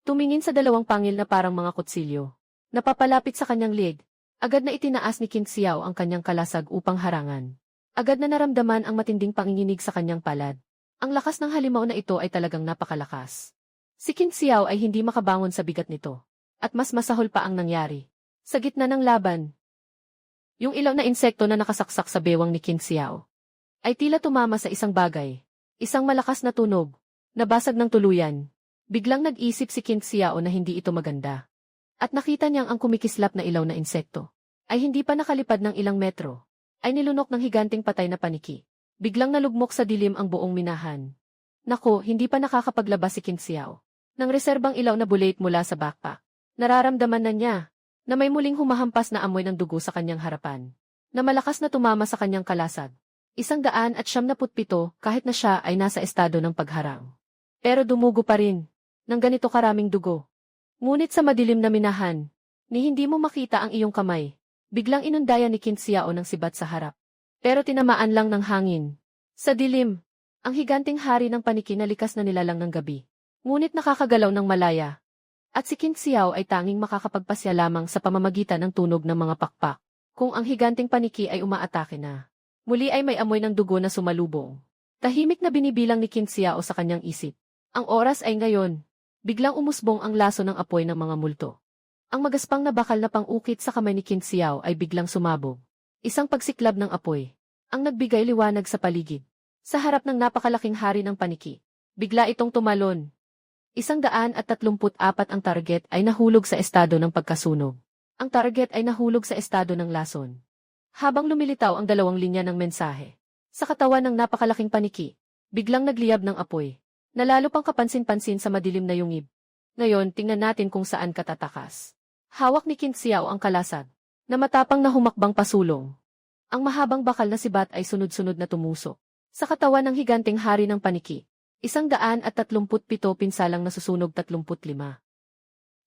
Tumingin sa dalawang pangil na parang mga kutsilyo. Napapalapit sa kanyang leg. Agad na itinaas ni Qin Xiao ang kanyang kalasag upang harangan. Agad na naramdaman ang matinding panginginig sa kanyang palad. Ang lakas ng halimaw na ito ay talagang napakalakas. Si Qin Xiao ay hindi makabangon sa bigat nito. At mas masahol pa ang nangyari. Sa gitna ng laban, yung ilaw na insekto na nakasaksak sa bewang ni Qin Xiao ay tila tumama sa isang bagay. Isang malakas na tunog. Nabasag ng tuluyan. Biglang nag-isip si Qin Xiao na hindi ito maganda. At nakita niyang ang kumikislap na ilaw na insekto ay hindi pa nakalipad ng ilang metro. Ay nilunok ng higanting patay na paniki. Biglang nalugmok sa dilim ang buong minahan. Naku, hindi pa nakakapaglabas si Qin Xiao ng reserbang ilaw na bulate mula sa backpack. Nararamdaman na niya na may muling humahampas na amoy ng dugo sa kanyang harapan, na malakas na tumama sa kanyang kalasag. 177 kahit na siya ay nasa estado ng pagharang. Pero dumugo pa rin ng ganito karaming dugo. Ngunit sa madilim na minahan, ni hindi mo makita ang iyong kamay. Biglang inundayan ni Qin Xiao ng sibat sa harap. Pero tinamaan lang ng hangin. Sa dilim, ang higanting hari ng paniki na likas na nilalang ng gabi. Ngunit nakakagalaw ng malaya. At si Qin Xiao ay tanging makakapagpasya lamang sa pamamagitan ng tunog ng mga pakpak. Kung ang higanting paniki ay umaatake na. Muli ay may amoy ng dugo na sumalubong. Tahimik na binibilang ni Qin Xiao sa kanyang isip. Ang oras ay ngayon. Biglang umusbong ang laso ng apoy ng mga multo. Ang magaspang na bakal na pang-ukit sa kamay ni Qin Xiao ay biglang sumabog. Isang pagsiklab ng apoy ang nagbigay liwanag sa paligid. Sa harap ng napakalaking hari ng paniki, bigla itong tumalon. 134 ang target ay nahulog sa estado ng pagkasunog. Ang target ay nahulog sa estado ng lason. Habang lumilitaw ang dalawang linya ng mensahe, sa katawan ng napakalaking paniki, biglang nagliyab ng apoy, na lalo pang kapansin-pansin sa madilim na yungib. Ngayon, tingnan natin kung saan katatakas. Hawak ni Qin Xiao ang kalasag, na matapang na humakbang pasulong. Ang mahabang bakal na sibat ay sunod-sunod na tumusok sa katawan ng higanting hari ng paniki. 137 pinsalang nasusunog 35.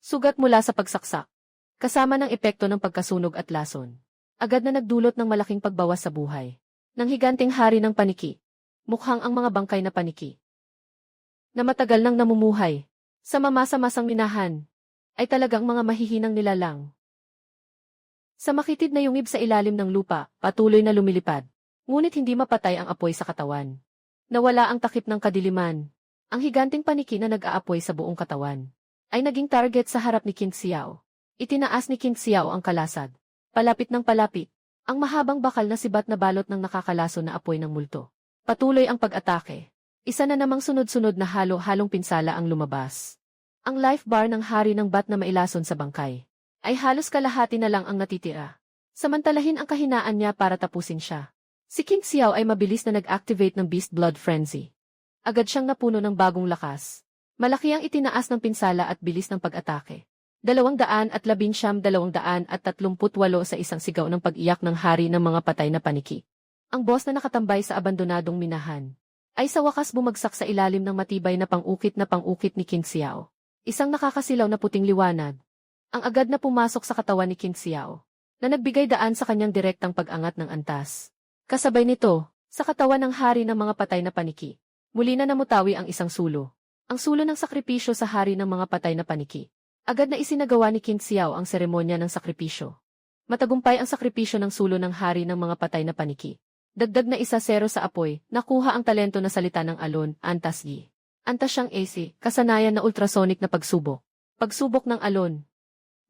Sugat mula sa pagsaksak, kasama ng epekto ng pagkasunog at lason. Agad na nagdulot ng malaking pagbawas sa buhay ng higanting hari ng paniki. Mukhang ang mga bangkay na paniki na matagal nang namumuhay sa mamasa-masang minahan ay talagang mga mahihinang nilalang. Sa makitid na yungib sa ilalim ng lupa, patuloy na lumilipad. Ngunit hindi mapatay ang apoy sa katawan. Nawala ang takip ng kadiliman. Ang higanting paniki na nag-aapoy sa buong katawan ay naging target sa harap ni Qin Xiao. Itinaas ni Qin Xiao ang kalasag. Palapit ng palapit. Ang mahabang bakal na sibat na balot ng nakakalaso na apoy ng multo. Patuloy ang pag-atake. Isa na namang sunod-sunod na halo-halong pinsala ang lumabas. Ang life bar ng hari ng bat na mailason sa bangkay ay halos kalahati na lang ang natitira. Samantalahin ang kahinaan niya para tapusin siya. Si Qin Xiao ay mabilis na nag-activate ng Beast Blood Frenzy. Agad siyang napuno ng bagong lakas. Malaki ang itinaas ng pinsala at bilis ng pag-atake. 238 sa isang sigaw ng pag-iyak ng hari ng mga patay na paniki. Ang boss na nakatambay sa abandonadong minahan ay sa wakas bumagsak sa ilalim ng matibay na pang-ukit ni Qin Xiao. Isang nakakasilaw na puting liwanag ang agad na pumasok sa katawan ni Qin Xiao, na nagbigay daan sa kanyang direktang pag-angat ng antas. Kasabay nito, sa katawan ng hari ng mga patay na paniki, muli na namutawi ang isang sulo. Ang sulo ng sakripisyo sa hari ng mga patay na paniki. Agad na isinagawa ni Qin Xiao ang seremonya ng sakripisyo. Matagumpay ang sakripisyo ng sulo ng hari ng mga patay na paniki. Dagdag na 1-0 sa apoy, nakuha ang talento na salita ng alon, antas yi. Antas siyang AC, kasanayan na ultrasonic na pagsubok. Pagsubok ng alon.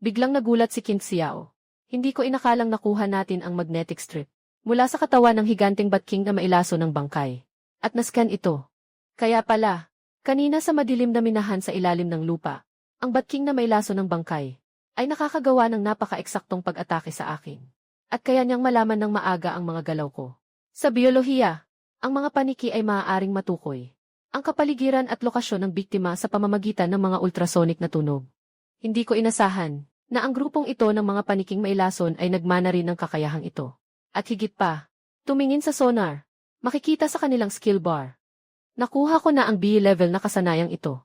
Biglang nagulat si Qin Xiao. Hindi ko inakalang nakuha natin ang magnetic strip mula sa katawan ng higanting Bat King na mailaso ng bangkay. At nascan ito. Kaya pala, kanina sa madilim na minahan sa ilalim ng lupa, ang Bat King na mailaso ng bangkay ay nakakagawa ng napaka-eksaktong pag-atake sa akin. At kaya niyang malaman ng maaga ang mga galaw ko. Sa biyolohiya, ang mga paniki ay maaaring matukoy ang kapaligiran at lokasyon ng biktima sa pamamagitan ng mga ultrasonic na tunog. Hindi ko inasahan na ang grupong ito ng mga paniking mailason ay nagmana rin ng kakayahang ito. At higit pa, tumingin sa sonar, makikita sa kanilang skill bar. Nakuha ko na ang B-level na kasanayang ito.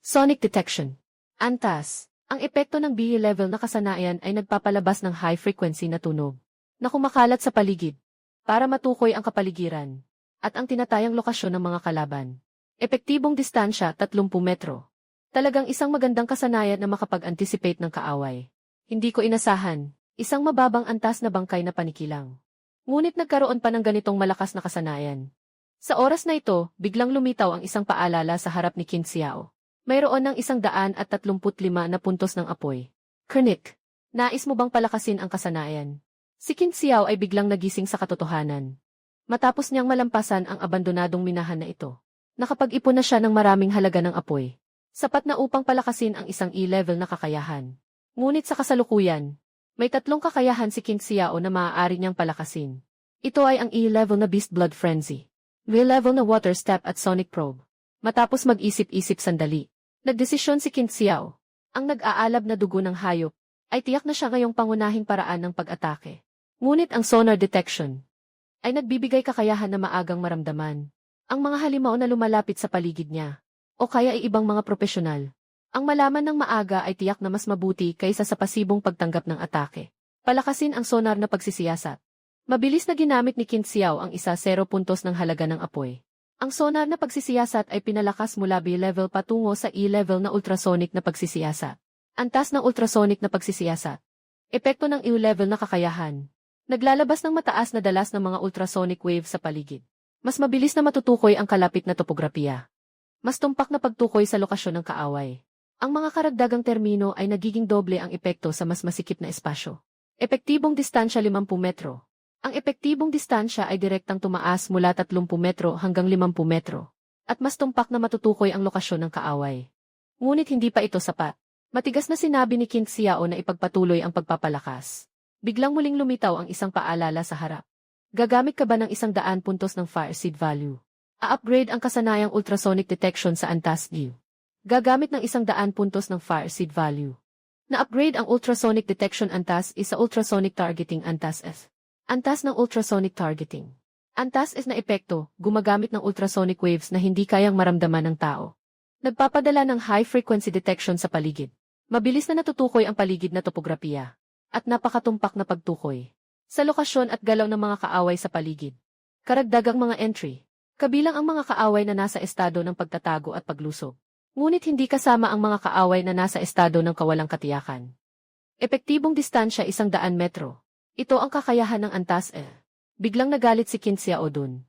Sonic detection. Antas, ang epekto ng B-level na kasanayan ay nagpapalabas ng high frequency na tunog. na kumakalat sa paligid para matukoy ang kapaligiran at ang tinatayang lokasyon ng mga kalaban. Epektibong distansya 30 metro. Talagang isang magandang kasanayan na makapag-anticipate ng kaaway. Hindi ko inasahan, isang mababang antas na bangkay na panikilang. Ngunit nagkaroon pa ng ganitong malakas na kasanayan. Sa oras na ito, biglang lumitaw ang isang paalala sa harap ni Qin Xiao. Mayroon ng 135 na puntos ng apoy. Kernik, nais mo bang palakasin ang kasanayan? Si Qin Xiao ay biglang nagising sa katotohanan. Matapos niyang malampasan ang abandonadong minahan na ito, nakapag-ipon na siya ng maraming halaga ng apoy. Sapat na upang palakasin ang isang E-level na kakayahan. Ngunit sa kasalukuyan, may 3 kakayahan si Qin Xiao na maaari niyang palakasin. Ito ay ang E-level na Beast Blood Frenzy, V-level na Water Step at Sonic Probe. Matapos mag-isip-isip sandali, nagdesisyon si Qin Xiao. Ang nag-aalab na dugo ng hayop ay tiyak na siya ngayong pangunahing paraan ng pag-atake. Ngunit ang sonar detection ay nagbibigay kakayahan na maagang maramdaman ang mga halimaw na lumalapit sa paligid niya, o kaya ay ibang mga profesional. Ang malaman ng maaga ay tiyak na mas mabuti kaysa sa pasibong pagtanggap ng atake. Palakasin ang sonar na pagsisiyasat. Mabilis na ginamit ni Qin Xiao ang 0 puntos ng halaga ng apoy. Ang sonar na pagsisiyasat ay pinalakas mula B-level patungo sa E-level na ultrasonic na pagsisiyasat. Antas ng ultrasonic na pagsisiyasat. Epekto ng E-level na kakayahan. Naglalabas ng mataas na dalas ng mga ultrasonic wave sa paligid. Mas mabilis na matutukoy ang kalapit na topografiya. Mas tumpak na pagtukoy sa lokasyon ng kaaway. Ang mga karagdagang termino ay nagiging doble ang epekto sa mas masikip na espasyo. Epektibong distansya 50 metro. Ang epektibong distansya ay direktang tumaas mula 30 metro hanggang 50 metro. At mas tumpak na matutukoy ang lokasyon ng kaaway. Ngunit hindi pa ito sapat. Matigas na sinabi ni Qin Xiao na ipagpatuloy ang pagpapalakas. Biglang muling lumitaw ang isang paalala sa harap. Gagamit ka ba ng 100 puntos ng Fire Seed Value? A-upgrade ang kasanayang ultrasonic detection sa Antas View. Gagamit ng 100 puntos ng Fire Seed Value. Na-upgrade ang ultrasonic detection Antas is sa ultrasonic targeting Antas F. Antas ng ultrasonic targeting. Antas is na epekto, gumagamit ng ultrasonic waves na hindi kayang maramdaman ng tao. Nagpapadala ng high-frequency detection sa paligid. Mabilis na natutukoy ang paligid na topografiya. At napakatumpak na pagtukoy sa lokasyon at galaw ng mga kaaway sa paligid. Karagdagang mga entry. Kabilang ang mga kaaway na nasa estado ng pagtatago at paglusob. Ngunit hindi kasama ang mga kaaway na nasa estado ng kawalang katiyakan. Epektibong distansya 100 metro. Ito ang kakayahan ng Antas eh. Biglang nagalit si Qin Xiao dun.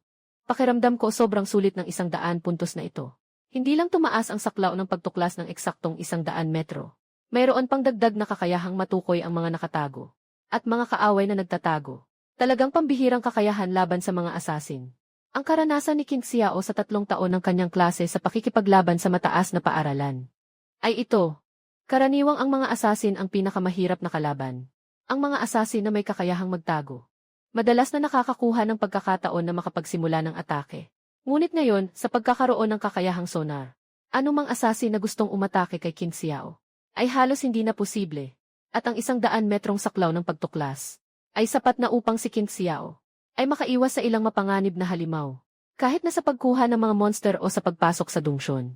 Pakiramdam ko sobrang sulit ng 100 puntos na ito. Hindi lang tumaas ang saklaw ng pagtuklas ng eksaktong 100 metro. Mayroon pang dagdag na kakayahang matukoy ang mga nakatago. At mga kaaway na nagtatago. Talagang pambihirang kakayahan laban sa mga asasin. Ang karanasan ni Qin Xiao sa 3 taon ng kanyang klase sa pakikipaglaban sa mataas na paaralan ay ito. Karaniwang ang mga asasin ang pinakamahirap na kalaban. Ang mga asasin na may kakayahang magtago. Madalas na nakakakuha ng pagkakataon na makapagsimula ng atake. Ngunit ngayon, sa pagkakaroon ng kakayahang sonar, anumang asasin na gustong umatake kay Qin Xiao ay halos hindi na posible. At ang 100 metrong saklaw ng pagtuklas ay sapat na upang si Qin Xiao ay makaiwas sa ilang mapanganib na halimaw. Kahit na sa pagkuha ng mga monster o sa pagpasok sa dungsyon.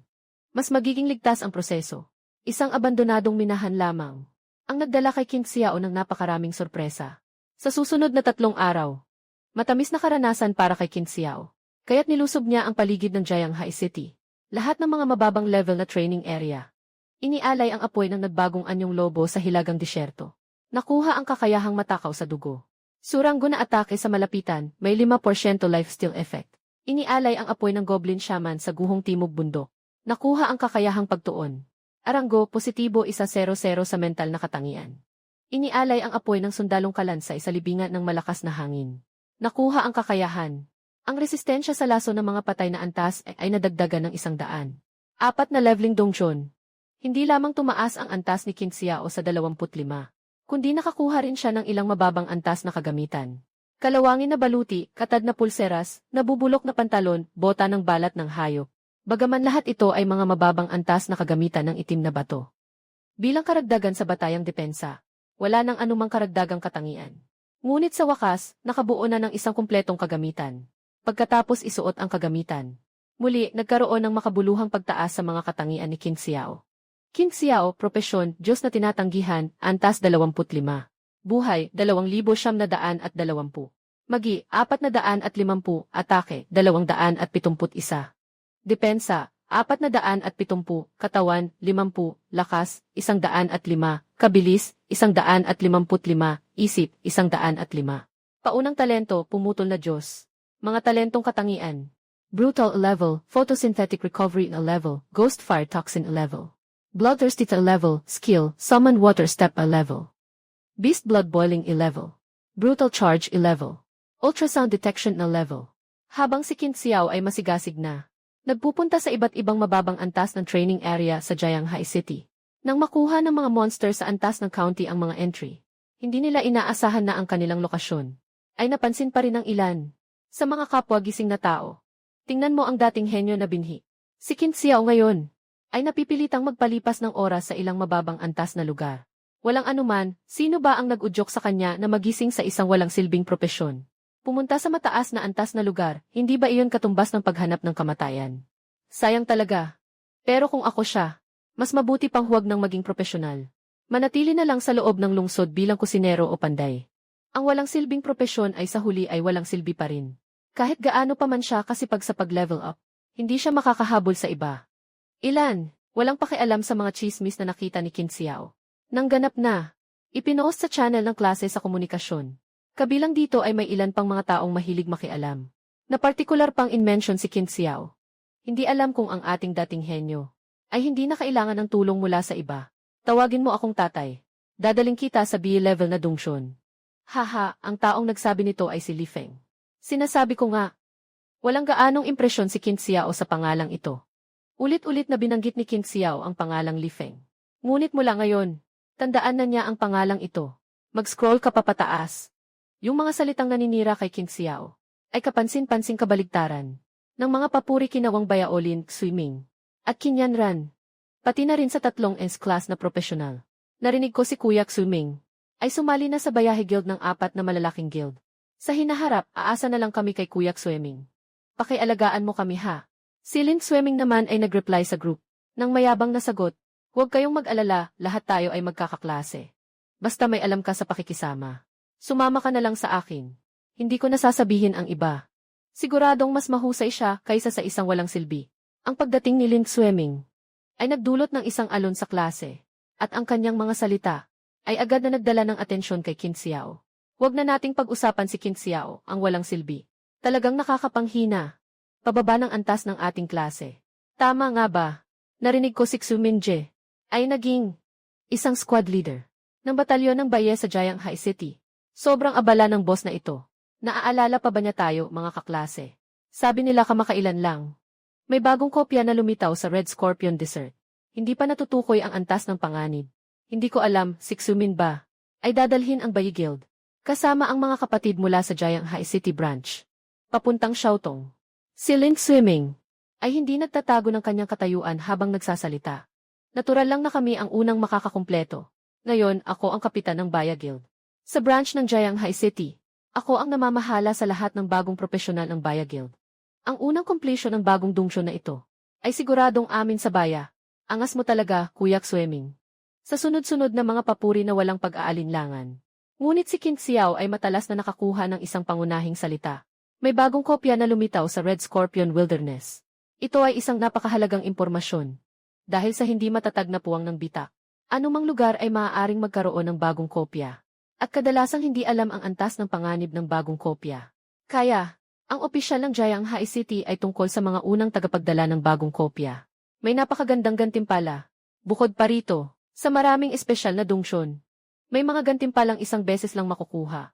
Mas magiging ligtas ang proseso. Isang abandonadong minahan lamang ang nagdala kay Qin Xiao ng napakaraming sorpresa. Sa susunod na 3 araw, matamis na karanasan para kay Qin Xiao. Kaya't nilusob niya ang paligid ng Jianghai City. Lahat ng mga mababang level na training area. Inialay ang apoy ng nagbagong anyong lobo sa hilagang disyerto. Nakuha ang kakayahang matakaw sa dugo. Suranggo na atake sa malapitan, may 5% lifesteal effect. Inialay ang apoy ng Goblin Shaman sa guhong timog bundok. Nakuha ang kakayahang pagtuon. Aranggo, positibo 100 sa mental na katangian. Inialay ang apoy ng sundalong kalansay sa libingan ng malakas na hangin. Nakuha ang kakayahan. Ang resistensya sa laso ng mga patay na antas ay nadagdagan ng 100. 4 na leveling dongjon. Hindi lamang tumaas ang antas ni Qin Xiao sa 25, kundi nakakuha rin siya ng ilang mababang antas na kagamitan. Kalawangin na baluti, katad na pulseras, nabubulok na pantalon, bota ng balat ng hayop. Bagaman lahat ito ay mga mababang antas na kagamitan ng itim na bato. Bilang karagdagan sa batayang depensa, wala nang anumang karagdagang katangian. Ngunit sa wakas, nakabuo na ng isang kumpletong kagamitan. Pagkatapos isuot ang kagamitan, muli nagkaroon ng makabuluhang pagtaas sa mga katangian ni Qin Xiao. Qin Xiao, propesyon, Diyos na tinatanggihan, antas 25. Buhay, 2,920. Magi, 450. Atake, 271. Depensa, 470. Katawan, 50. Lakas, 105. Kabilis, 155. Isip, 105. Paunang talento, pumutol na Diyos. Mga talentong katangian. Brutal level, photosynthetic recovery level, ghost fire toxin level. Bloodthirsty level, skill, summon water step level. Beast blood boiling level. Brutal charge level. Ultrasound detection level. Habang si Qin Xiao ay masigasig na, nagpupunta sa iba't ibang mababang antas ng training area sa Jianghai City. Nang makuha ng mga monster sa antas ng county ang mga entry, hindi nila inaasahan na ang kanilang lokasyon, ay napansin pa rin ng ilan sa mga kapwa gising na tao. Tingnan mo ang dating henyo na binhi. Si Qin Xiao ngayon ay napipilitang magpalipas ng oras sa ilang mababang antas na lugar. Walang anuman, sino ba ang nag-udyok sa kanya na magising sa isang walang silbing propesyon? Pumunta sa mataas na antas na lugar, hindi ba iyon katumbas ng paghanap ng kamatayan? Sayang talaga. Pero kung ako siya, mas mabuti pang huwag nang maging propesyonal. Manatili na lang sa loob ng lungsod bilang kusinero o panday. Ang walang silbing propesyon ay sa huli ay walang silbi pa rin. Kahit gaano pa man siya kasipag sa pag-level up, hindi siya makakahabol sa iba. Ilan, walang pakialam sa mga chismis na nakita ni Qin Xiao. Nang ganap na, ipinost sa channel ng klase sa komunikasyon. Kabilang dito ay may ilan pang mga taong mahilig makialam. Na partikular pang in-mention si Qin Xiao. Hindi alam kung ang ating dating henyo ay hindi na kailangan ng tulong mula sa iba. Tawagin mo akong tatay. Dadaling kita sa B-level na dungsyon. Haha, ang taong nagsabi nito ay si Li Feng. Sinasabi ko nga, walang gaanong impresyon si Qin Xiao sa pangalang ito. Ulit-ulit na binanggit ni Qin Xiao ang pangalang Li Feng. Ngunit mula ngayon, tandaan na niya ang pangalang ito. Mag-scroll ka pa pataas. Yung mga salitang naninira kay Qin Xiao ay kapansin-pansing kabaligtaran ng mga papuri kinawang Bayaolin, Swimming, at Kinyanran. Pati na rin sa 3 ENS class na profesional. Narinig ko si Kuya Swimming ay sumali na sa Bayahe Guild ng 4 na malalaking guild. Sa hinaharap, aasa na lang kami kay Kuya Swimming. Pakialagaan mo kami ha. Si Lin Swimming naman ay nag-reply sa group nang mayabang na sagot, huwag kayong mag-alala, lahat tayo ay magkakaklase. Basta may alam ka sa pakikisama. Sumama ka na lang sa akin. Hindi ko nasasabihin ang iba. Siguradong mas mahusay siya kaysa sa isang walang silbi. Ang pagdating ni Lin Swimming ay nagdulot ng isang alon sa klase, at ang kanyang mga salita ay agad na nagdala ng atensyon kay Qin Xiao. Huwag na nating pag-usapan si Qin Xiao, ang walang silbi. Talagang nakakapanghina. Pababa ng antas ng ating klase. Tama nga ba? Narinig ko si Xumin Je ay naging isang squad leader ng batalyon ng Baye sa Jianghai City. Sobrang abala ng boss na ito. Naaalala pa ba niya tayo, mga kaklase? Sabi nila kamakailan lang. May bagong kopya na lumitaw sa Red Scorpion Desert. Hindi pa natutukoy ang antas ng panganib. Hindi ko alam, si Xumin ba ay dadalhin ang Bayi Guild kasama ang mga kapatid mula sa Jianghai City branch papuntang Xiaotong. Si Lin Swimming ay hindi nagtatago ng kanyang katayuan habang nagsasalita. Natural lang na kami ang unang makakakumpleto. Ngayon, ako ang kapitan ng Bayi Guild. Sa branch ng Jianghai City, ako ang namamahala sa lahat ng bagong profesional ng Bayi Guild. Ang unang completion ng bagong dungsyon na ito ay siguradong amin sa baya. Angas mo talaga, Kuya Swimming. Sa sunod-sunod na mga papuri na walang pag-aalinlangan. Ngunit si Qin Xiao ay matalas na nakakuha ng isang pangunahing salita. May bagong kopya na lumitaw sa Red Scorpion Wilderness. Ito ay isang napakahalagang impormasyon. Dahil sa hindi matatag na puwang ng bitak, anumang lugar ay maaaring magkaroon ng bagong kopya. At kadalasang hindi alam ang antas ng panganib ng bagong kopya. Kaya, ang opisyal ng Jianghai City ay tungkol sa mga unang tagapagdala ng bagong kopya. May napakagandang gantimpala. Bukod pa rito, sa maraming espesyal na dungsyon, may mga gantimpalang isang beses lang makukuha.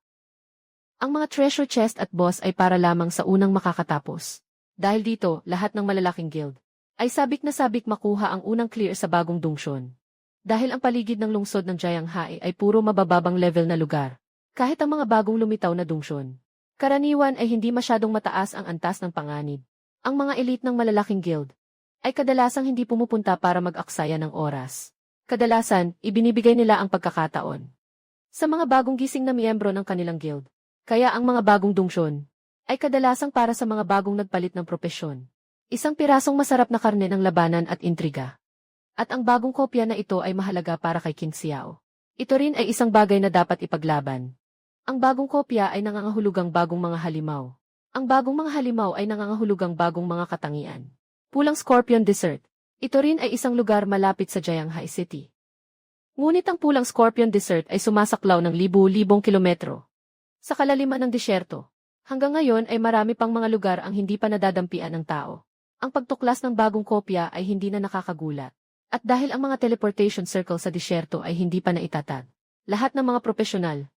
Ang mga treasure chest at boss ay para lamang sa unang makakatapos. Dahil dito, lahat ng malalaking guild ay sabik na sabik makuha ang unang clear sa bagong dungsyon. Dahil ang paligid ng lungsod ng Jianghai ay puro mabababang level na lugar. Kahit ang mga bagong lumitaw na dungsyon, karaniwan ay hindi masyadong mataas ang antas ng panganib. Ang mga elite ng malalaking guild ay kadalasang hindi pumupunta para mag-aksaya ng oras. Kadalasan, ibinibigay nila ang pagkakataon sa mga bagong gising na miyembro ng kanilang guild. Kaya ang mga bagong dungsyon ay kadalasang para sa mga bagong nagpalit ng propesyon. Isang pirasong masarap na karne ng labanan at intriga. At ang bagong kopya na ito ay mahalaga para kay Qin Xiao. Ito rin ay isang bagay na dapat ipaglaban. Ang bagong kopya ay nangangahulugang bagong mga halimaw. Ang bagong mga halimaw ay nangangahulugang bagong mga katangian. Pulang Scorpion Desert. Ito rin ay isang lugar malapit sa Jianghe City. Ngunit ang Pulang Scorpion Desert ay sumasaklaw ng libu-libong kilometro sa kalaliman ng disyerto. Hanggang ngayon ay marami pang mga lugar ang hindi pa nadadampian ng tao. Ang pagtuklas ng bagong kopya ay hindi na nakakagulat. At dahil ang mga teleportation circle sa disyerto ay hindi pa naitatag, lahat ng mga profesional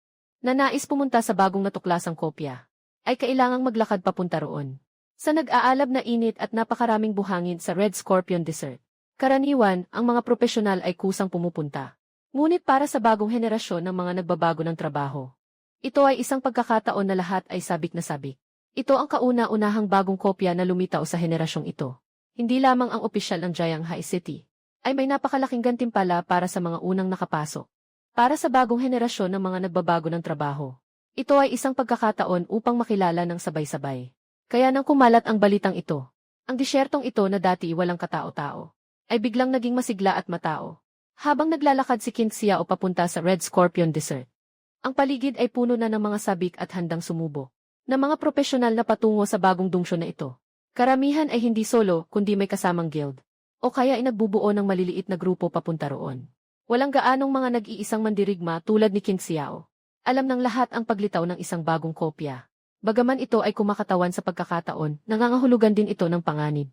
na nais pumunta sa bagong natuklasang kopya ay kailangang maglakad papunta roon. Sa nag-aalab na init at napakaraming buhangin sa Red Scorpion Desert, karaniwan, ang mga profesional ay kusang pumupunta. Ngunit para sa bagong henerasyon ng mga nagbabago ng trabaho, ito ay isang pagkakataon na lahat ay sabik na sabik. Ito ang kauna-unahang bagong kopya na lumitaw sa henerasyong ito. Hindi lamang ang opisyal ng Jianghe City ay may napakalaking gantimpala para sa mga unang nakapasok. Para sa bagong henerasyon ng mga nagbabago ng trabaho, ito ay isang pagkakataon upang makilala ng sabay-sabay. Kaya nang kumalat ang balitang ito, ang disyertong ito na dati walang katao-tao, ay biglang naging masigla at matao. Habang naglalakad si Qin Xiao papunta sa Red Scorpion Desert, ang paligid ay puno na ng mga sabik at handang sumubo na mga profesional na patungo sa bagong dungsyon na ito. Karamihan ay hindi solo kundi may kasamang guild, o kaya ay nagbubuo ng maliliit na grupo papunta roon. Walang gaanong mga nag-iisang mandirigma tulad ni Qin Xiao. Alam ng lahat ang paglitaw ng isang bagong kopya. Bagaman ito ay kumakatawan sa pagkakataon, nangangahulugan din ito ng panganib.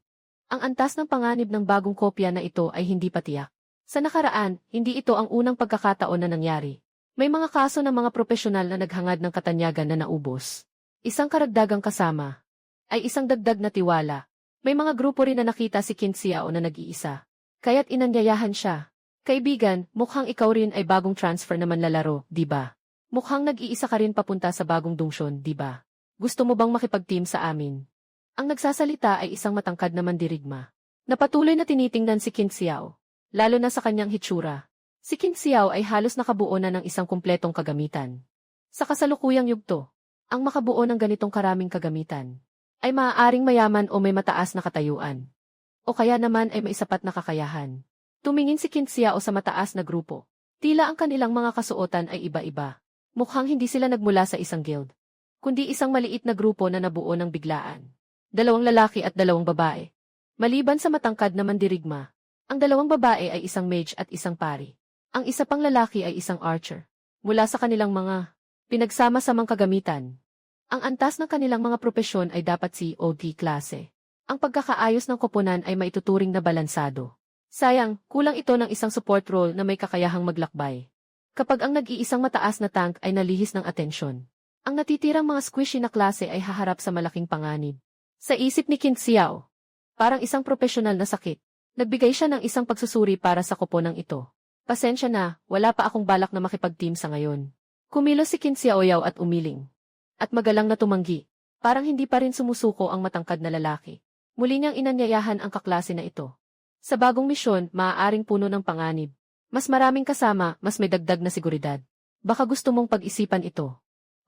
Ang antas ng panganib ng bagong kopya na ito ay hindi patiyak. Sa nakaraan, hindi ito ang unang pagkakataon na nangyari. May mga kaso ng mga profesional na naghangad ng katanyagan na naubos. Isang karagdagang kasama ay isang dagdag na tiwala. May mga grupo rin na nakita si Qin Xiao na nag-iisa, kaya't inanyayahan siya. Kaibigan, mukhang ikaw rin ay bagong transfer na manlalaro, di ba? Mukhang nag-iisa ka rin papunta sa bagong dungsyon, di ba? Gusto mo bang makipag-team sa amin? Ang nagsasalita ay isang matangkad na mandirigma, na patuloy na tinitingnan si Qin Xiao, lalo na sa kanyang hitsura. Si Qin Xiao ay halos nakabuo na ng isang kumpletong kagamitan. Sa kasalukuyang yugto, ang makabuo ng ganitong karaming kagamitan ay maaaring mayaman o may mataas na katayuan, o kaya naman ay may sapat na kakayahan. Tumingin si Qin Xiao sa mataas na grupo. Tila ang kanilang mga kasuotan ay iba-iba. Mukhang hindi sila nagmula sa isang guild, kundi isang maliit na grupo na nabuo ng biglaan. 2 lalaki at 2 babae. Maliban sa matangkad na mandirigma, ang 2 babae ay isang mage at isang pari. Ang isa pang lalaki ay isang archer. Mula sa kanilang mga pinagsama-samang kagamitan, ang antas ng kanilang mga propesyon ay dapat COD klase. Ang pagkakaayos ng koponan ay maituturing na balansado. Sayang, kulang ito ng isang support role na may kakayahang maglakbay. Kapag ang nag-iisang mataas na tank ay nalihis ng atensyon, ang natitirang mga squishy na klase ay haharap sa malaking panganib. Sa isip ni Qin Xiao, parang isang profesional na sakit, nagbigay siya ng isang pagsusuri para sa koponang ito. Pasensya na, wala pa akong balak na makipag-team sa ngayon. Kumilos si Qin Xiaoyao at umiling. At magalang na tumanggi, parang hindi pa rin sumusuko ang matangkad na lalaki. Muli niyang inanyayahan ang kaklase na ito. Sa bagong misyon, maaaring puno ng panganib. Mas maraming kasama, mas may dagdag na seguridad. Baka gusto mong pag-isipan ito.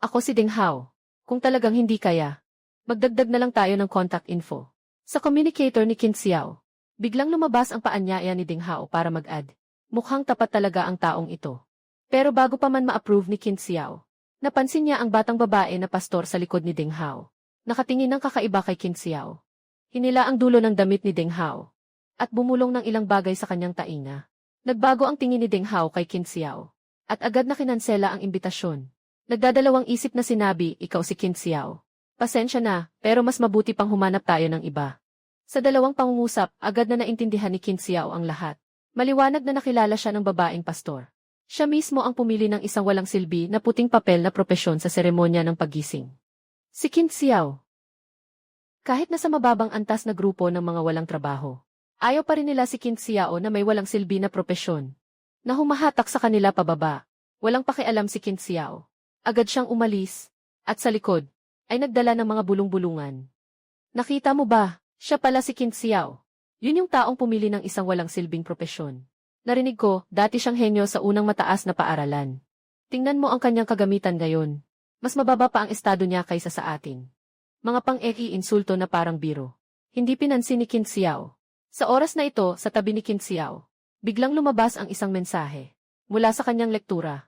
Ako si Deng Hao. Kung talagang hindi kaya, magdagdag na lang tayo ng contact info. Sa communicator ni Qin Xiao, biglang lumabas ang paanyaya ni Deng Hao para mag-add. Mukhang tapat talaga ang taong ito. Pero bago pa man ma-approve ni Qin Xiao, napansin niya ang batang babae na pastor sa likod ni Deng Hao. Nakatingin ng kakaiba kay Qin Xiao. Hinila ang dulo ng damit ni Deng Hao at bumulong ng ilang bagay sa kanyang tainga. Nagbago ang tingin ni Deng Hao kay Qin Xiao, at agad na kinansela ang imbitasyon. Nagdadalawang isip na sinabi, ikaw si Qin Xiao. Pasensya na, pero mas mabuti pang humanap tayo ng iba. Sa dalawang pangungusap, agad na naintindihan ni Qin Xiao ang lahat. Maliwanag na nakilala siya ng babaeng pastor. Siya mismo ang pumili ng isang walang silbi na puting papel na propesyon sa seremonya ng paggising. Si Qin Xiao. Kahit nasa mababang antas na grupo ng mga walang trabaho, ayaw pa rin nila si Qin Xiao na may walang silbi na propesyon, na humahatak sa kanila pababa. Walang pakialam si Qin Xiao. Agad siyang umalis, at sa likod, ay nagdala ng mga bulong-bulungan. Nakita mo ba, siya pala si Qin Xiao. Yun yung taong pumili ng isang walang silbing propesyon. Narinig ko, dati siyang henyo sa unang mataas na paaralan. Tingnan mo ang kanyang kagamitan ngayon. Mas mababa pa ang estado niya kaysa sa atin. Mga pang-eki insulto na parang biro. Hindi pinansin ni Qin Xiao. Sa oras na ito, sa tabi ni Qin Xiao, biglang lumabas ang isang mensahe. Mula sa kanyang lektura,